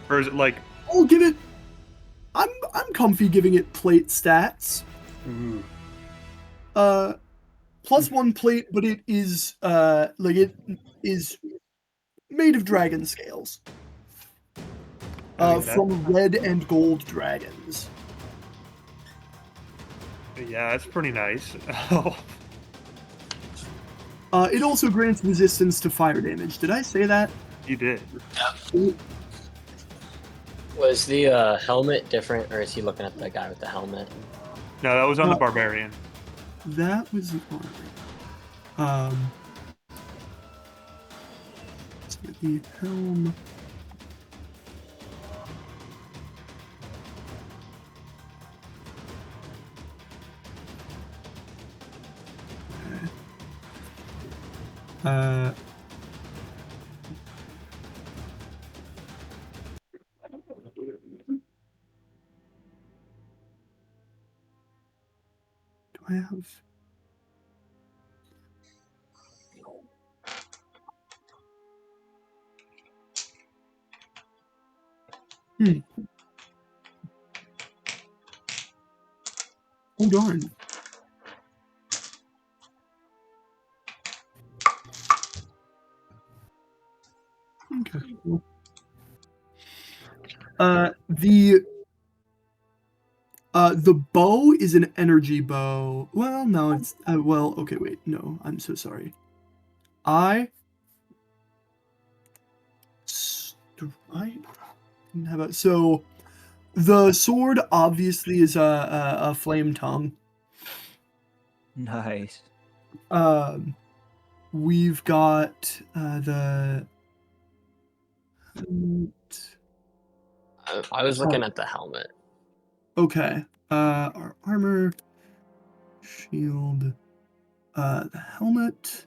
Or is it like I'll give it. I'm comfy giving it plate stats. Ooh. +1 plate, but it is it is made of dragon scales. I mean, that- From red and gold dragons. yeah, that's pretty nice. It also grants resistance to fire damage. Did I say that? You did. Was the helmet different, or is he looking at the guy with the helmet? No, that was on the barbarian. That was the armor. Let's get the helm. Okay. Do I have? Hold on. Okay. Cool. The bow is an energy bow. Well, no, it's okay, wait. No, I'm so sorry. I didn't have so the sword obviously is a flame tongue. Nice. We've got the I was looking at the helmet. okay. Our armor, shield, the helmet.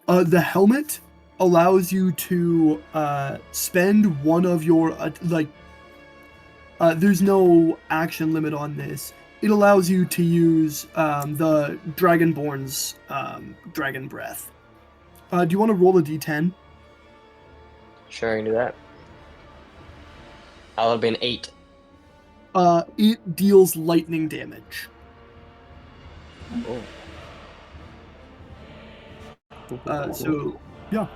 The helmet allows you to spend one of your there's no action limit on this. it allows you to use the Dragonborn's Dragon Breath. Do you want to roll a d10? Sure, I can do that. That'll be an 8. It deals lightning damage. So yeah.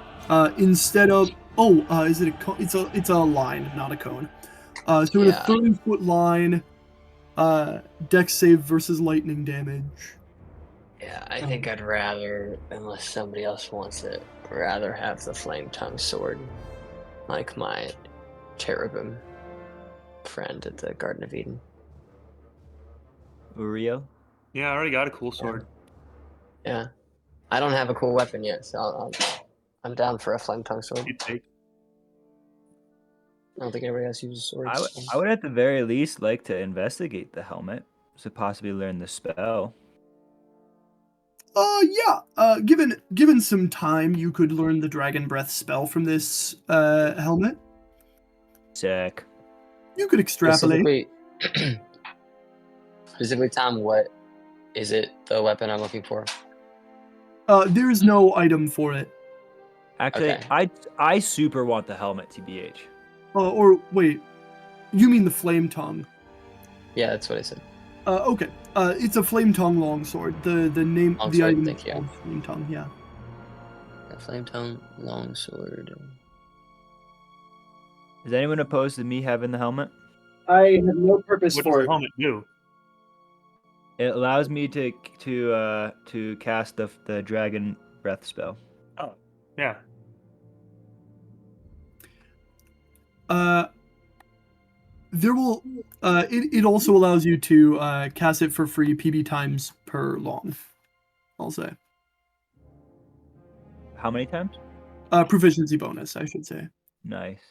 Instead of is it a cone? It's a line, not a cone. So in a Yeah. 30-foot line, dex save versus lightning damage. Yeah, I think I'd rather, unless somebody else wants it, rather have the flame tongue sword, like my cherubim friend at the Garden of Eden. Uriel? Yeah, I already got a cool sword. Yeah, I don't have a cool weapon yet, so I'm down for a flame tongue sword. You take. I don't think anybody else uses swords. I would at the very least like to investigate the helmet to possibly learn the spell. Yeah. Given some time, you could learn the Dragon Breath spell from this helmet. Sick. You could extrapolate. Specifically, Tom, what is it? The weapon I'm looking for? There is no item for it. Actually, Okay. I super want the helmet, TBH. Or wait, you mean the Flame Tongue? Yeah, that's what I said. Okay. It's a Flame Tongue longsword. The name, the Longsword, item thank is you. called Flame Tongue. Yeah. A flame tongue longsword. Is anyone opposed to me having the helmet? I have no purpose What does for the it. helmet do? It allows me to cast the dragon breath spell. Yeah. There will. It also allows you to cast it for free PB times per long. I'll say. How many times? Proficiency bonus, I should say. Nice.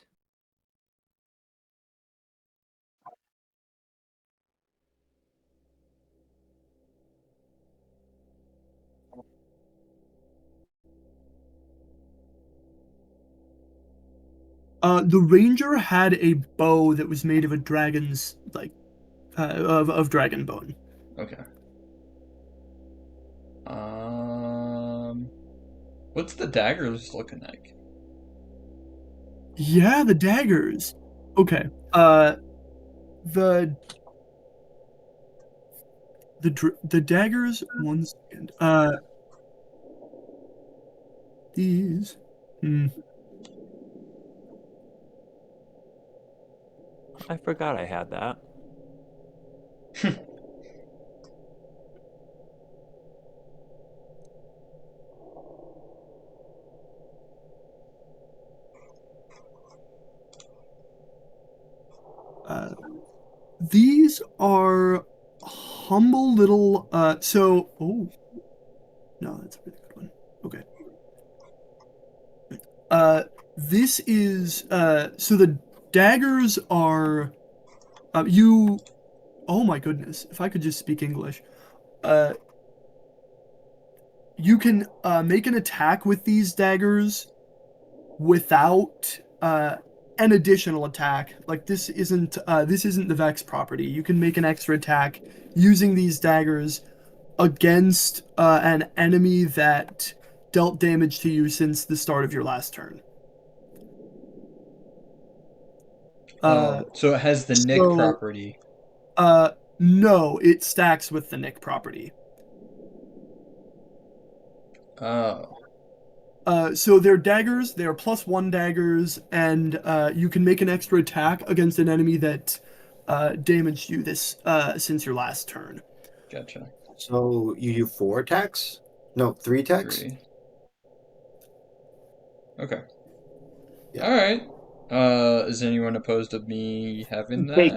The ranger had a bow that was made of a dragon's of dragon bone. Okay. What's the daggers looking like? Yeah, the daggers. Okay. The daggers. One second. These. I forgot I had that. These are humble little. No, that's a really good one. Okay. This is. So the daggers are. Oh my goodness! If I could just speak English. You can make an attack with these daggers without an additional attack. Like this isn't the Vex property. You can make an extra attack using these daggers against an enemy that dealt damage to you since the start of your last turn. So it has the Nick so- property. No, it stacks with the Nick property. Oh. So they're daggers. They are +1 daggers, and you can make an extra attack against an enemy that damaged you since your last turn. Gotcha. So you do 4 attacks? No, 3 attacks? 3. Okay. Yeah. All right. Is anyone opposed to me having that? Take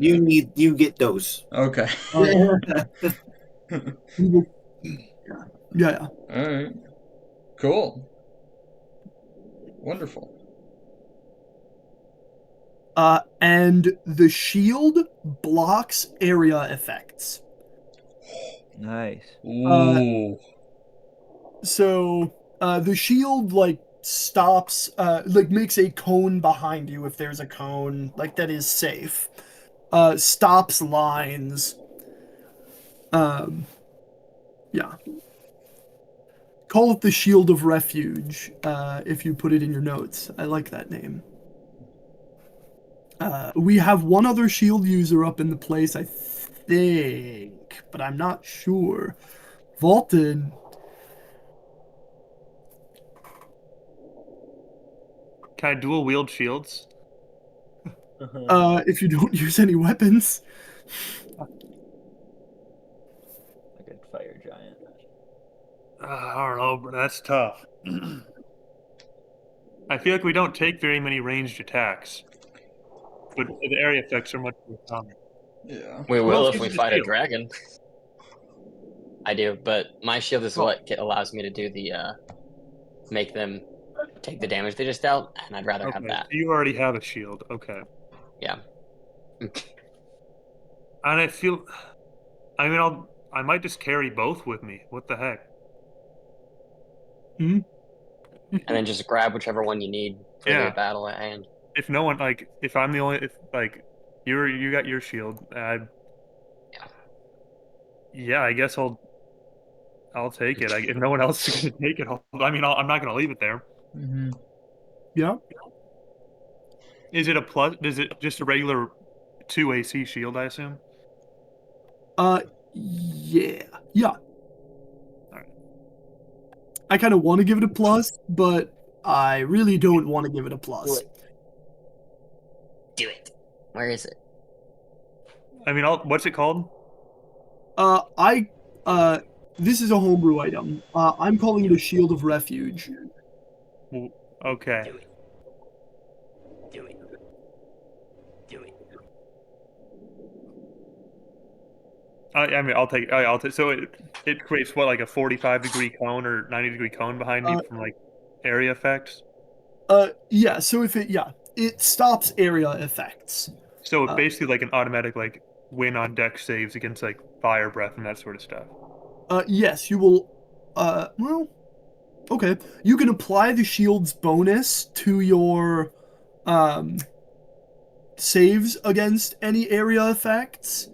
You get those. Okay. Yeah. All right. Cool. Wonderful. And the shield blocks area effects. Nice. Ooh. So the shield stops, makes a cone behind you if there's a cone that is safe. Stops lines. Yeah. Call it the Shield of Refuge, if you put it in your notes. I like that name. We have one other shield user up in the place, I think, but I'm not sure. Vaulted. Can I dual wield shields? If you don't use any weapons. Like a fire giant. I don't know, but that's tough. I feel like we don't take very many ranged attacks, but the area effects are much more common. Yeah. We Who will else if we uses a fight a shield? dragon. I do, but my shield is Oh. what allows me to do the make them take the damage they just dealt, and I'd rather have Okay, that. so you already have a shield. Okay. Yeah. And I feel, I mean, I might just carry both with me. What the heck? Hmm? And then just grab whichever one you need for Yeah. the battle at hand. If no one if I'm the only, if like you got your shield, yeah, I guess I'll take it. If no one else is gonna take it, I'm not gonna leave it there. Mm-hmm. Yeah. Is it a plus? Is it just a regular 2 AC shield? I assume. Yeah. Yeah. Alright. I kind of want to give it a plus, but I really don't want to give it a plus. Do it. Where is it? I mean, what's it called? This is a homebrew item. I'm calling it a Shield of Refuge. Well, okay. Do it. Do it. Do it. I mean, I'll take. I'll take. So it creates what, like a 45-degree cone or 90-degree cone behind me from like area effects. Yeah. So it stops area effects. So it basically like an automatic like win on deck saves against like fire breath and that sort of stuff. Yes, you will. Well, okay. You can apply the shield's bonus to your saves against any area effects.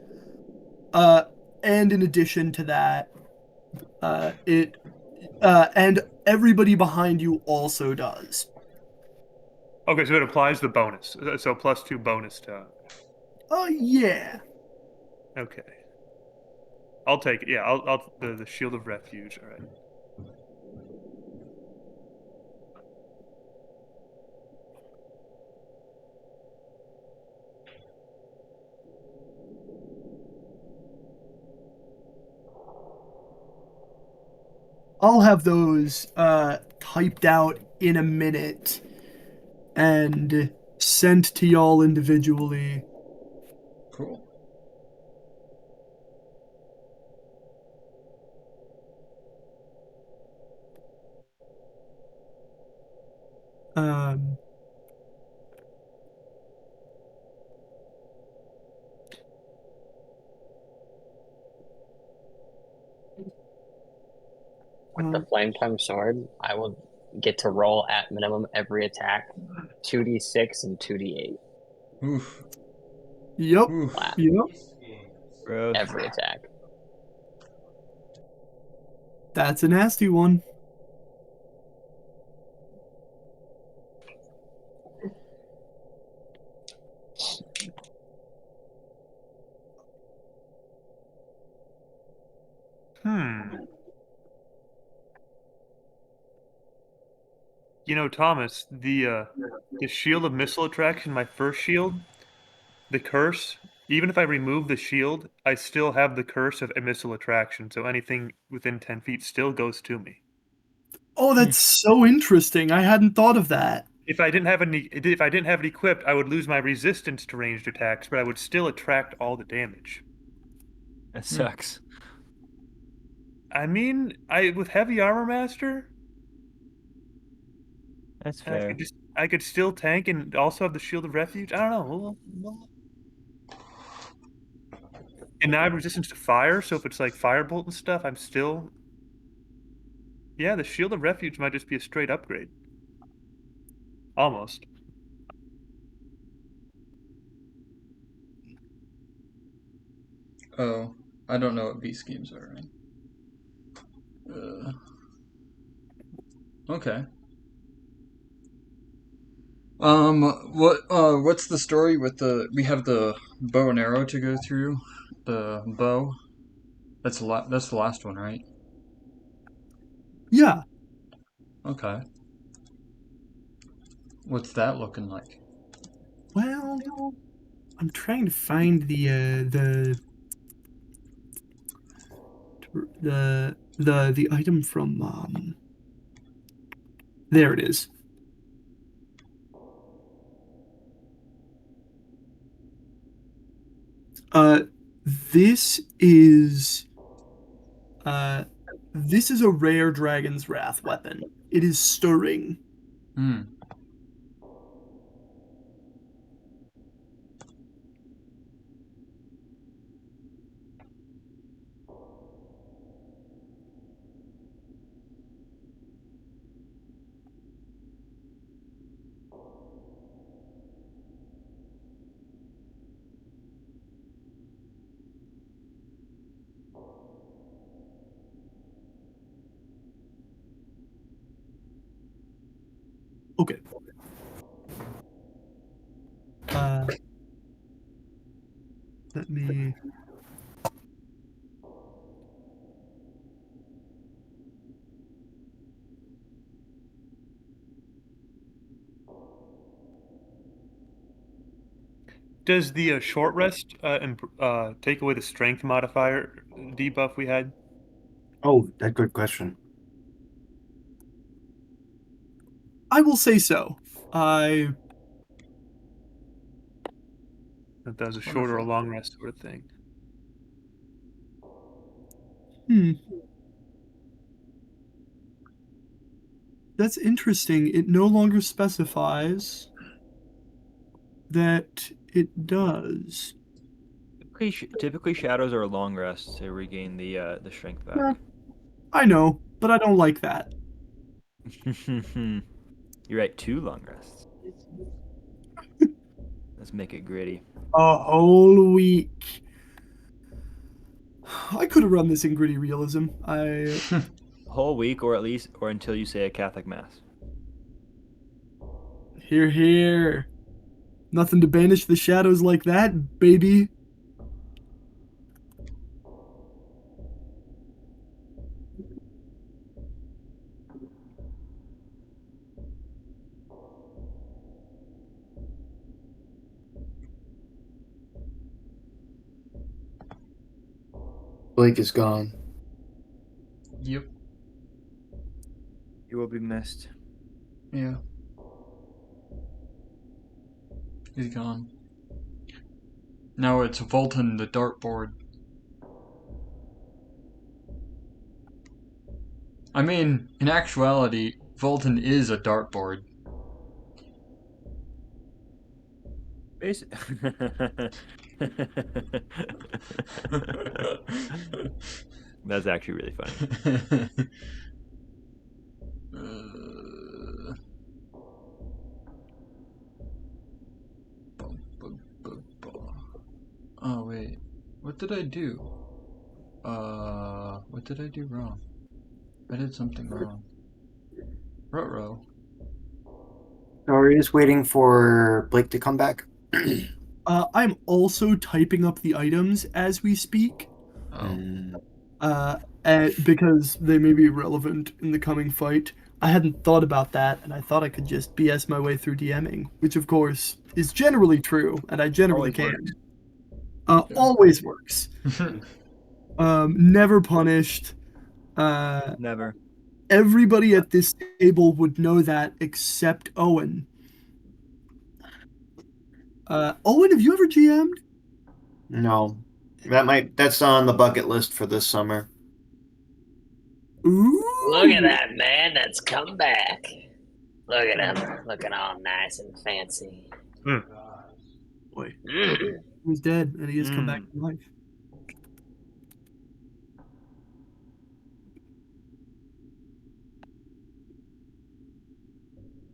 And in addition to that, and everybody behind you also does. Okay, so it applies the bonus. So +2 bonus to. Yeah. Okay. I'll take it. Yeah, I'll the shield of refuge. All right. I'll have those typed out in a minute and sent to y'all individually. Cool. Um, With the flame tongue sword, I will get to roll at minimum every attack 2d6 and 2d8 Oof. Yep. Oof. flat. Yep. Gross. Every attack. That's a nasty one. You know, Thomas, the shield of missile attraction, my first shield, the curse. Even if I remove the shield, I still have the curse of a missile attraction. So anything within 10 feet still goes to me. Oh, that's so interesting. I hadn't thought of that. If I didn't have it equipped, I would lose my resistance to ranged attacks, but I would still attract all the damage. That sucks. I mean, with heavy armor master, That's fair. I could still tank and also have the shield of refuge. I don't know. And now I have resistance to fire, so if it's like firebolt and stuff, I'm still. Yeah, the shield of refuge might just be a straight upgrade. Almost. Oh. I don't know what B schemes are. Right? Okay. What's the story with the? We have the bow and arrow to go through. The bow. That's the last one, right? Yeah. Okay. What's that looking like? Well, I'm trying to find the item from there it is. Uh this is this is a rare Dragon's Wrath weapon. It is stirring. Hmm. Okay. Let me Does the short rest take away the strength modifier debuff we had? Oh, that good question. I will say so. I That was a short or a long rest sort of thing. That's interesting. It no longer specifies that it does. Typically, shadows are a long rest to regain the strength Yeah, back. I know, but I don't like that. You're right. 2 long rests. Let's make it gritty. A whole week. I could have run this in gritty realism. Whole week, or at least, or until you say a Catholic mass. Here. Nothing to banish the shadows like that, baby. Blake is gone. Yep. You will be missed. Yeah. He's gone. Now it's Volton the dartboard. I mean, in actuality, Volton is a dartboard. That's actually really funny. Oh wait, what did I do? What did I do wrong? I did something wrong. Ruh-roh. Sorry, is waiting for Blake to come back. I'm also typing up the items as we speak. Oh. Because they may be relevant in the coming fight. I hadn't thought about that, and I thought I could just BS my way through DMing, which of course is generally true, and I generally Always can. Always works. Never punished. Never. Everybody at this table would know that except Owen. Owen, have you ever GM'd? No, that's on the bucket list for this summer. Ooh. Look at that man that's come back. Look at him, looking all nice and fancy. Boy, Mm. he was dead, and he has come back to life.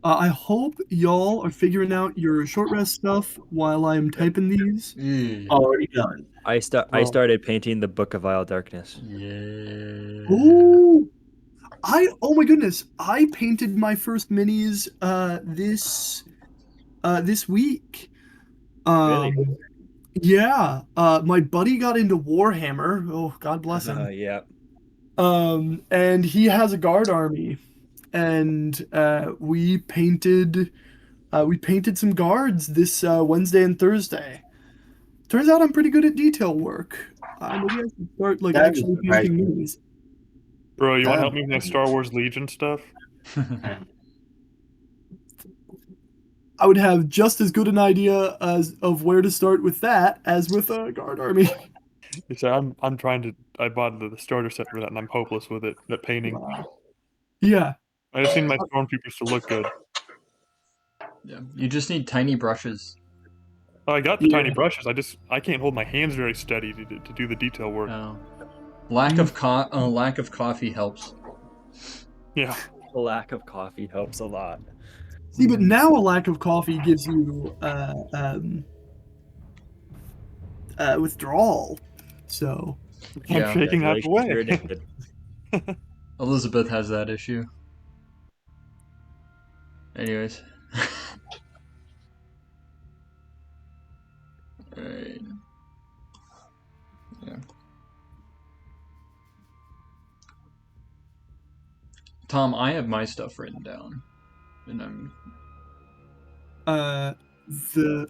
I hope y'all are figuring out your short rest stuff while I'm typing these. Yeah. Already done. I Well- started painting the Book of Vile Darkness. Yeah. Ooh. Oh my goodness. I painted my first minis this week. Really? Yeah. My buddy got into Warhammer. Oh, God bless him. Yeah. And he has a guard army. And we painted some guards this Wednesday and Thursday. Turns out I'm pretty good at detail work. Maybe I should start like That is actually painting surprising. minis. Bro, you want to help Um, me with my Star Wars Legion stuff? I would have just as good an idea as of where to start with that as with a guard army. You say I'm trying to. I bought the starter set for that, and I'm hopeless with it at painting. Yeah. I just need my stormtroopers to look good. Yeah. You just need tiny brushes. Oh, I got the tiny Yeah. brushes. I can't hold my hands very steady to do the detail work. Oh. Lack of coffee helps. Yeah. The lack of coffee helps a lot. See, but now a lack of coffee gives you withdrawal. So I'm Yeah. shaking that Congratulations, you're away. addicted. Elizabeth has that issue. Anyways. Alright. Yeah. Tom, I have my stuff written down. And I'm the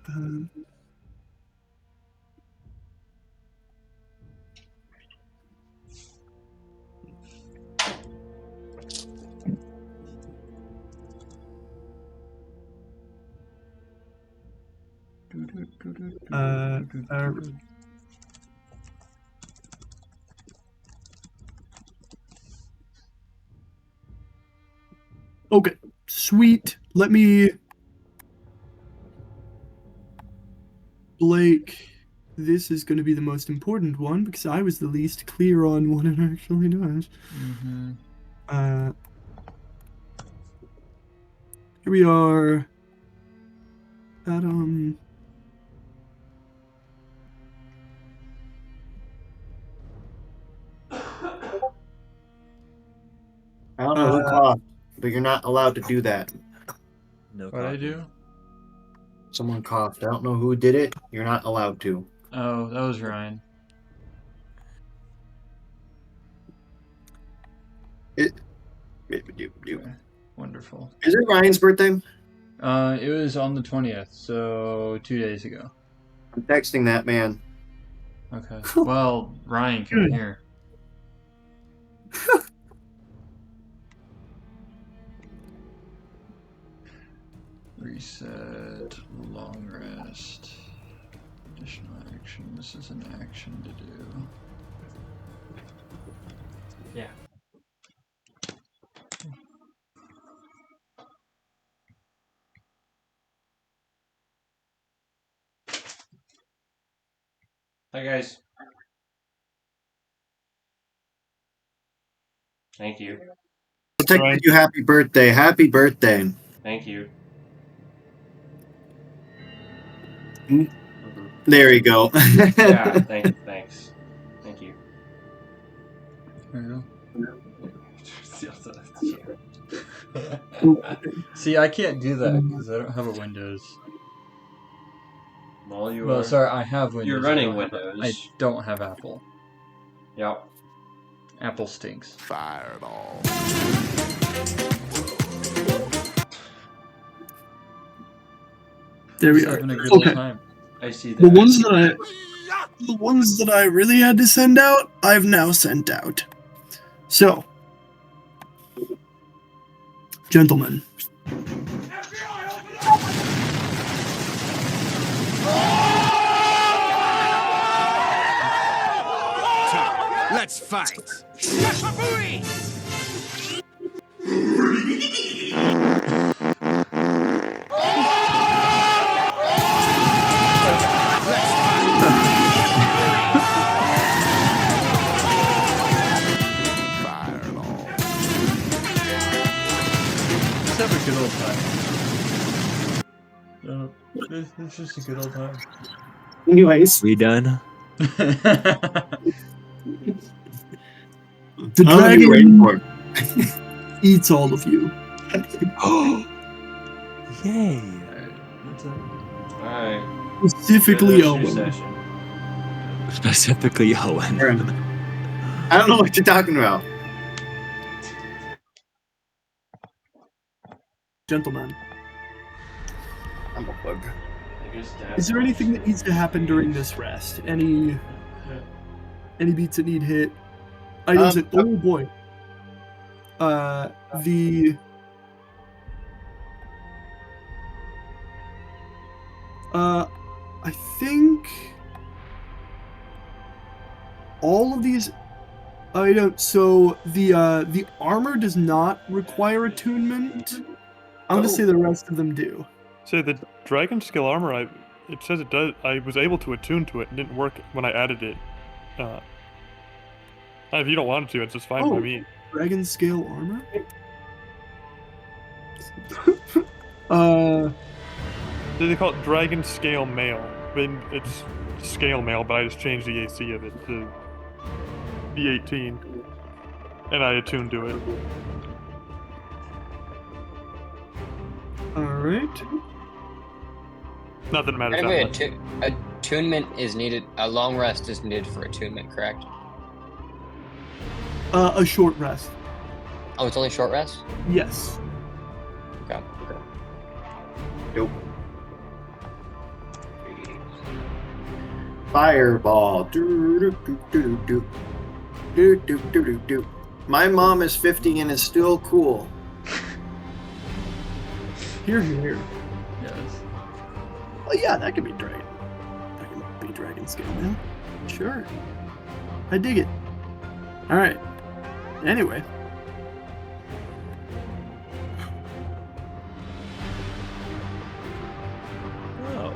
okay, sweet. Let me Blake, this is going to be the most important one because I was the least clear on what it actually does. Here we are. Adam. I don't know who coughed, but you're not allowed to do that. No What'd I coffee. do? Someone coughed. I don't know who did it. You're not allowed to. Oh, that was Ryan. Is Wonderful. it Ryan's birthday? It was on the 20th, so 2 days ago. I'm texting that man. Okay. Well, Ryan came here. Reset, long rest, additional action. This is an action to do. Yeah. Hi guys. Thank you. I'll text you happy birthday. Happy birthday. Thank you. There you go. Yeah, thanks. Thank you. There you go. See, I can't do that because I don't have a Windows. Well, you Well, are. sorry, I have Windows. You're I running don't have- Windows. I don't have Apple. Yep. Apple stinks. Fireball. There we Just are. having a good Okay. old time. I see that. The ones that I really had to send out, I've now sent out. So, gentlemen, Let's fight. Let's have a good old time. It's just a good old time. Anyways, We done? The I don't know what you're waiting dragon for. eats all of you. Yay! Alright. Specifically Good Owen. session. Specifically Owen. I don't know what you're talking about. Gentlemen, I'm a bug. I guess is there anything that needs to happen during this rest? Any beats that need hit? Items that, oh boy. I think all of these items. So the armor does not require attunement. I'm gonna say the rest of them do. So the dragon scale armor, it says it does. I was able to attune to it. It didn't work when I added it. If you don't want it to, it's just fine by me. Dragon scale armor. They call it dragon scale mail. I mean, it's scale mail, but I just changed the AC of it to D18, and I attuned to it. All right. Not that it matters Anyway, that much. attunement is needed. A long rest is needed for attunement, correct? A short rest. Oh, it's only short rest? Yes. Okay. Nope. Fireball. Do-do-do-do-do. Do-do-do-do-do. My mom is 50 and is still cool. Here. Yes. Oh yeah, that could be dragon. That can be dragon scale, man. Sure. I dig it. All right. Anyway. Oh.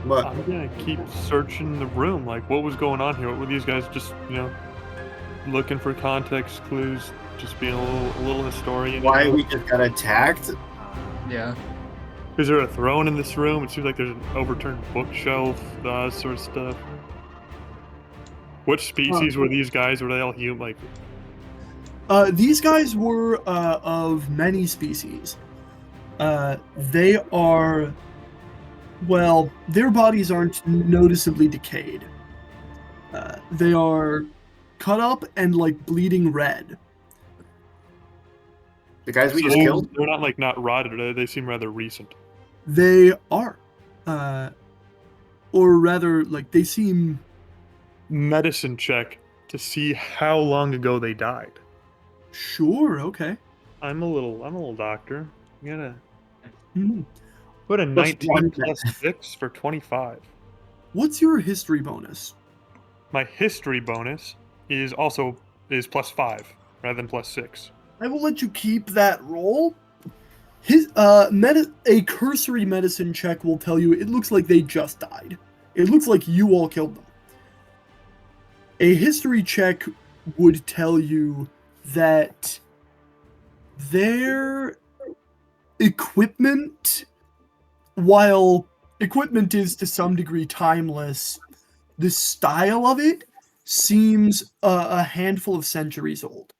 What? I'm gonna keep searching the room. Like, what was going on here? What were these guys just, looking for context clues, just being a little historian? Why we just got attacked? Yeah. Is there a throne in this room? It seems like there's an overturned bookshelf, that sort of stuff. What species were these guys? Were they all human? These guys were of many species. They are, well, their bodies aren't noticeably decayed. They are cut up and bleeding red. The guys we So just killed? they're not not rotted. They seem rather recent. They are, or rather, they seem. Medicine check to see how long ago they died. Sure. Okay. I'm a little doctor. You gotta Mhm. put a Plus 19 one. plus 6 for 25. What's your history bonus? My history bonus is plus 5 rather than plus 6. I will let you keep that roll. A cursory medicine check will tell you it looks like they just died. It looks like you all killed them. A history check would tell you that their equipment, while equipment is to some degree timeless, the style of it seems a handful of centuries old.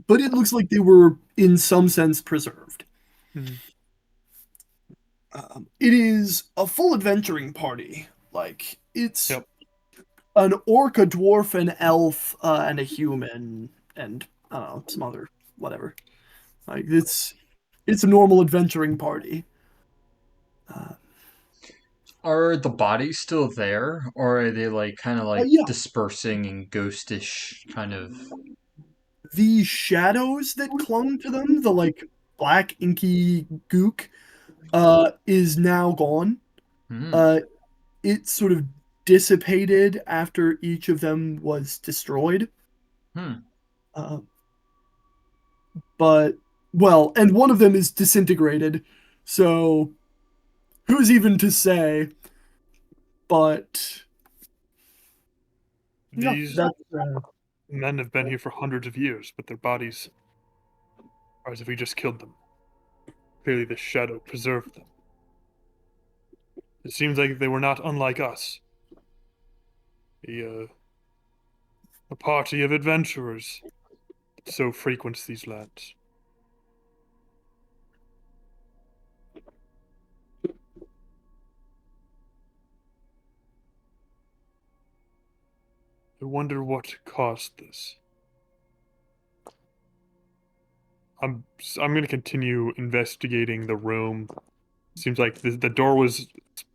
But it looks like they were, in some sense, preserved. Mhm. It is a full adventuring party. It's Yep. an orc, a dwarf, an elf, and a human, and I don't know, some other whatever. It's a normal adventuring party. Are the bodies still there, or are they kind of Yeah. dispersing and ghostish kind of? The shadows that clung to them, the black inky gook, is now gone. It sort of dissipated after each of them was destroyed. But, well, and one of them is disintegrated, so who's even to say? But yeah, These that's men have been here for hundreds of years, but their bodies are as if we just killed them. Clearly, the shadow preserved them. It seems like they were not unlike us. A party of adventurers that so frequents these lands. I wonder what caused this. I'm going to continue investigating the room. Seems like the door was.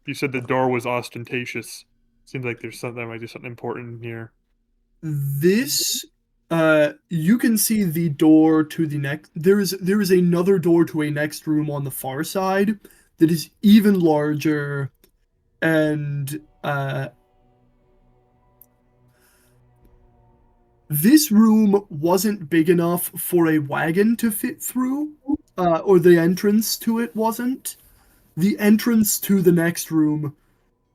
You said the door was ostentatious. Seems like there might be something important in here. this. You can see the door to the next. There is another door to a next room on the far side that is even larger, and this room wasn't big enough for a wagon to fit through, or the entrance to it wasn't. The entrance to the next room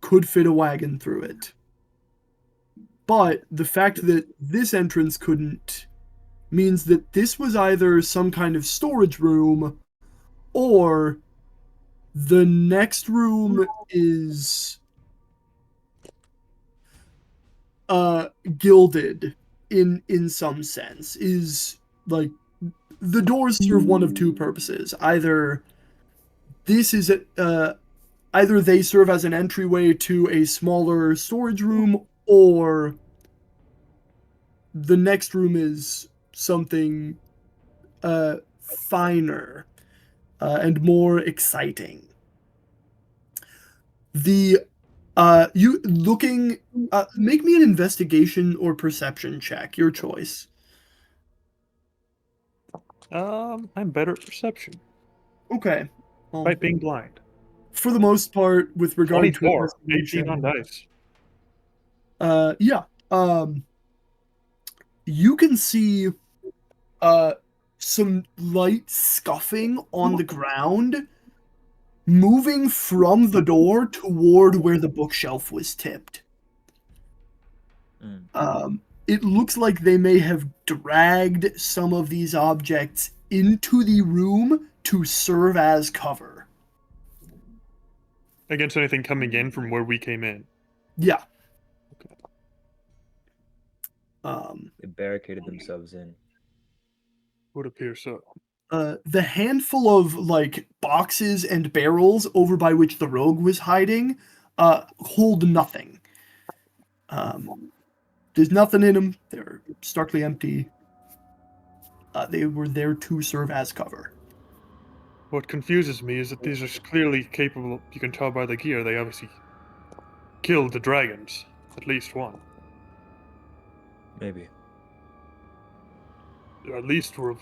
could fit a wagon through it. But the fact that this entrance couldn't means that this was either some kind of storage room or the next room is gilded in some sense. Is like the doors serve one of two purposes. Either this is either they serve as an entryway to a smaller storage room, or the next room is something finer and more exciting. The you looking make me an investigation or perception check, your choice. I'm better at perception. Okay. Despite being blind. For the most part, with regard to 24, 18 investigation, on dice. yeah. You can see some light scuffing on the ground, moving from the door toward where the bookshelf was tipped. It looks like they may have dragged some of these objects into the room to serve as cover. Against anything coming in from where we came in. Yeah. Okay. They barricaded themselves in. Would appear so. The handful of like boxes and barrels over by which the rogue was hiding hold nothing. There's nothing in them. They're starkly empty. They were there to serve as cover. What confuses me is that these are clearly capable. You can tell by the gear, they obviously killed the dragons. At least one. Maybe. Or at least were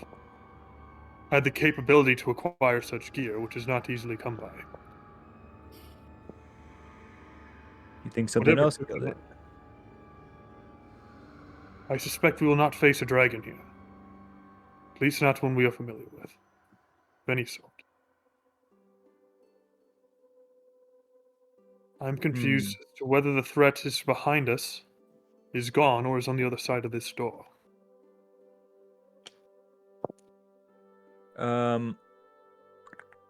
had the capability to acquire such gear, which is not easily come by. You think something Whatever else took killed them it? I suspect we will not face a dragon here. At least not one we are familiar with. Of any sort. I'm confused as to whether the threat is behind us, is gone, or is on the other side of this door.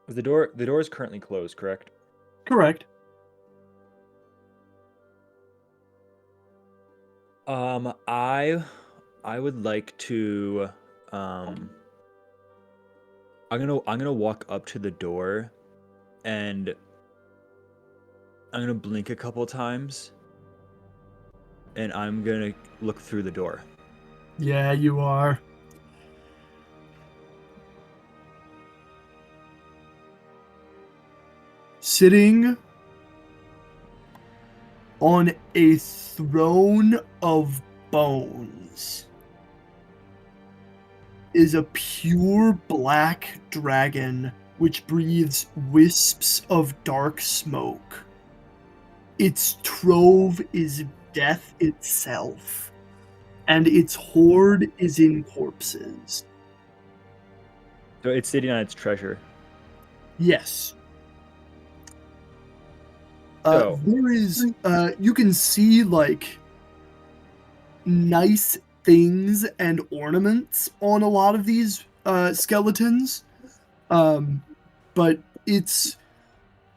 The door is currently closed, correct? Correct. I would like to I'm gonna walk up to the door and I'm gonna blink a couple times and I'm gonna look through the door. Yeah, you are. Sitting on a throne of bones is a pure black dragon which breathes wisps of dark smoke. Its trove is death itself, and its hoard is in corpses. So it's sitting on its treasure. Yes. So- there is you can see like nice things and ornaments on a lot of these skeletons, but it's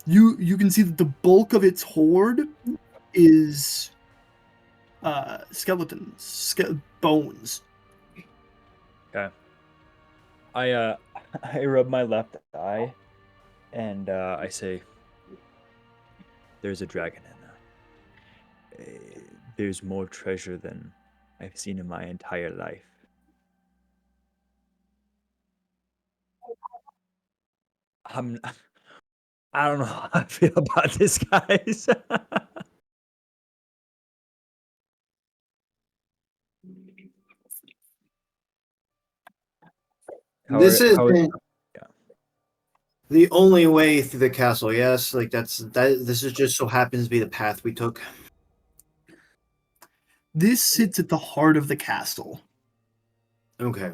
you can see that the bulk of its hoard is skeletons, bones. I I rub my left eye, and I say, "There's a dragon in there. There's more treasure than I've seen in my entire life." I'm, I don't know how I feel about this, guys. This is yeah. the only way through the castle. Yes, like that. This is just so happens to be the path we took. This sits at the heart of the castle. Okay.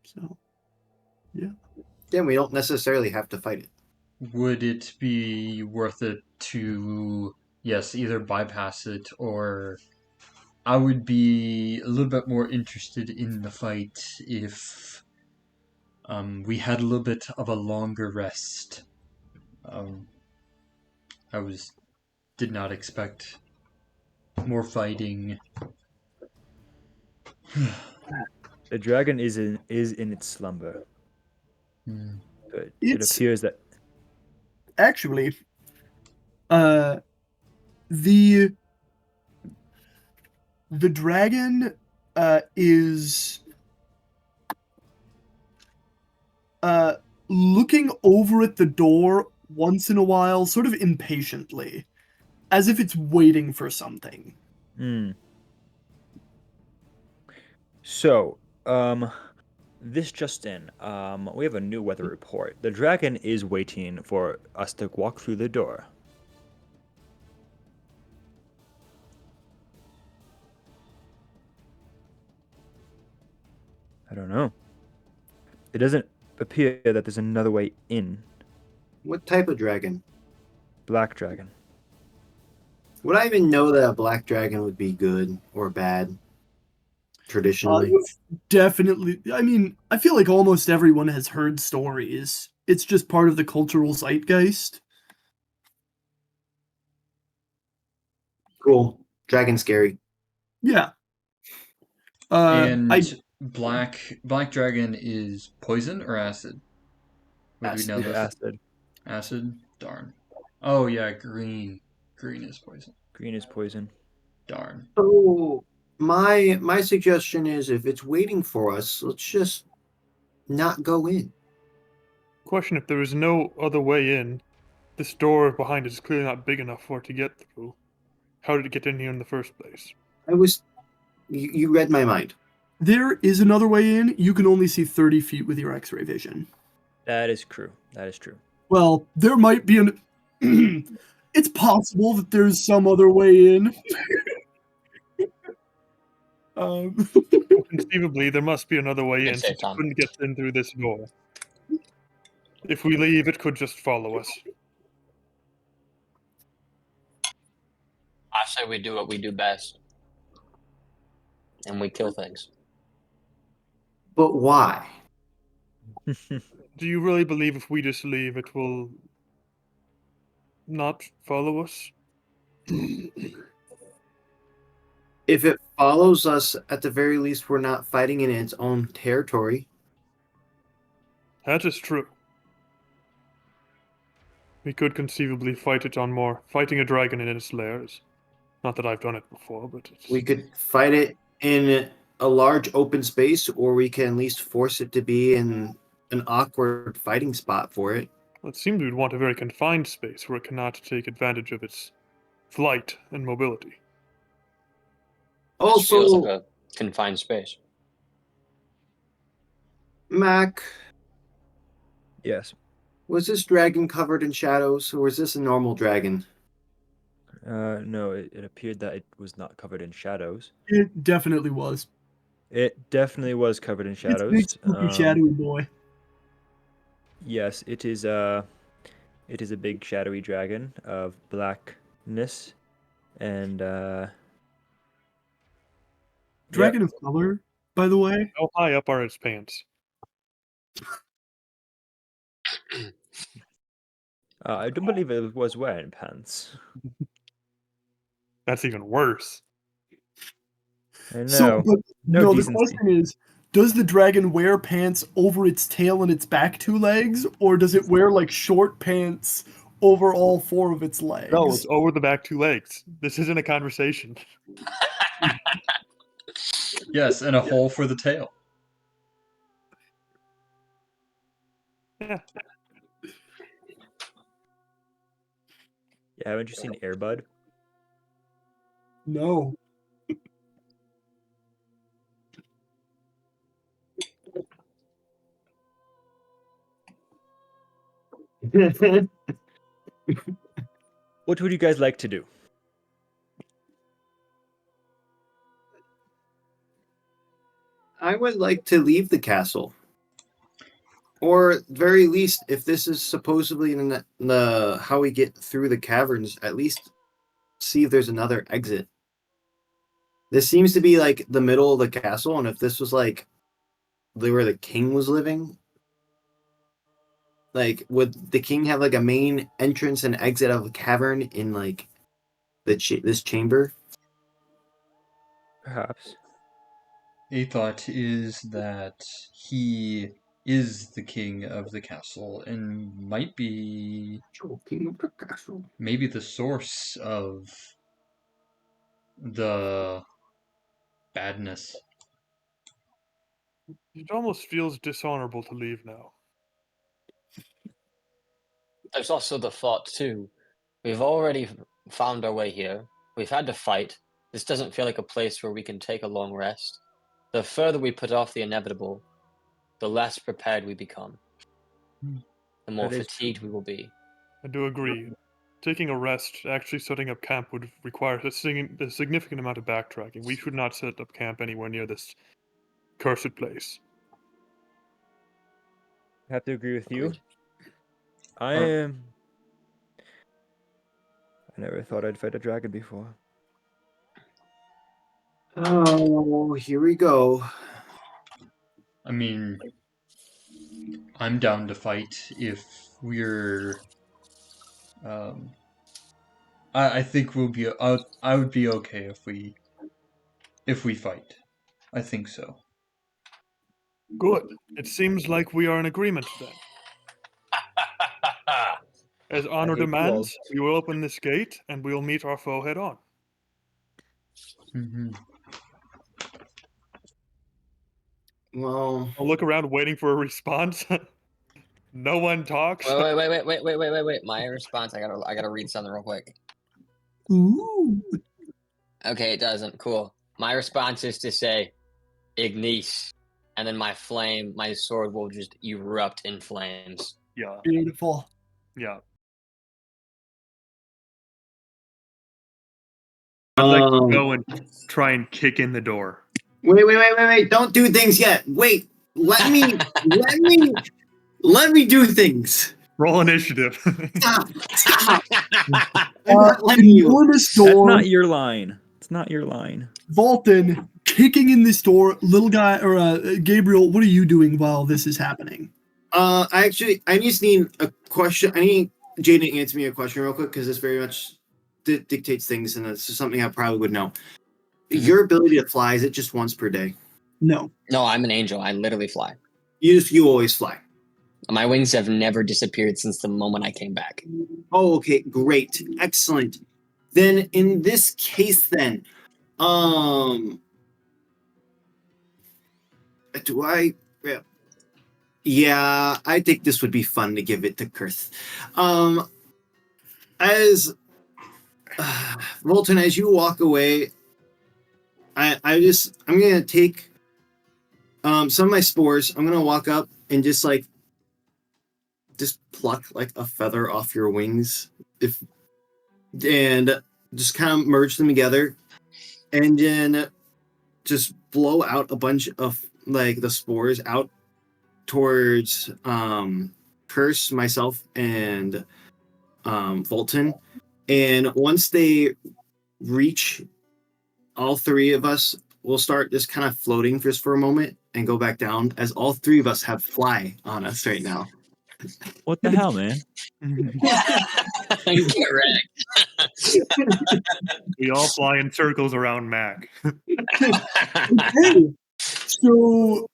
So, Then we don't necessarily have to fight it. Would it be worth it to, yes, either bypass it, or I would be a little bit more interested in the fight if we had a little bit of a longer rest. I did not expect more fighting. The dragon is in its slumber. But it It's- appears that actually, the dragon is looking over at the door once in a while, sort of impatiently, as if it's waiting for something. So, this just in, we have a new weather report. The dragon is waiting for us to walk through the door. I don't know. It doesn't appear that there's another way in. What type of dragon? Black dragon. Would I even know that a black dragon would be good or bad? Traditionally, Definitely. I mean, I feel like almost everyone has heard stories. It's just part of the cultural zeitgeist. cool. Dragon scary. Yeah. And I black dragon is poison or acid? Would we know Acid. this? Acid. Acid? Darn. Oh yeah, green. Green is poison. Green is poison. Darn. So my suggestion is, if it's waiting for us, let's just not go in. Question: if there is no other way in, this door behind us is clearly not big enough for it to get through. How did it get in here in the first place? You read my mind. There is another way in. You can only see 30 feet with your X-ray vision. That is true. That is true. Well, there might be an. It's possible that there's some other way in. Conceivably, there must be another way Good in, save, since it Tom. couldn't get in through this door. If we leave, it could just follow us. I say we do what we do best, and we kill things. But why? Do you really believe if we just leave, it will not follow us? If it follows us, at the very least, we're not fighting in its own territory. That is true. We could conceivably fight it on more. Fighting a dragon in its lairs. Not that I've done it before, but it's... We could fight it in a large open space, or we can at least force it to be in an awkward fighting spot for it. It seems we'd want a very confined space where it cannot take advantage of its flight and mobility. This feels Also, like a confined space. Mac, Yes. was this dragon covered in shadows, or was this a normal dragon? No, it appeared that it was not covered in shadows. It definitely was. It definitely was covered in It's a big, shadows. spooky, shadowy boy. Yes, it is It is a big shadowy dragon of blackness, and Dragon of color, by the way. How high up are its pants? I don't believe it was wearing pants. That's even worse. I know. So, but No no, the decency. question is, does the dragon wear pants over its tail and its back 2 legs, or does it wear like short pants over all 4 of its legs? No, it's over the back 2 legs. This isn't a conversation. Yes, and a hole for the tail. Yeah. Yeah, haven't you seen Airbud? No. What would you guys like to do? I would like to leave the castle. Or at very least, if this is supposedly in the how we get through the caverns, at least see if there's another exit. This seems to be like the middle of the castle, and if this was like where the king was living, like would the king have like a main entrance and exit of a cavern in like this chamber? Perhaps. A thought is that he is the king of the castle and might be King of the castle. maybe the source of the badness. It almost feels dishonorable to leave now. There's also the thought too. We've already found our way here. We've had to fight. This doesn't feel like a place where we can take a long rest. The further we put off the inevitable, the less prepared we become. The more That is fatigued we will be. I do agree. Taking a rest, actually setting up camp would require a significant amount of backtracking. We should not set up camp anywhere near this cursed place. I have to agree with you. Agreed. I am. I never thought I'd fight a dragon before. Oh, here we go. I mean, I'm down to fight if we're. I think we'll be. I would be okay if we fight. I think so. Good. It seems like we are in agreement then. As honor hate you all. demands, we will open this gate and we will meet our foe head on. Mm-hmm. Well, I'll look around waiting for a response. No one talks. Wait. My response. I gotta read something real quick. Ooh. Okay, it doesn't. Cool. My response is to say, Ignis, and then my sword will just erupt in flames. Yeah, Beautiful. yeah. I'd like to go and try and kick in the door. Wait! Don't do things yet. Wait, let me do things. Roll initiative. Stop! I'm not letting you. Enormous That's door. not your line. It's not your line. Volton kicking in this door. Little guy or Gabriel, what are you doing while this is happening? I just need a question. I need Jaden to answer me a question real quick because this very much dictates things, and it's something I probably would know. Your ability to fly, is it just once per day? No. No, I'm an angel. I literally fly. You always fly. My wings have never disappeared since the moment I came back. Oh, okay, great, excellent. Then in this case, then, do I? Yeah, I think this would be fun to give it to Kurth. As Volton, as you walk away, I'm gonna take some of my spores. I'm gonna walk up and just pluck like a feather off your wings, and just kind of merge them together, and then just blow out a bunch of like the spores out towards Curse, myself, and Volton, and once they reach, all three of us will start just kind of floating just for a moment and go back down, as all three of us have fly on us right now. What the hell, man? Get wrecked. We all fly in circles around Mac. Okay. So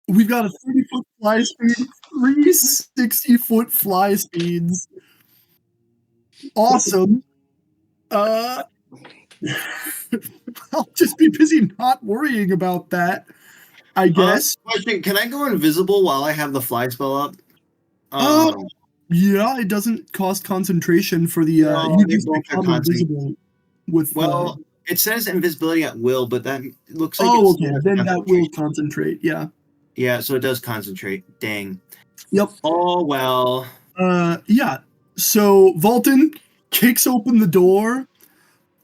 we've got a 30-foot fly speed, 3 60-foot fly speeds. Awesome. I'll just be busy not worrying about that, I guess. Question: can I go invisible while I have the fly spell up? Yeah, it doesn't cost concentration for the No, you they just both become are constant. invisible with Well, it says invisibility at will, but that looks like oh, it's okay, then that will concentrate. Yeah. Yeah, so it does concentrate. Dang. Yep. Oh well. Yeah. So Volton kicks open the door.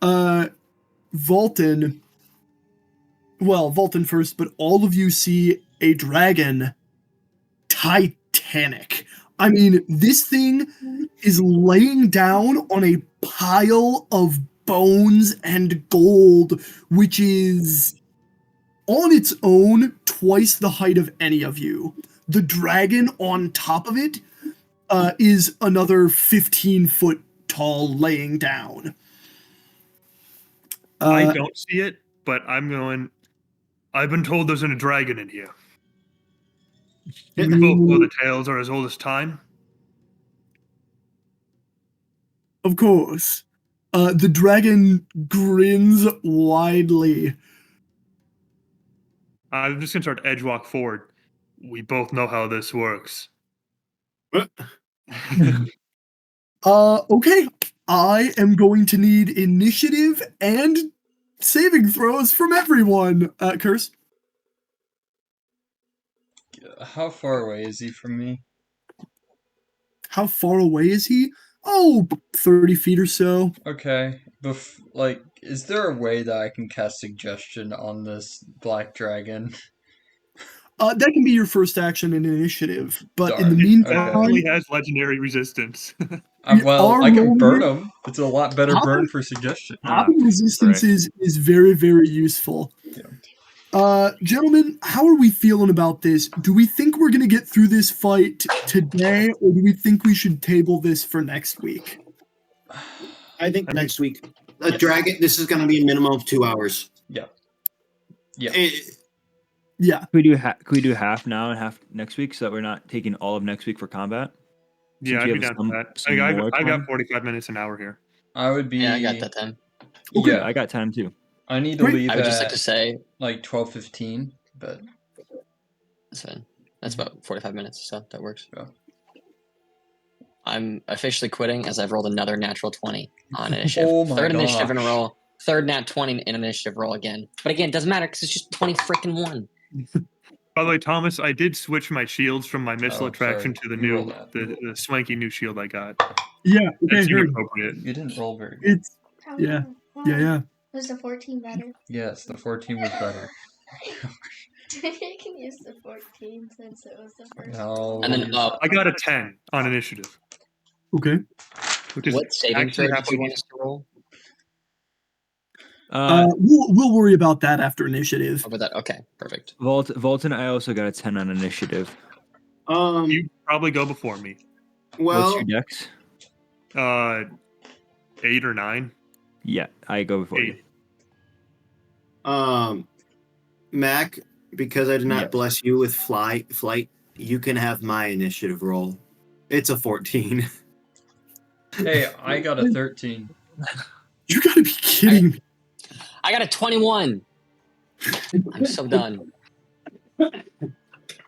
Volton first, but all of you see a dragon. Titanic. I mean, this thing is laying down on a pile of bones and gold, which is on its own twice the height of any of you. The dragon on top of it is another 15-foot tall, laying down. I don't see it, but I'm going. I've been told there's a dragon in here. We both know the tales are as old as time. Of course. The dragon grins widely. I'm just gonna start edge walk forward. We both know how this works. Okay. I am going to need initiative and saving throws from everyone. Curse. How far away is he from me? How far away is he? Oh, 30 feet or so. Okay. Is there a way that I can cast suggestion on this black dragon? That can be your first action in initiative, but in the Darn. meantime, Okay. Only has legendary resistance. Well, are I can rolling burn it. him. It's a lot better How- burn for suggestion. having resistance is very, very useful. Gentlemen, how are we feeling about this? Do we think we're going to get through this fight today, or do we think we should table this for next week? I think next week. A dragon. This is going to be a minimum of 2 hours. Yeah. Yeah. Yeah. Can we do half now and half next week, so that we're not taking all of next week for combat? Yeah, Since I'd we be have down for that. some I more got time? 45 minutes an hour here. I would be. Yeah, I got that time. Okay. Yeah, I got time too. I need to Great. leave I would just like at to say like 12:15, but that's fine. That's about 45 minutes, so that works. Yeah. I'm officially quitting as I've rolled another natural 20 on initiative. Oh my Third initiative in a gosh. row. Third nat 20 in initiative roll again. But again, it doesn't matter because it's just 20 freaking 1. By the way, Thomas, I did switch my shields from my missile Oh, attraction sorry. to the You new, rolled that. the swanky new shield I got. Yeah. That Okay. seemed Heard. appropriate. You didn't roll very good. It's yeah. Yeah. Was the 14 better? Yes, the 14 was better. You can use the 14 since it was the first. No. And then I got a 10 on initiative, Okay. which is what saving actually throw half did you a want us to roll? We'll worry about that after initiative. Over that. Okay, perfect. Volton, I also got a 10 on initiative. You probably go before me. What's your dex? 8 or 9. Yeah, I go before you. 8. Mac, because I did not Yes. bless you with flight, you can have my initiative roll. It's a 14. Hey, I got a 13. You gotta be kidding me. I got a 21. I'm so done. Oh,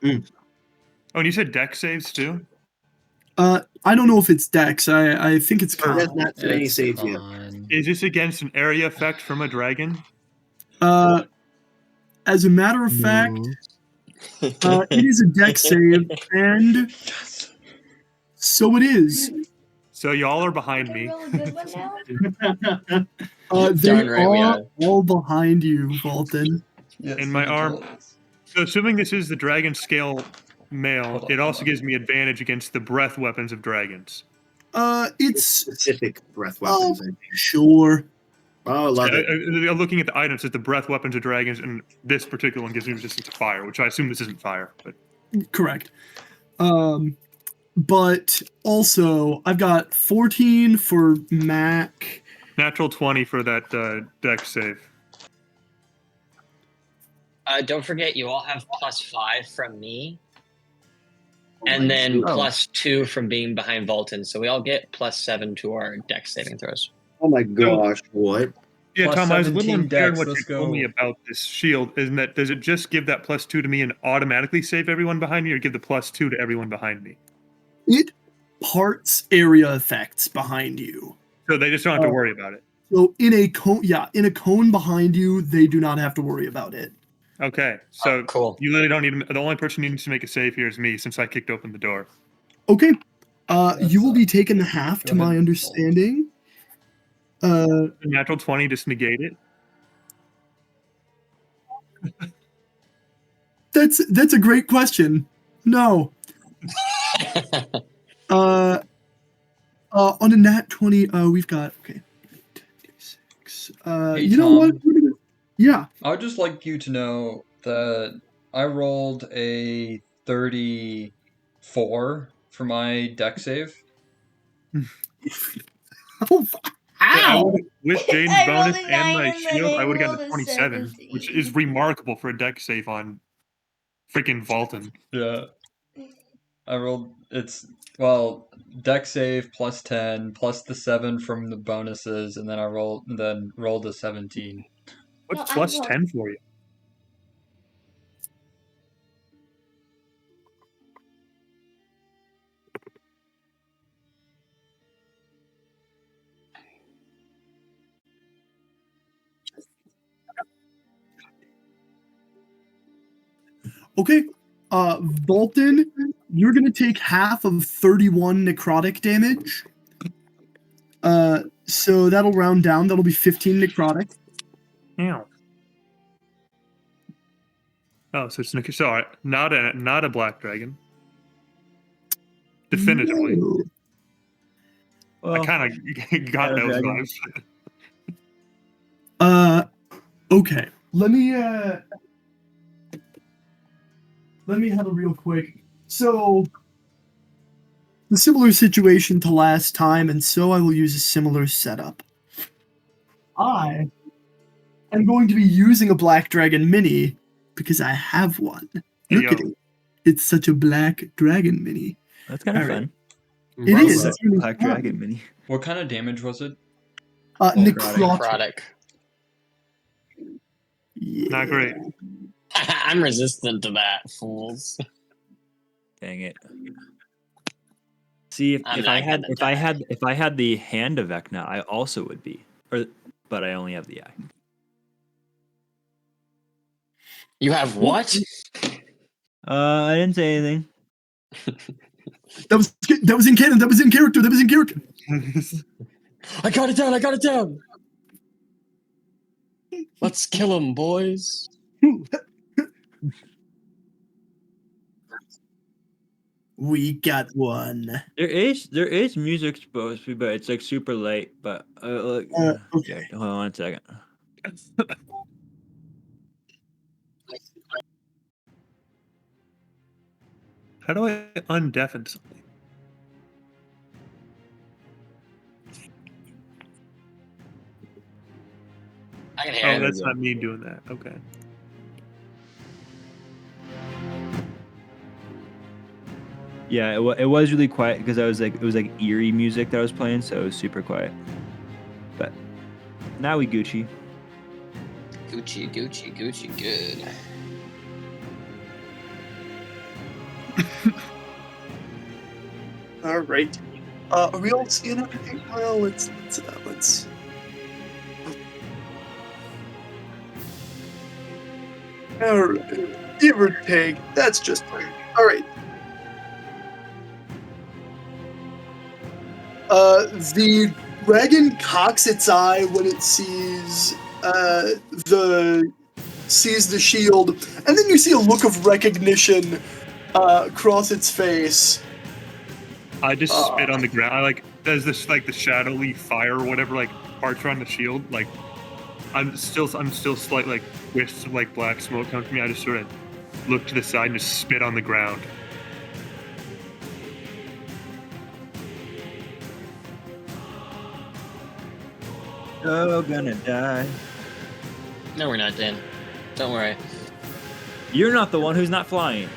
and you said dex saves too? I don't know if it's Dex. I think it's It con. has not any It's saves yet. fine. Is this against an area effect from a dragon? As a matter of fact, it is a Dex save, and so it is. So y'all are behind me. Roll a good one now? They Darn right we are are. all behind you, Volton. Yes, In my the arm. controls. So assuming this is the dragon scale male, Hold on, it hold also on. gives me advantage against the breath weapons of dragons. It's specific breath oh, weapons. I think. sure. Oh, I love it. I'm looking at the items. It's the breath weapons of dragons, and this particular one gives me resistance to fire, which I assume this isn't fire. But Correct. But also I've got 14 for Mac. natural 20 for that dex save. Don't forget, you all have +5 from me, and then +2 from being behind Volton. So we all get +7 to our dex saving throws. Oh my gosh, what? Yeah, Plus Tom, I was a little 17 unclear on dex, what let's you told me go. about this shield. Isn't that does it just give that +2 to me and automatically save everyone behind me, or give the +2 to everyone behind me? It parts area effects behind you. So they just don't have to worry about it. So in a cone behind you, they do not have to worry about it. Okay, so cool. You literally don't need. The only person who needs to make a save here is me, since I kicked open the door. Okay. You will be taken half, to my understanding. Natural 20 just negate it. That's a great question. No. On a nat 20, we've got okay. 6. Hey, you know what? Tom. Yeah. I would just like you to know that I rolled a 34 for my deck save. Ow! With James' I bonus rolled a and 9 my and then shield, I I would have rolled gotten a a 27, 17. which is remarkable for a deck save on freaking Volton. Yeah. I rolled deck save +10 plus the 7 from the bonuses, and then I rolled a 17. What's No, I plus rolled- 10 for you? Okay. Volton, you're gonna take half of 31 necrotic damage. So that'll round down. That'll be 15 necrotic. Ow. Oh, so it's sorry, not a black dragon. Definitively. No. I kind of got not a those dragon. vibes. Okay. Let me have a real quick. So, a similar situation to last time, and so I will use a similar setup. I am going to be using a Black Dragon Mini because I have one. Hey, Look at yo. it. It's such a Black Dragon Mini. That's kind of All right. fun. It is. Bravo. It's really Black fun. Dragon mini. What kind of damage was it? Necrotic. Necrotic. Yeah. Not great. I'm resistant to that, fools. Dang it. See, I'm if not I had gonna if I had the hand of Vecna, I also would be. But I only have the eye. You have what? I didn't say anything. That was in canon. That was in character. That was in character. I got it down. I got it down. Let's kill him, boys. We got one. There is music supposed to be, but it's like super late. But look, Okay. hold on 1 second. How do I undeafen something? I can Oh, hear it. that's not me doing that. Okay. Yeah, it was really quiet because it was like eerie music that I was playing, so it was super quiet. But now we Gucci. Gucci, Gucci, Gucci, good. All right. Are we all seeing everything? Well, let's. All right. Give or take. That's just fine. All right. The dragon cocks its eye when it sees the shield, and then you see a look of recognition cross its face. I just spit on the ground. there's this like the shadowy fire or whatever like parts around the shield. Like I'm still slight like wisps of like black smoke come to me. I just sort of look to the side and just spit on the ground. Oh, gonna die. No, we're not, Dan. Don't worry. You're not the one who's not flying.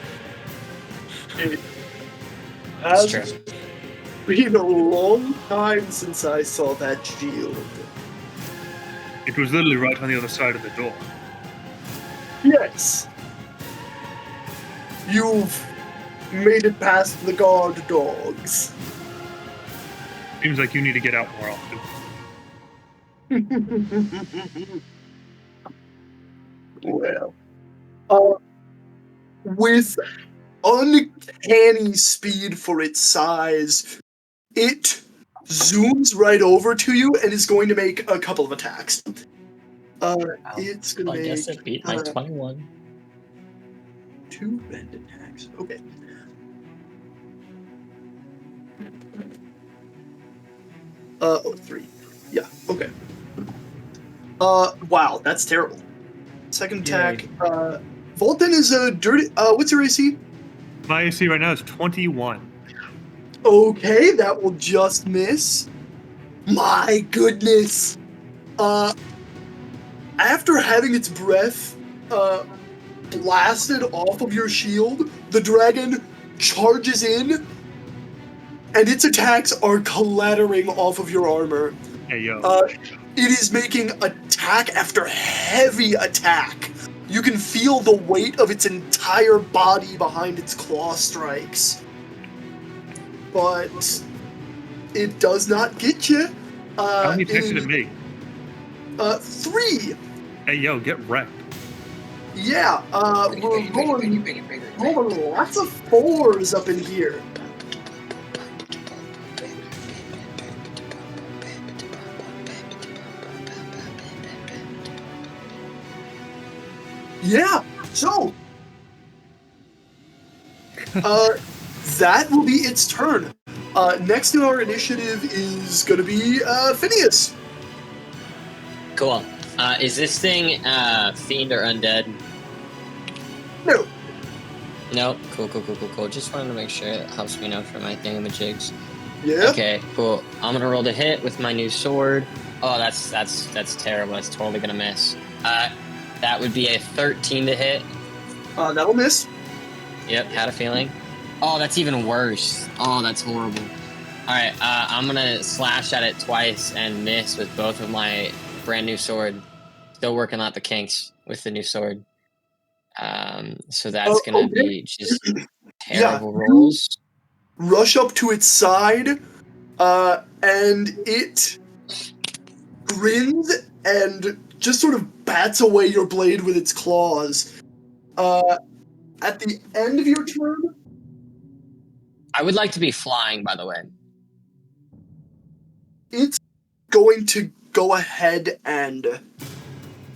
It It's has true. been a long time since I saw that shield. It was literally right on the other side of the door. Yes. You've made it past the guard dogs. Seems like you need to get out more often. Well, with uncanny speed for its size, it zooms right over to you and is going to make a couple of attacks. It's going to I make guess it beat my 21. 2 rend attacks. Okay. Oh, 3. Yeah, okay. Wow, that's terrible. Second attack, Volton is a dirty, what's your AC? My AC right now is 21. Okay, that will just miss. My goodness. After having its breath, blasted off of your shield, the dragon charges in, and its attacks are clattering off of your armor. Hey, yo. It is making attack after heavy attack. You can feel the weight of its entire body behind its claw strikes. But it does not get you. How many attacks did it make? 3. Hey, yo, get wrecked. Yeah, we're rolling lots of 4s up in here. Yeah, so that will be its turn. Next in our initiative is gonna be Phineas. Cool. Is this thing fiend or undead? No. No. Cool. Just wanted to make sure it helps me know for my thingamajigs. Yeah. Okay, cool. I'm gonna roll to hit with my new sword. Oh, that's terrible. That's totally gonna miss. That would be a 13 to hit. That'll miss. Yep, had a feeling. Oh, that's even worse. Oh, that's horrible. Alright, I'm gonna slash at it twice and miss with both of my brand new sword. Still working out the kinks with the new sword. So that's gonna okay. be just terrible Yeah, rolls. Rush up to its side, and it grins and just sort of bats away your blade with its claws. At the end of your turn, I would like to be flying, by the way. it's going to go ahead and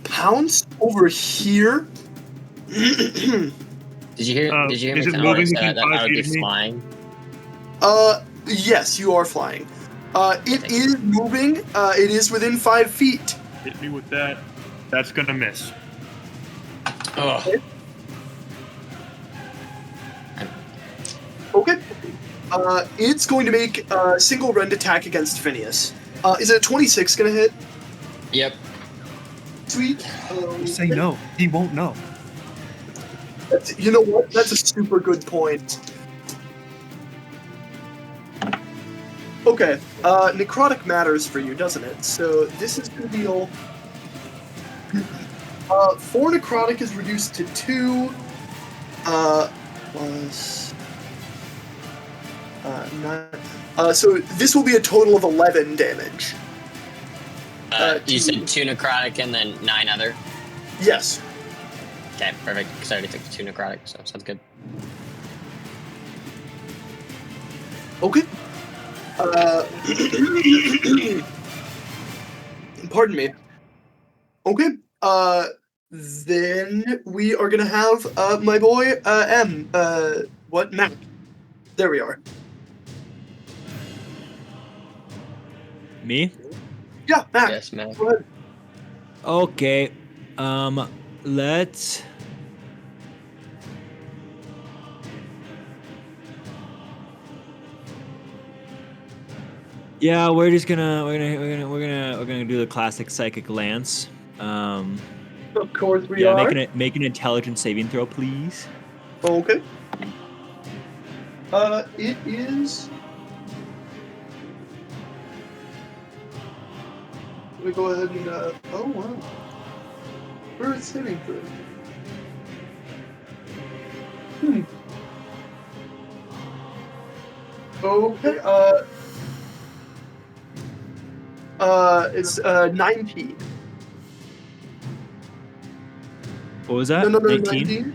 pounce over here. Did you hear? Did you hear me is it tell moving that within I 5 would be feet of me? flying? Yes, you are flying. It is moving. It is within 5 feet. Hit me with that. That's gonna miss. Oh, Okay. It's going to make a single rend attack against Phineas. Is it a 26 gonna hit? yep. Sweet. Say no. He won't know. You know what? That's a super good point. Okay. Necrotic matters for you, doesn't it? So this is gonna deal. 4 necrotic is reduced to 2. Plus 9. So this will be a total of 11 damage. You said 2 necrotic and then 9 other. Yes. Okay, perfect. Because I already took the 2 necrotic, so sounds good. Okay. Pardon me. Okay. Then we are gonna have my boy Matt. There we are. Me? Yeah, Mac. Yes, Mac. Go ahead. Okay. Let's. Yeah, we're gonna do the classic psychic lance. Of course we Yeah, are. make an intelligence saving throw, please. Okay. It is. Let me go ahead and. Oh wow. Where is saving throw? Okay. It's 19. What was that? No, 19? 19.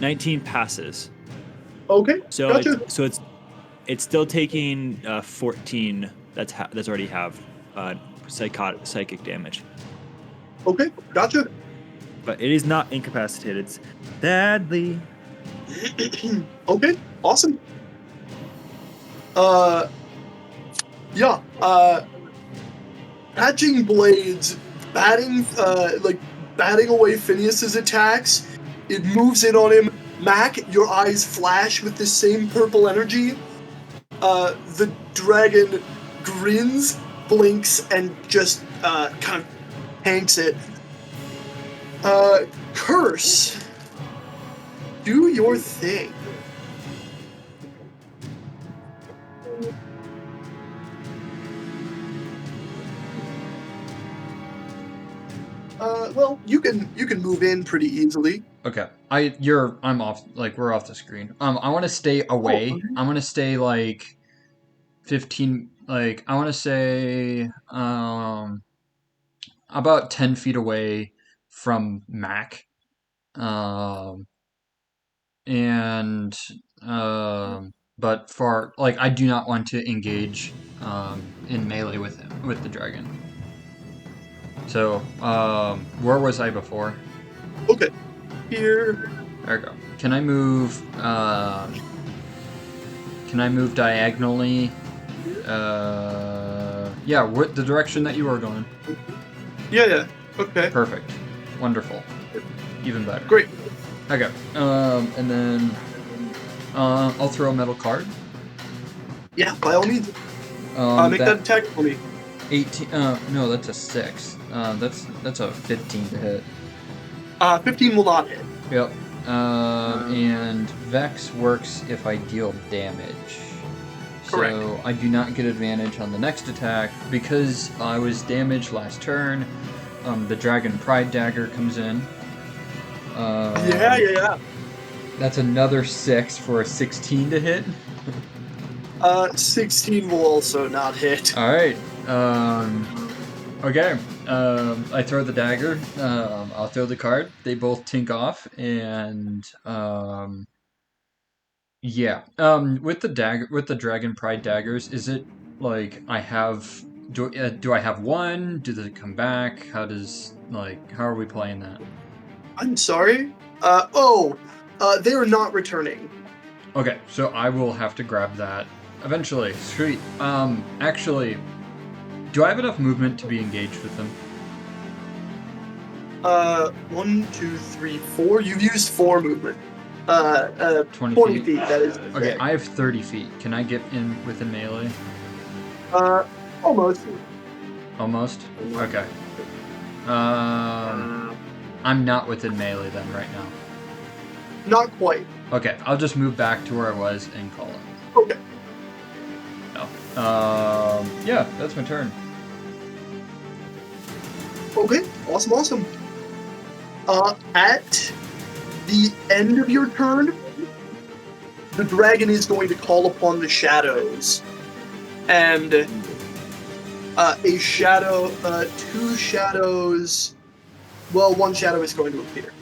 19 passes. Okay. So Gotcha. it's still taking 14. That's already have psychic damage, Okay. Gotcha. but it is not incapacitated. It's badly. Okay. Awesome. Yeah. Hatching blades, batting away Phineas's attacks. It moves in on him. Mac, your eyes flash with the same purple energy. The dragon grins, blinks, and just kind of hanks it. Curse. Do your thing. Well, you can move in pretty easily. Okay. I'm off, like, we're off the screen. I want to stay away. okay. I want to stay, like, 15, like, I want to say, about 10 feet away from Mac. And, but far, like, I do not want to engage, in melee with him, with the dragon. So, where was I before? Okay. Here. There we go. Can I move diagonally? Yeah, what the direction that you are going. Yeah. Okay. Perfect. Wonderful. Even better. Great. Okay. And then I'll throw a metal card. Yeah, by all means. Make that attack for me. 18. No, that's a 6. That's a 15 to hit. 15 will not hit. Yep. And Vex works if I deal damage. Correct. So I do not get advantage on the next attack because I was damaged last turn. The Dragon Pride Dagger comes in. Yeah. That's another 6 for a 16 to hit. 16 will also not hit. All right. Okay. I throw the dagger. I'll throw the card. They both tink off, and yeah. With the Dragon Pride daggers, is it like I have? Do I have one? Do they come back? How are we playing that? I'm sorry. They are not returning. Okay, so I will have to grab that eventually. Sweet. Actually, do I have enough movement to be engaged with them? 1, 2, 3, 4. You've used 4 movement. 20 feet. That is. Okay, I have 30 feet. Can I get in within melee? Almost. Almost? Okay. I'm not within melee then right now. Not quite. Okay, I'll just move back to where I was and call it. Okay. No. Yeah, that's my turn. Okay. Awesome. At the end of your turn, the dragon is going to call upon the shadows. And a shadow, 2 shadows, well, 1 shadow is going to appear.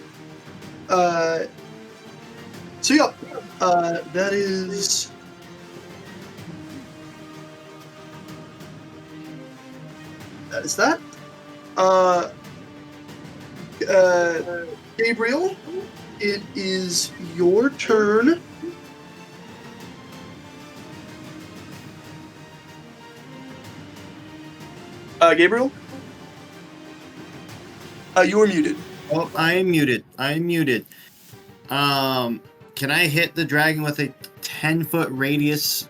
So yeah, that is... That is that. Gabriel, it is your turn. Gabriel? You were muted. Oh, I am muted. Can I hit the dragon with a 10-foot radius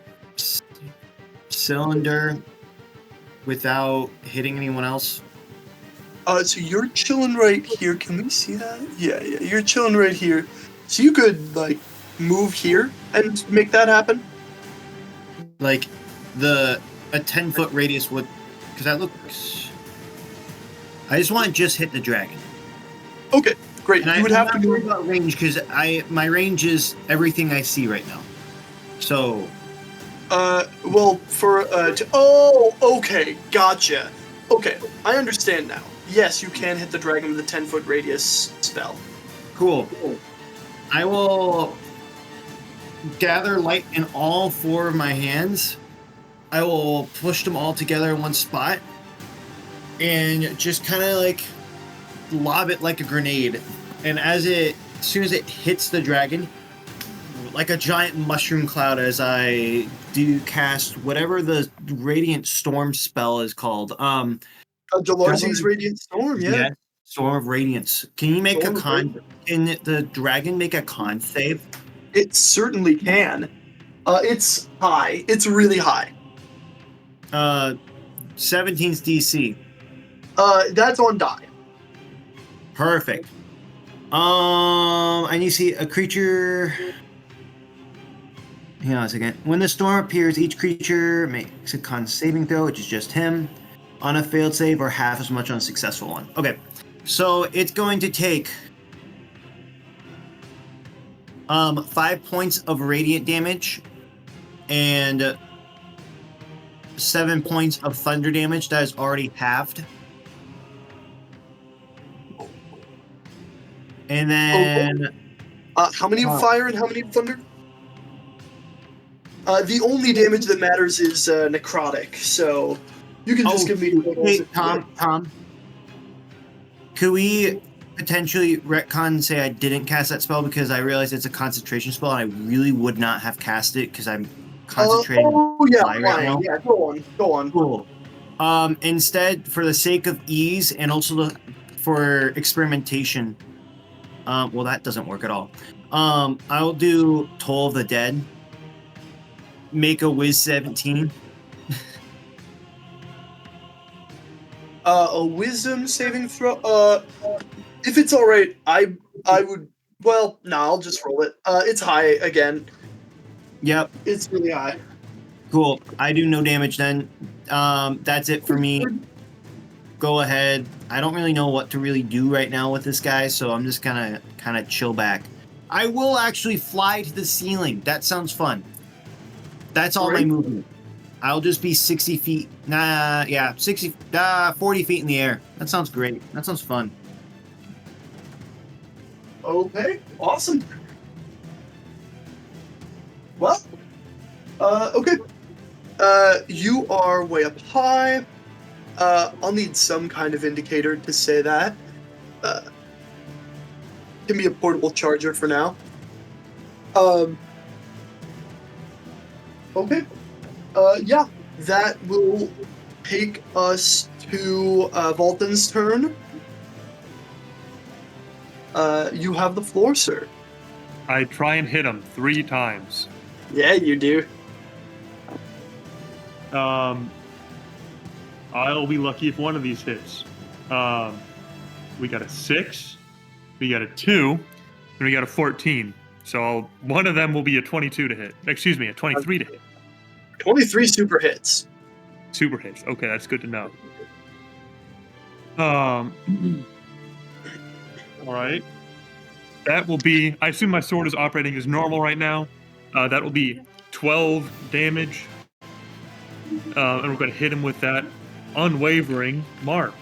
cylinder without hitting anyone else? So you're chilling right here. Can we see that? Yeah, you're chilling right here. So you could, like, move here and make that happen? Like, a 10-foot radius would... Because that looks... I just want to just hit the dragon. Okay, great. And You would have to worry move. about range, because my range is everything I see right now. So... Okay, gotcha. Okay, I understand now. Yes, you can hit the dragon with a 10-foot radius spell. Cool. I will gather light in all 4 of my hands. I will push them all together in one spot and just kind of like lob it like a grenade. And as soon as it hits the dragon, like a giant mushroom cloud, as I do cast whatever the Radiant Storm spell is called. Galarzi's Radiant Storm, yeah. Storm of Radiance. Can you make Can the dragon make a con save? It certainly can. It's high. It's really high. 17's DC. That's on die. Perfect. And you see a creature. Hang on a second. When the storm appears, each creature makes a con saving throw, which is just him, on a failed save or half as much on a successful one. Okay. So it's going to take 5 points of radiant damage and 7 points of thunder damage that is already halved. And then... how many of fire and how many of thunder? The only damage that matters is necrotic, so you can just give me... Hey, Tom. Could we potentially retcon say I didn't cast that spell because I realized it's a concentration spell and I really would not have cast it because I'm concentrating right now? Yeah, go on. Cool. Instead, for the sake of ease and also for experimentation, well, that doesn't work at all. I'll do Toll of the Dead. Make a Wiz 17. A wisdom saving throw. If it's all right, I would. Well, no, I'll just roll it. It's high again. Yep. It's really high. Cool. I do no damage then. That's it for me. Go ahead. I don't really know what to really do right now with this guy, so I'm just gonna kind of chill back. I will actually fly to the ceiling. That sounds fun. That's all my movement. I'll just be 60 feet. 40 feet in the air. That sounds great. That sounds fun. Okay, awesome. Well, okay. You are way up high. I'll need some kind of indicator to say that. Give me a portable charger for now. Okay. Yeah, that will take us to Volton's turn. You have the floor, sir. I try and hit him 3 times. Yeah, you do. I'll be lucky if one of these hits. We got a 6, we got a 2, and we got a 14. So one of them will be a 22 to hit. Excuse me, a 23 to hit. 23 super hits. Super hits. Okay, that's good to know. All right. That will be. I assume my sword is operating as normal right now. That will be 12 damage. And we're going to hit him with that unwavering mark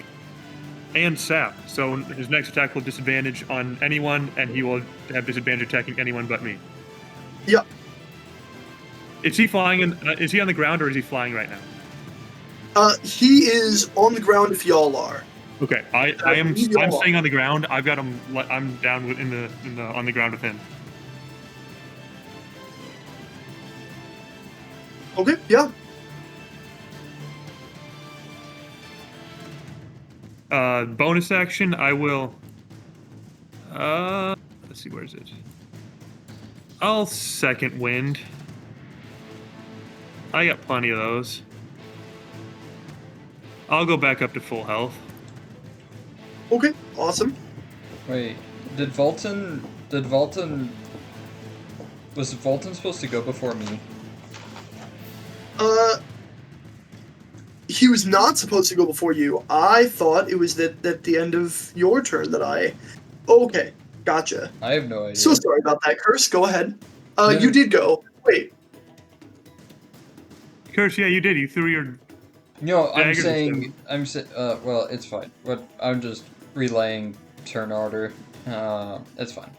and sap. So his next attack will have disadvantage on anyone, and he will have disadvantage attacking anyone but me. Yep. Is he flying? Is he on the ground or is he flying right now? He is on the ground if y'all are. Okay, I'm staying on the ground. I've got him. I'm down on the ground with him. Okay. Yeah. Bonus action, I will. Let's see, where is it? I'll second wind. I got plenty of those. I'll go back up to full health. Okay, awesome. Wait, was Volton supposed to go before me? He was not supposed to go before you. I thought it was at the end of your turn that I... Okay, gotcha. I have no idea. So sorry about that, Curse. Go ahead. No. You did go. Wait. Curse, yeah, you did. You threw your. No, I'm Dagger saying, well, it's fine. I'm just relaying turn order. It's fine.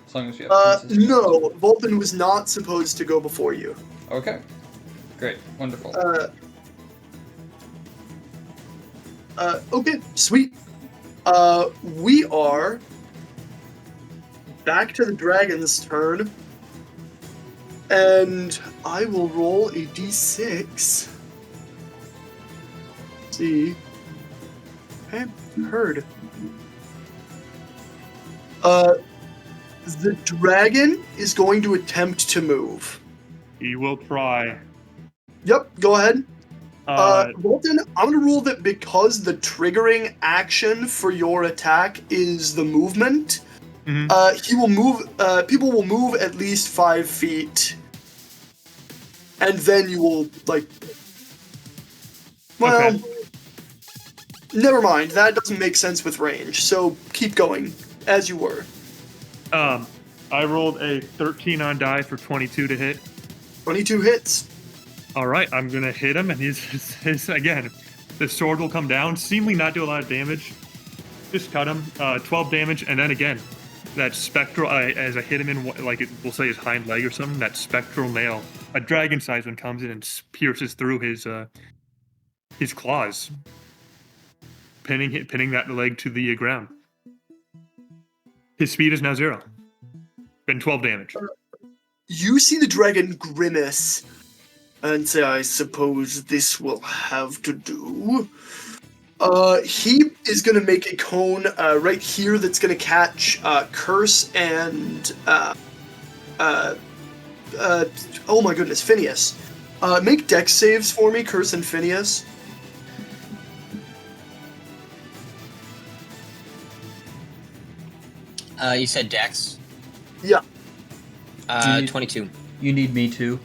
As long as you have consistency. No, Volton was not supposed to go before you. Okay. Great. Wonderful. Okay, sweet. We are back to the dragon's turn. And I will roll a d6. Let's see. Okay, heard. The dragon is going to attempt to move. He will try. Yep, go ahead. Volton, I'm gonna rule that because the triggering action for your attack is the movement, he will move. People will move at least 5 feet, and then you will like. Well, Okay. never mind. That doesn't make sense with range. So keep going as you were. I rolled a 13 on die for 22 to hit. 22 hits. All right, I'm gonna hit him, and his again, the sword will come down. Seemingly not do a lot of damage. Just cut him. 12 damage, and then again, that spectral. As I hit him in, like we'll say his hind leg or something. That spectral nail, a dragon-sized one, comes in and pierces through his claws, pinning that leg to the ground. His speed is now 0. Been 12 damage. You see the dragon grimace and say, I suppose this will have to do. He is going to make a cone right here that's going to catch Curse and... oh my goodness, Phineas. Make dex saves for me, Curse and Phineas. You said Dex? Yeah. 22. You need me too.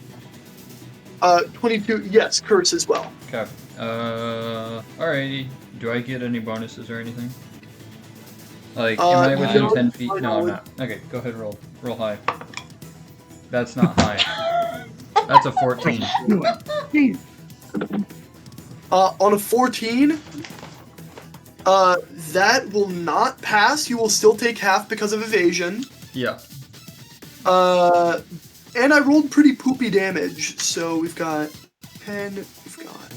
22, yes, Curse as well. Okay. Alrighty. Do I get any bonuses or anything? Like, am I within no, 10 feet? I No, I'm know. not. Okay, go ahead, roll. Roll high. That's not high. That's a 14. On a 14, that will not pass. You will still take half because of evasion. Yeah. And I rolled pretty poopy damage, so we've got 10, we've got,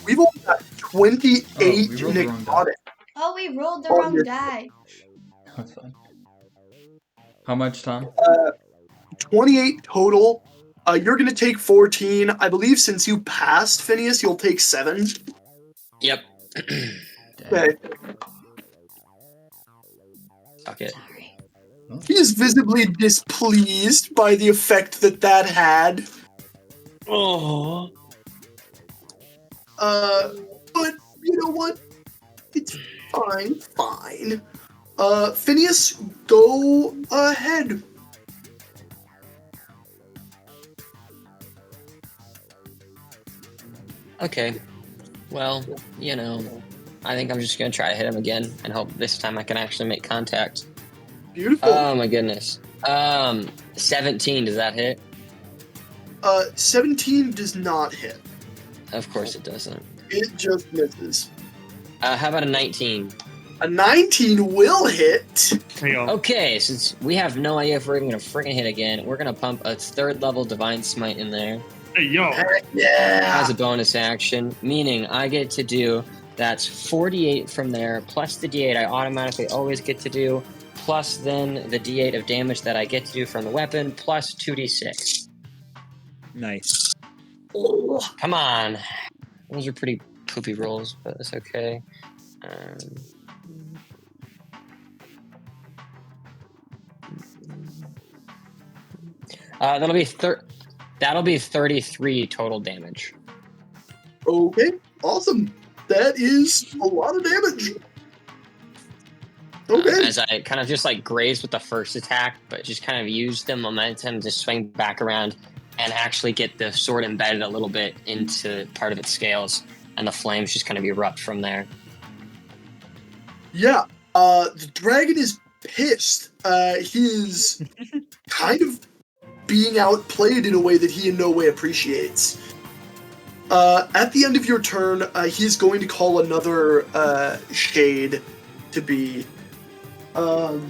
we've only got 28 we rolled the wrong necrotic. Oh, we rolled the Oh, wrong yes. die. That's fine. How much, Tom? 28 total. You're gonna take 14. I believe since you passed, Phineas, you'll take 7. Yep. Okay. Fuck it. He is visibly displeased by the effect that had. Oh. But you know what? It's fine. Phineas, go ahead. Okay. Well, you know, I think I'm just gonna try to hit him again and hope this time I can actually make contact. Beautiful. Oh my goodness. 17, does that hit? 17 does not hit. Of course it doesn't. It just misses. How about a 19? A 19 will hit. Okay, since we have no idea if we're gonna freaking hit again, we're gonna pump a 3rd level Divine Smite in there. Hey, yo. Heck yeah. As a bonus action, meaning I get to do, that's 48 from there, plus the d8 I automatically always get to do, plus then the d8 of damage that I get to do from the weapon, plus 2d6. Nice. Come on. Those are pretty poopy rolls, but that's okay. That'll be 33 total damage. Okay, awesome. That is a lot of damage. Okay. As I kind of just like grazed with the first attack, but just kind of used the momentum to swing back around and actually get the sword embedded a little bit into part of its scales, and the flames just kind of erupt from there. Yeah, the dragon is pissed. He's kind of being outplayed in a way that he in no way appreciates. At the end of your turn, he's going to call another shade to be. I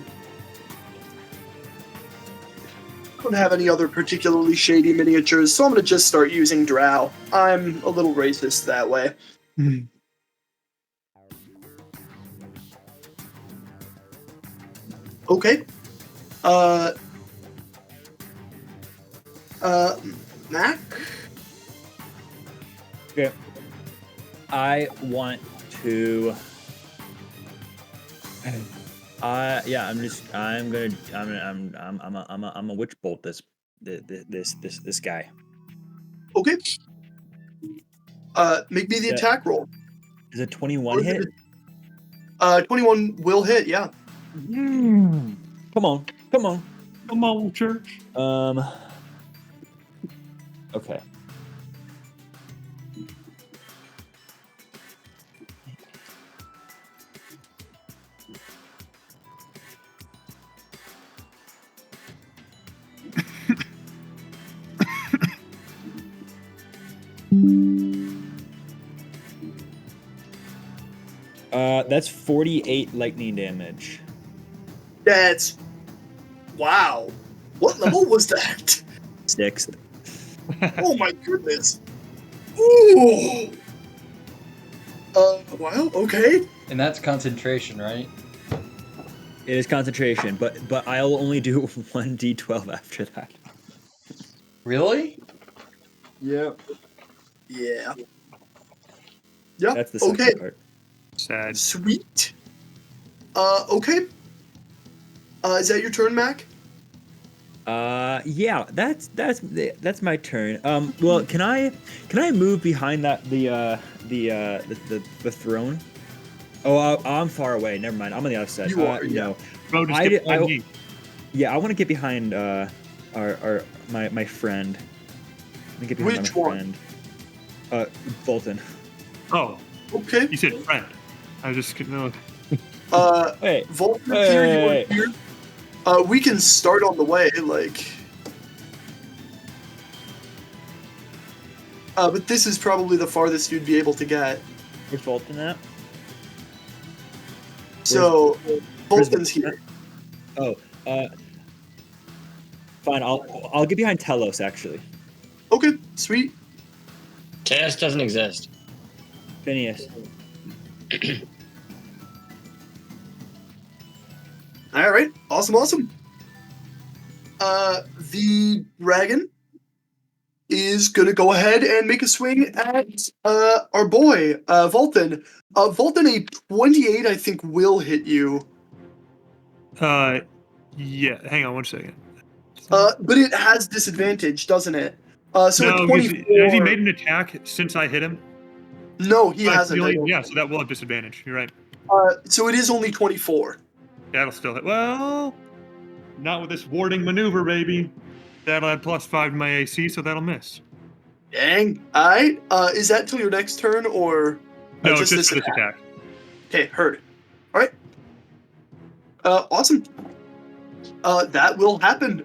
don't have any other particularly shady miniatures, so I'm going to just start using Drow. I'm a little racist that way. Okay. Mac? Okay. I want to. Yeah, I'm a witch bolt this guy. Okay. Make me the attack roll. Is it 21 hit? 21 will hit, yeah. Come on. Come on, church. Okay. That's 48 lightning damage. That's... Wow. What level was that? 6th. Oh my goodness. Ooh. Wow, okay. And that's concentration, right? It is concentration, but I'll only do 1d12 after that. Really? Yep. Yeah. Yep. That's the second okay. part. Sad. Sweet. Okay. Is that your turn, Mac? Yeah, that's my turn. Well, can I move behind that the throne? Oh, I'm far away. Never mind. I'm on the other side. You are, yeah. No. Bro, just get behind me. Yeah, I want to get behind my friend. Let me get behind Which my one? friend. Fulton. Oh, Okay. you said friend. I just couldn't know. Wait. Vulcan here, you want here? We can start on the way, like... but this is probably the farthest you'd be able to get. Where's Fulton at? So, Vulcan's here. Oh, fine. I'll get behind Telos actually. Okay, sweet. Chaos doesn't exist. Phineas. All right, awesome. The dragon is gonna go ahead and make a swing at our boy Vulcan. Vulcan, a 28, I think, will hit you. Yeah. Hang on 1 second. But it has disadvantage, doesn't it? So no, a 24. has he made an attack since I hit him? No, he hasn't. Yeah, so that will have disadvantage. You're right. So it is only 24. That'll still hit. Well, not with this warding maneuver, baby. That'll add +5 to my AC, so that'll miss. Dang. Alright. Is that till your next turn, or No, it's just for this attack. Okay, heard. Alright. Awesome. That will happen.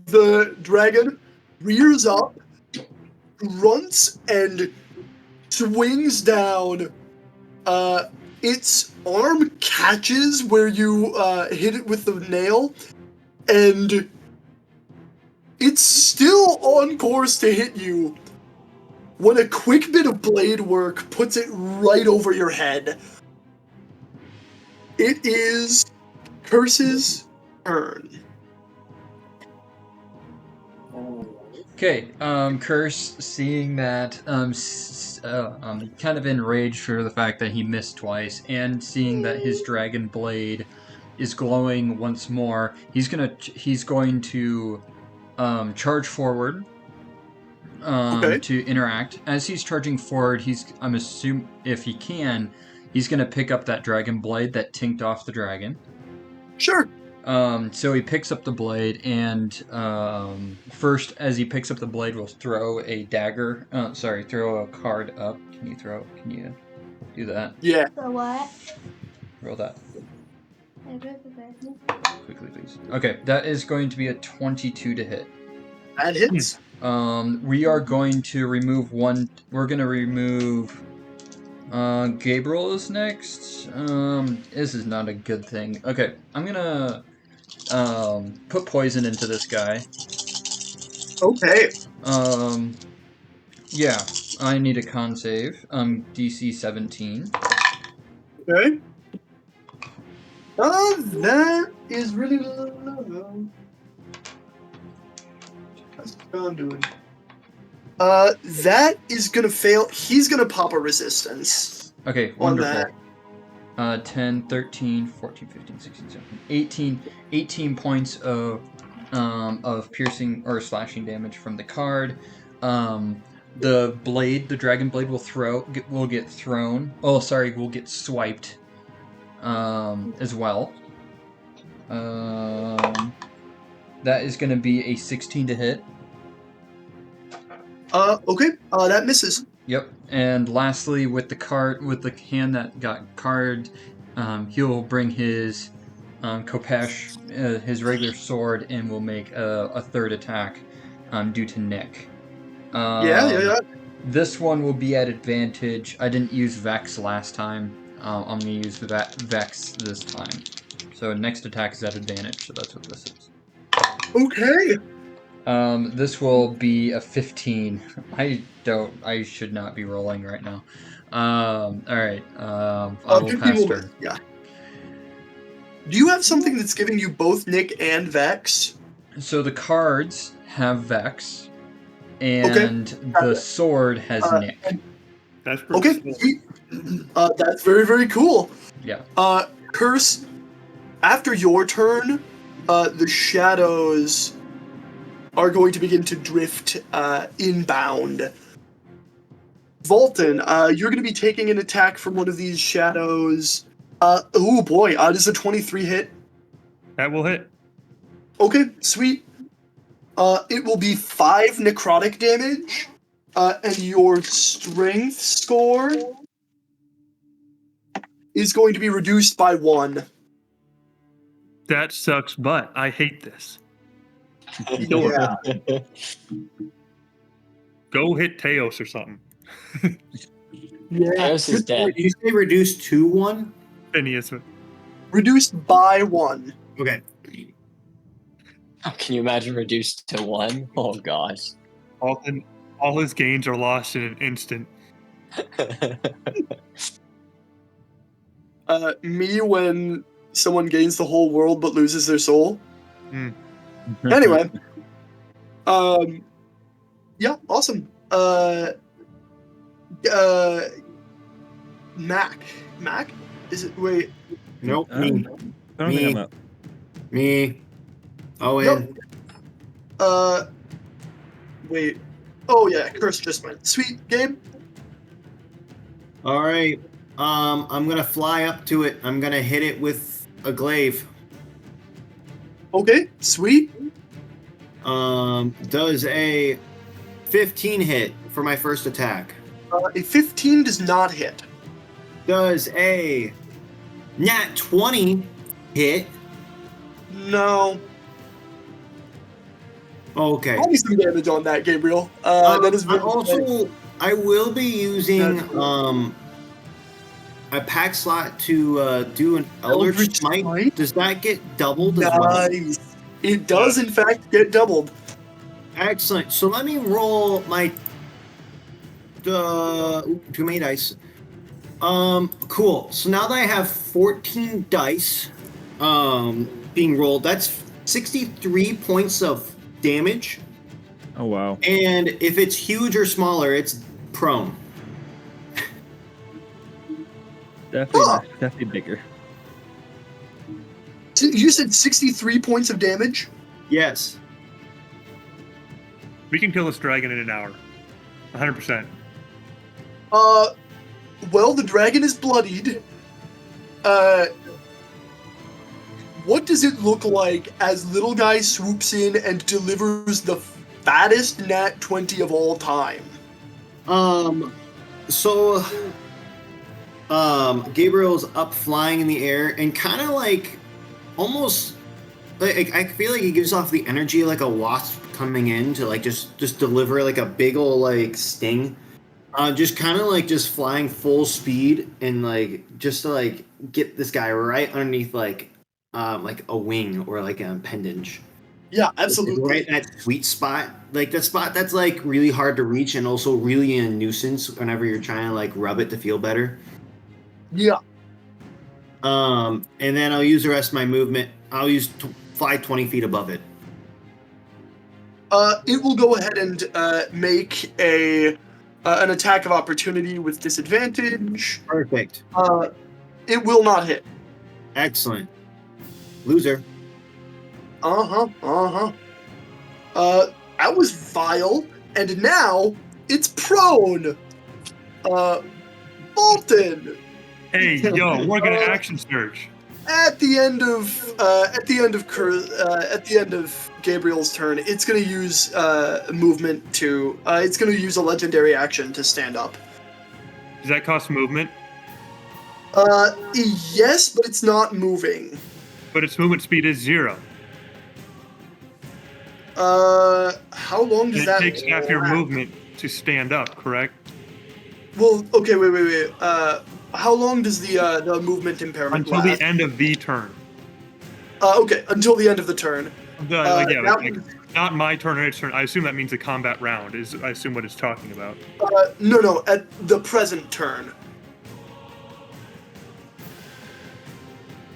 The dragon rears up, grunts, and swings down. Its arm catches where you hit it with the nail, and it's still on course to hit you when a quick bit of blade work puts it right over your head. It is Curse's turn. Okay, Curse, seeing that, kind of enraged for the fact that he missed twice, and seeing that his dragon blade is glowing once more, he's going to charge forward Okay. to interact. As he's charging forward, I'm assuming if he can, he's gonna pick up that dragon blade that tinked off the dragon. Sure. So he picks up the blade, and first, as he picks up the blade, we'll throw a dagger. Throw a card up. Can you do that? Yeah. For what? Roll that Okay. quickly, please. Okay, that is going to be a 22 to hit. That hits. We are going to remove one. We're gonna remove. Gabriel is next. This is not a good thing. Okay, I'm gonna put poison into this guy. Okay. Yeah, I need a con save. DC 17. Okay. That is really low. How's John doing? That is gonna fail. He's gonna pop a resistance. Okay, On wonderful. 10, 13, 14, 15, 16, 17, 18 points of piercing or slashing damage from the card. The blade, the dragon blade, will get thrown. Oh, sorry, will get swiped as well. That is going to be a 16 to hit. Okay. That misses. Yep. And lastly, with the hand that got carded, he'll bring his Kopesh, his regular sword, and will make a third attack due to Nick. Yeah. This one will be at advantage. I didn't use Vex last time. I'm going to use Vex this time. So next attack is at advantage, so that's what this is. Okay. This will be a 15. I should not be rolling right now. Alright. I will pass turn. Yeah. Do you have something that's giving you both Nick and Vex? So the cards have Vex, and the sword has Nick. That's pretty cool. Sweet. That's very, very cool. Yeah. Curse, after your turn, the shadows are going to begin to drift inbound. Volton, you're going to be taking an attack from one of these shadows. Oh boy, does a 23 hit? That will hit. Okay, sweet. It will be 5 necrotic damage, and your strength score is going to be reduced by 1. That sucks, but I hate this. Yeah. Go hit Teos or something. Yeah. Teos is dead. Did you say reduce to 1? Phineas. Reduced by 1. Okay. Can you imagine reduced to 1? Oh gosh. All his gains are lost in an instant. Me when someone gains the whole world but loses their soul. Mm. Anyway. Yeah, awesome. Mac? Is it, wait. Nope. I don't think I'm up. Me. Owen. Nope. Wait. Oh yeah, Curse just went. Sweet, Gabe? Alright. I'm gonna fly up to it. I'm gonna hit it with a glaive. Okay, sweet. Does a 15 hit for my first attack? A 15 does not hit. Does a nat 20 hit? No. Okay. Probably some damage on that, Gabriel. That is very I will be using a pack slot to do an Eldritch Smite. Does that get doubled as well? Nice. It does, in fact, get doubled. Excellent. So let me roll my too many dice. Cool. So now that I have 14 dice being rolled, that's 63 points of damage. Oh wow. And if it's huge or smaller, it's prone. Definitely bigger. So you said 63 points of damage? Yes. We can kill this dragon in an hour. 100%. Well, the dragon is bloodied. What does it look like as little guy swoops in and delivers the fattest nat 20 of all time? So Gabriel's up flying in the air and kind of like almost like I feel like he gives off the energy like a wasp coming in to like just deliver like a big ol' like sting. Just kind of like just flying full speed and like just to like get this guy right underneath like a wing or like a appendage. Yeah, absolutely. Right, that sweet spot, like that spot that's like really hard to reach and also really a nuisance whenever you're trying to like rub it to feel better. Yeah. And then I'll use the rest of my movement. I'll use fly 20 feet above it. It will go ahead and make an attack of opportunity with disadvantage. Perfect. It will not hit. Excellent. Loser. That was vile, and now it's prone. Bolton. Hey, yo, we're gonna action surge. At the end of Gabriel's turn, it's gonna use movement to. It's gonna use a legendary action to stand up. Does that cost movement? Yes, but it's not moving. But its movement speed is 0. How long does It that? takes half your last? movement to stand up, correct? Well, okay, wait. How long does the movement impairment Until last? the end of the turn. Okay, until the end of the turn. Not my turn or its turn. I assume that means a combat round. I assume what it's talking about. No, at the present turn.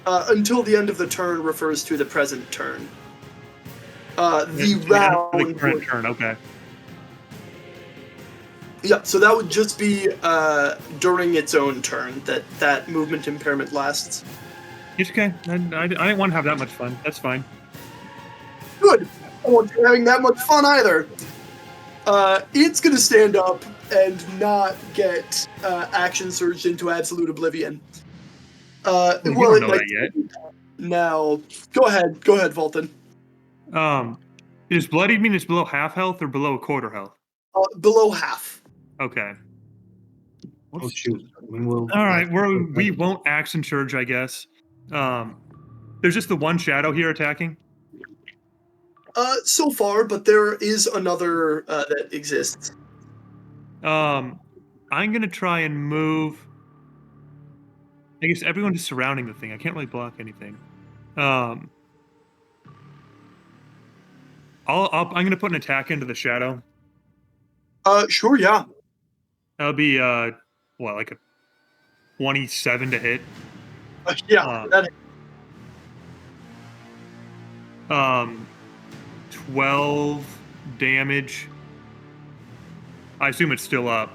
Until the end of the turn refers to the present turn. The round. The current turn. Okay. Yeah, so that would just be during its own turn that movement impairment lasts. It's okay. I didn't want to have that much fun. That's fine. Good. I wasn't having that much fun either. It's gonna stand up and not get action surged into absolute oblivion. We don't know that yet. Now, go ahead, Volton. Does bloodied mean it's below half health or below a quarter health? Below half. Okay. Oh shoot. All right, we won't action surge, I guess. There's just the one shadow here attacking. So far, but there is another that exists. I'm gonna try and move. I guess everyone is surrounding the thing. I can't really block anything. I'm gonna put an attack into the shadow. Sure, yeah. That'll be like a 27 to hit. Yeah. 12 damage. I assume it's still up.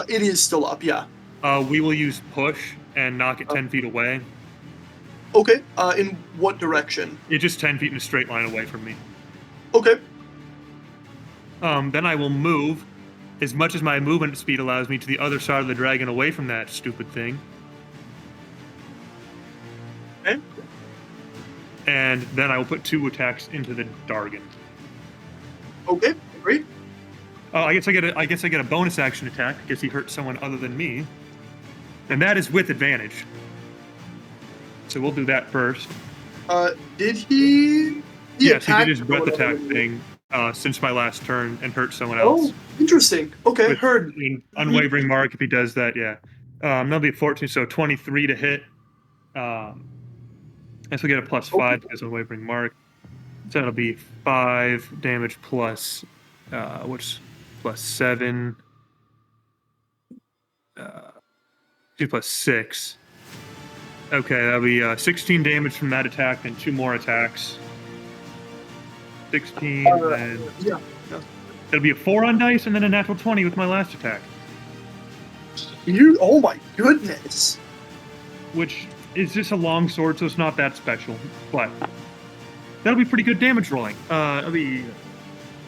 It is still up, yeah. We will use push and knock it 10 feet away. Okay. In what direction? It's just 10 feet in a straight line away from me. Okay. Then I will move as much as my movement speed allows me to the other side of the dragon away from that stupid thing. Okay. And then I will put 2 attacks into the Dargan. Okay, great. Oh, I guess I get a bonus action attack because he hurt someone other than me. And that is with advantage. So we'll do that first. Did he? Yes, he did his breath attack thing since my last turn and hurt someone else. Oh, interesting. Okay, With heard. an unwavering mark if he does that, yeah. That'll be 14, so 23 to hit. I guess we'll get a +5 because of unwavering mark. So that'll be 5 damage plus, which +7. 2 + 6. Okay, that'll be 16 damage from that attack and 2 more attacks. 16 and Yeah. It'll be a 4 on dice and then a natural 20 with my last attack, Oh my goodness. which is just a long sword, so it's not that special. But that'll be pretty good damage rolling. It'll be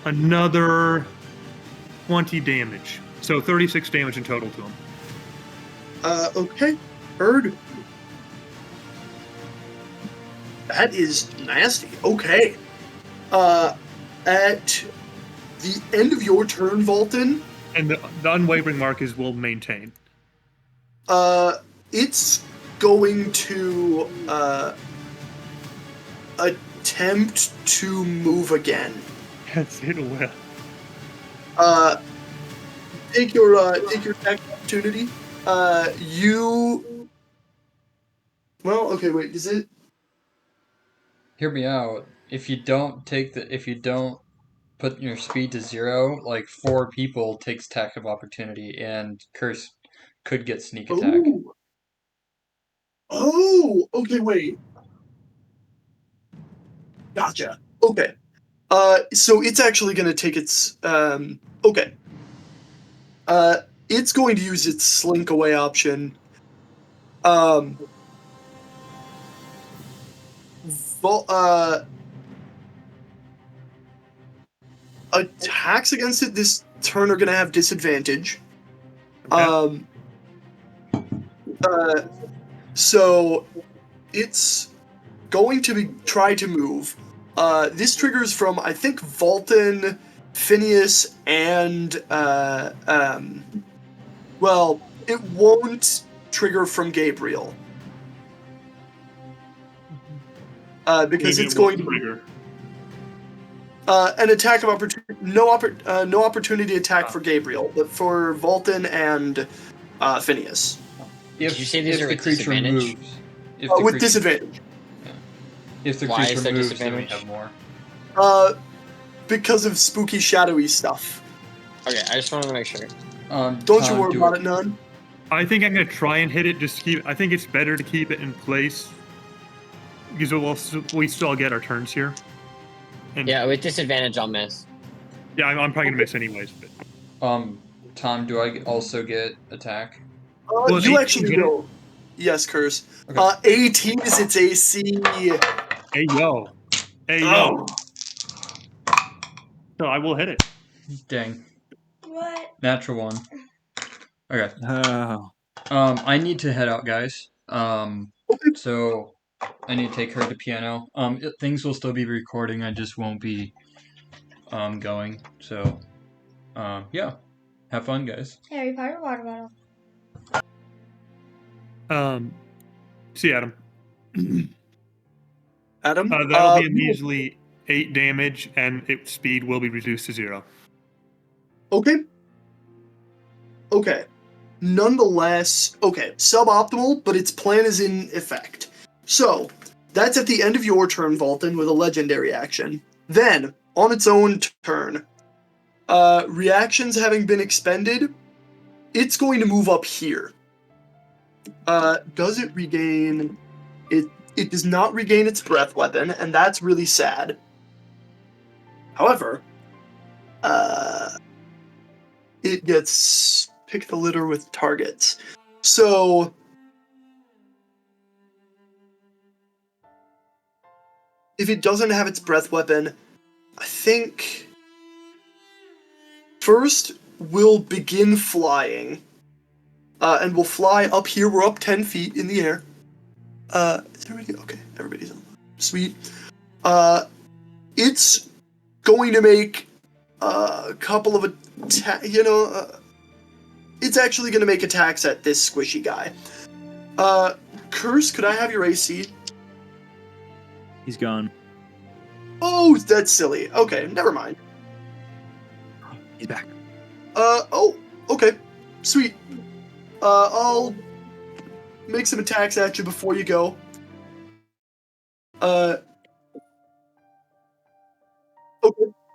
another 20 damage. So 36 damage in total to him. Okay. Heard. That is nasty. Okay. At the end of your turn, Volton, And the unwavering mark is will maintain. it's going to attempt to move again. Yes, it will. Take your attack opportunity. You. Well, okay, wait. Is it? Hear me out. If you don't put your speed to 0, like 4 people takes attack of opportunity, and Curse could get sneak attack. Oh, okay, wait. Gotcha. Okay. So it's actually going to take its okay. It's going to use its slink away option. Attacks against it this turn are going to have disadvantage. Okay. So it's going to try to move. This triggers from, I think, Volton, Phineas, and well, it won't trigger from Gabriel. Because Maybe it's it won't going to trigger. an attack of opportunity. No opportunity attack for Gabriel, but for Volton and Phineas. Did you say these if are the with creature disadvantage? moves. If the With creature- disadvantage. If the Why is creature there moves, then we disadvantage? have more. Because of spooky, shadowy stuff. Okay, I just wanted to make sure. Don't Tom, you worry do about it, none. I think I'm gonna try and hit it. Just keep. I think it's better to keep it in place because we still get our turns here. And Yeah, with disadvantage, I'll miss. yeah, I'm probably gonna miss anyways. But Tom, do I also get attack? Well, You 18 actually hit it? will. Yes, Curse. Okay. 18 is its AC. hey yo, hey yo. So I will hit it. Dang. What? Natural 1. Okay. Oh. I need to head out, guys. So I need to take her to piano. Things will still be recording. I just won't be going. So yeah. Have fun, guys. Harry Potter water bottle. See Adam. Adam? That'll be a measly 8 damage, and its speed will be reduced to 0. Okay. Okay. Nonetheless, okay, suboptimal, but its plan is in effect. So, that's at the end of your turn, Volton, with a legendary action. Then, on its own turn, reactions having been expended, it's going to move up here. Does it regain... It does not regain its breath weapon, and that's really sad. However, it gets pick the litter with targets. So if it doesn't have its breath weapon, I think first we'll begin flying. And we'll fly up here. We're up 10 feet in the air. Is everybody okay? Everybody's on. Sweet. It's going to make a couple of it's actually going to make attacks at this squishy guy. Curse, could I have your AC? He's gone. Oh, that's silly. Okay, never mind. He's back. Oh, okay. Sweet. I'll make some attacks at you before you go. Okay.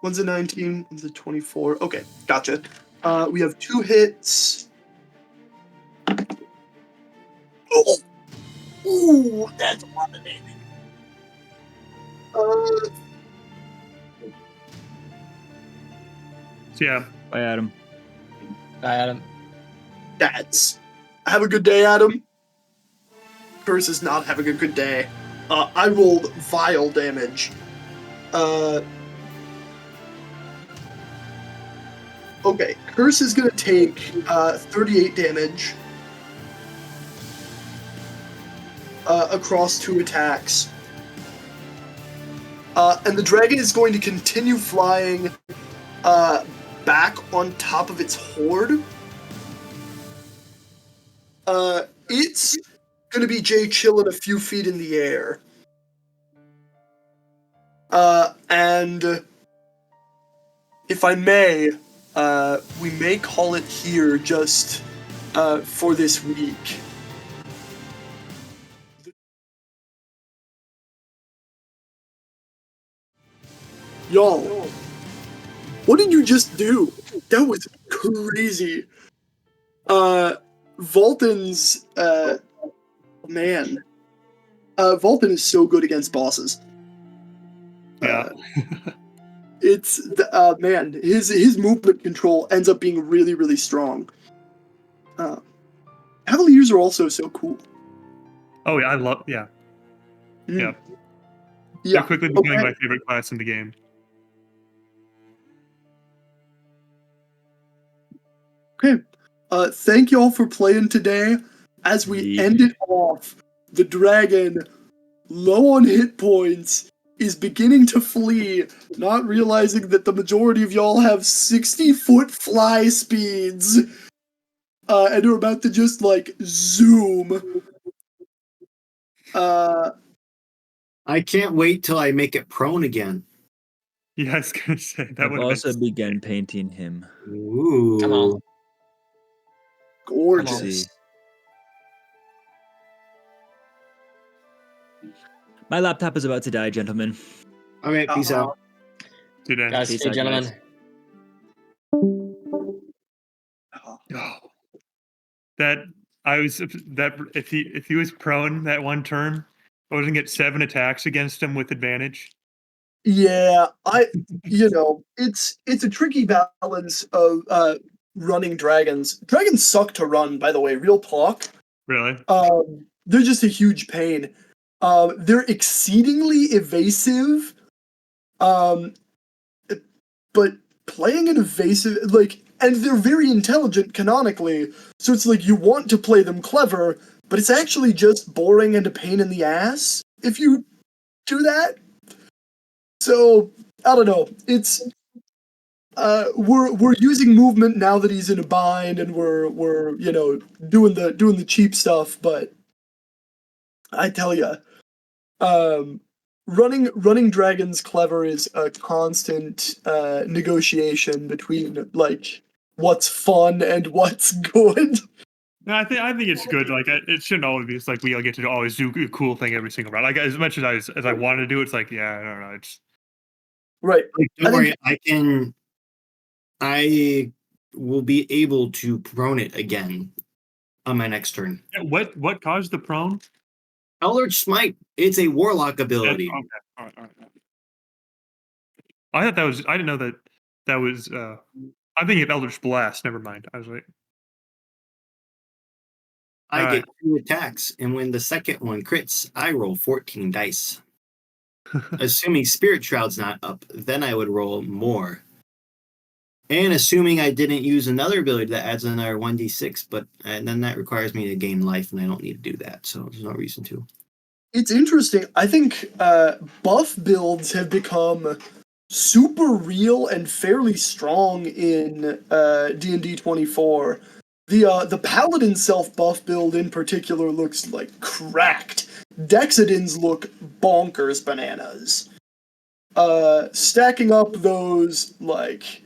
One's a 19, one's a 24. Okay, gotcha. We have 2 hits. Oh! Ooh, that's a lot of damage. So yeah, Bye, Adam. Bye, Adam. That's. Have a good day, Adam. Curse is not having a good day. I rolled vile damage. Okay, Curse is gonna take 38 damage across 2 attacks. And the dragon is going to continue flying back on top of its horde. It's gonna be Jay chilling a few feet in the air. And if I may, we may call it here just for this week. Y'all, what did you just do? That was crazy. Vultan's, man. Vultan is so good against bosses. yeah. It's, man, his movement control ends up being really, really strong. Cavaliers are also so cool. Oh yeah, I love. Yeah, Mm. yeah. Yeah. They're quickly becoming Okay. my favorite class in the game. Okay. Thank y'all for playing today. As we Yeah. end it off, the dragon, low on hit points, is beginning to flee, not realizing that the majority of y'all have 60-foot fly speeds. And are about to just, like, zoom. I can't wait till I make it prone again. Yeah, I was gonna say that I've would also have been. begun painting him. Ooh. Come on. Gorgeous. See. My laptop is about to die, gentlemen. Okay, peace out. Dude, and- Guys, Peace stay out, gentlemen. guys. Oh. That I was that if he was prone that one turn, I was gonna get 7 attacks against him with advantage. Yeah, it's a tricky balance of running dragons. Dragons suck to run, by the way, real talk. Really? They're just a huge pain. They're exceedingly evasive. But playing an evasive, and they're very intelligent canonically, so it's like you want to play them clever, but it's actually just boring and a pain in the ass if you do that. So, I don't know. It's we're using movement now that he's in a bind, and we're doing the cheap stuff. But I tell you, running dragons clever is a constant negotiation between like what's fun and what's good. No, I think it's good. Like it shouldn't always be. It's like we all get to always do a cool thing every single round. Like as much as I want to do, it's like yeah, I don't know. It's Right. Like, I don't worry, think- I will be able to prone it again on my next turn. what caused the prone? Eldritch Smite. It's a warlock ability. Okay. All right. I thought that was. I didn't know that was. I'm thinking of Eldritch Blast. Never mind. I was like, I Alright. get 2 attacks, and when the second one crits, I roll 14 dice. Assuming Spirit Shroud's not up, then I would roll more. And assuming I didn't use another ability that adds another 1d6, and then that requires me to gain life, and I don't need to do that, so there's no reason to. It's interesting. I think buff builds have become super real and fairly strong in D&D 24. The Paladin self-buff build in particular looks like cracked. Dexedins look bonkers bananas. Stacking up those like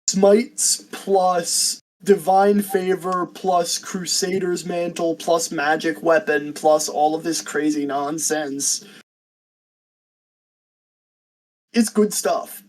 Smites plus Divine Favor plus Crusader's Mantle plus Magic Weapon plus all of this crazy nonsense. It's good stuff.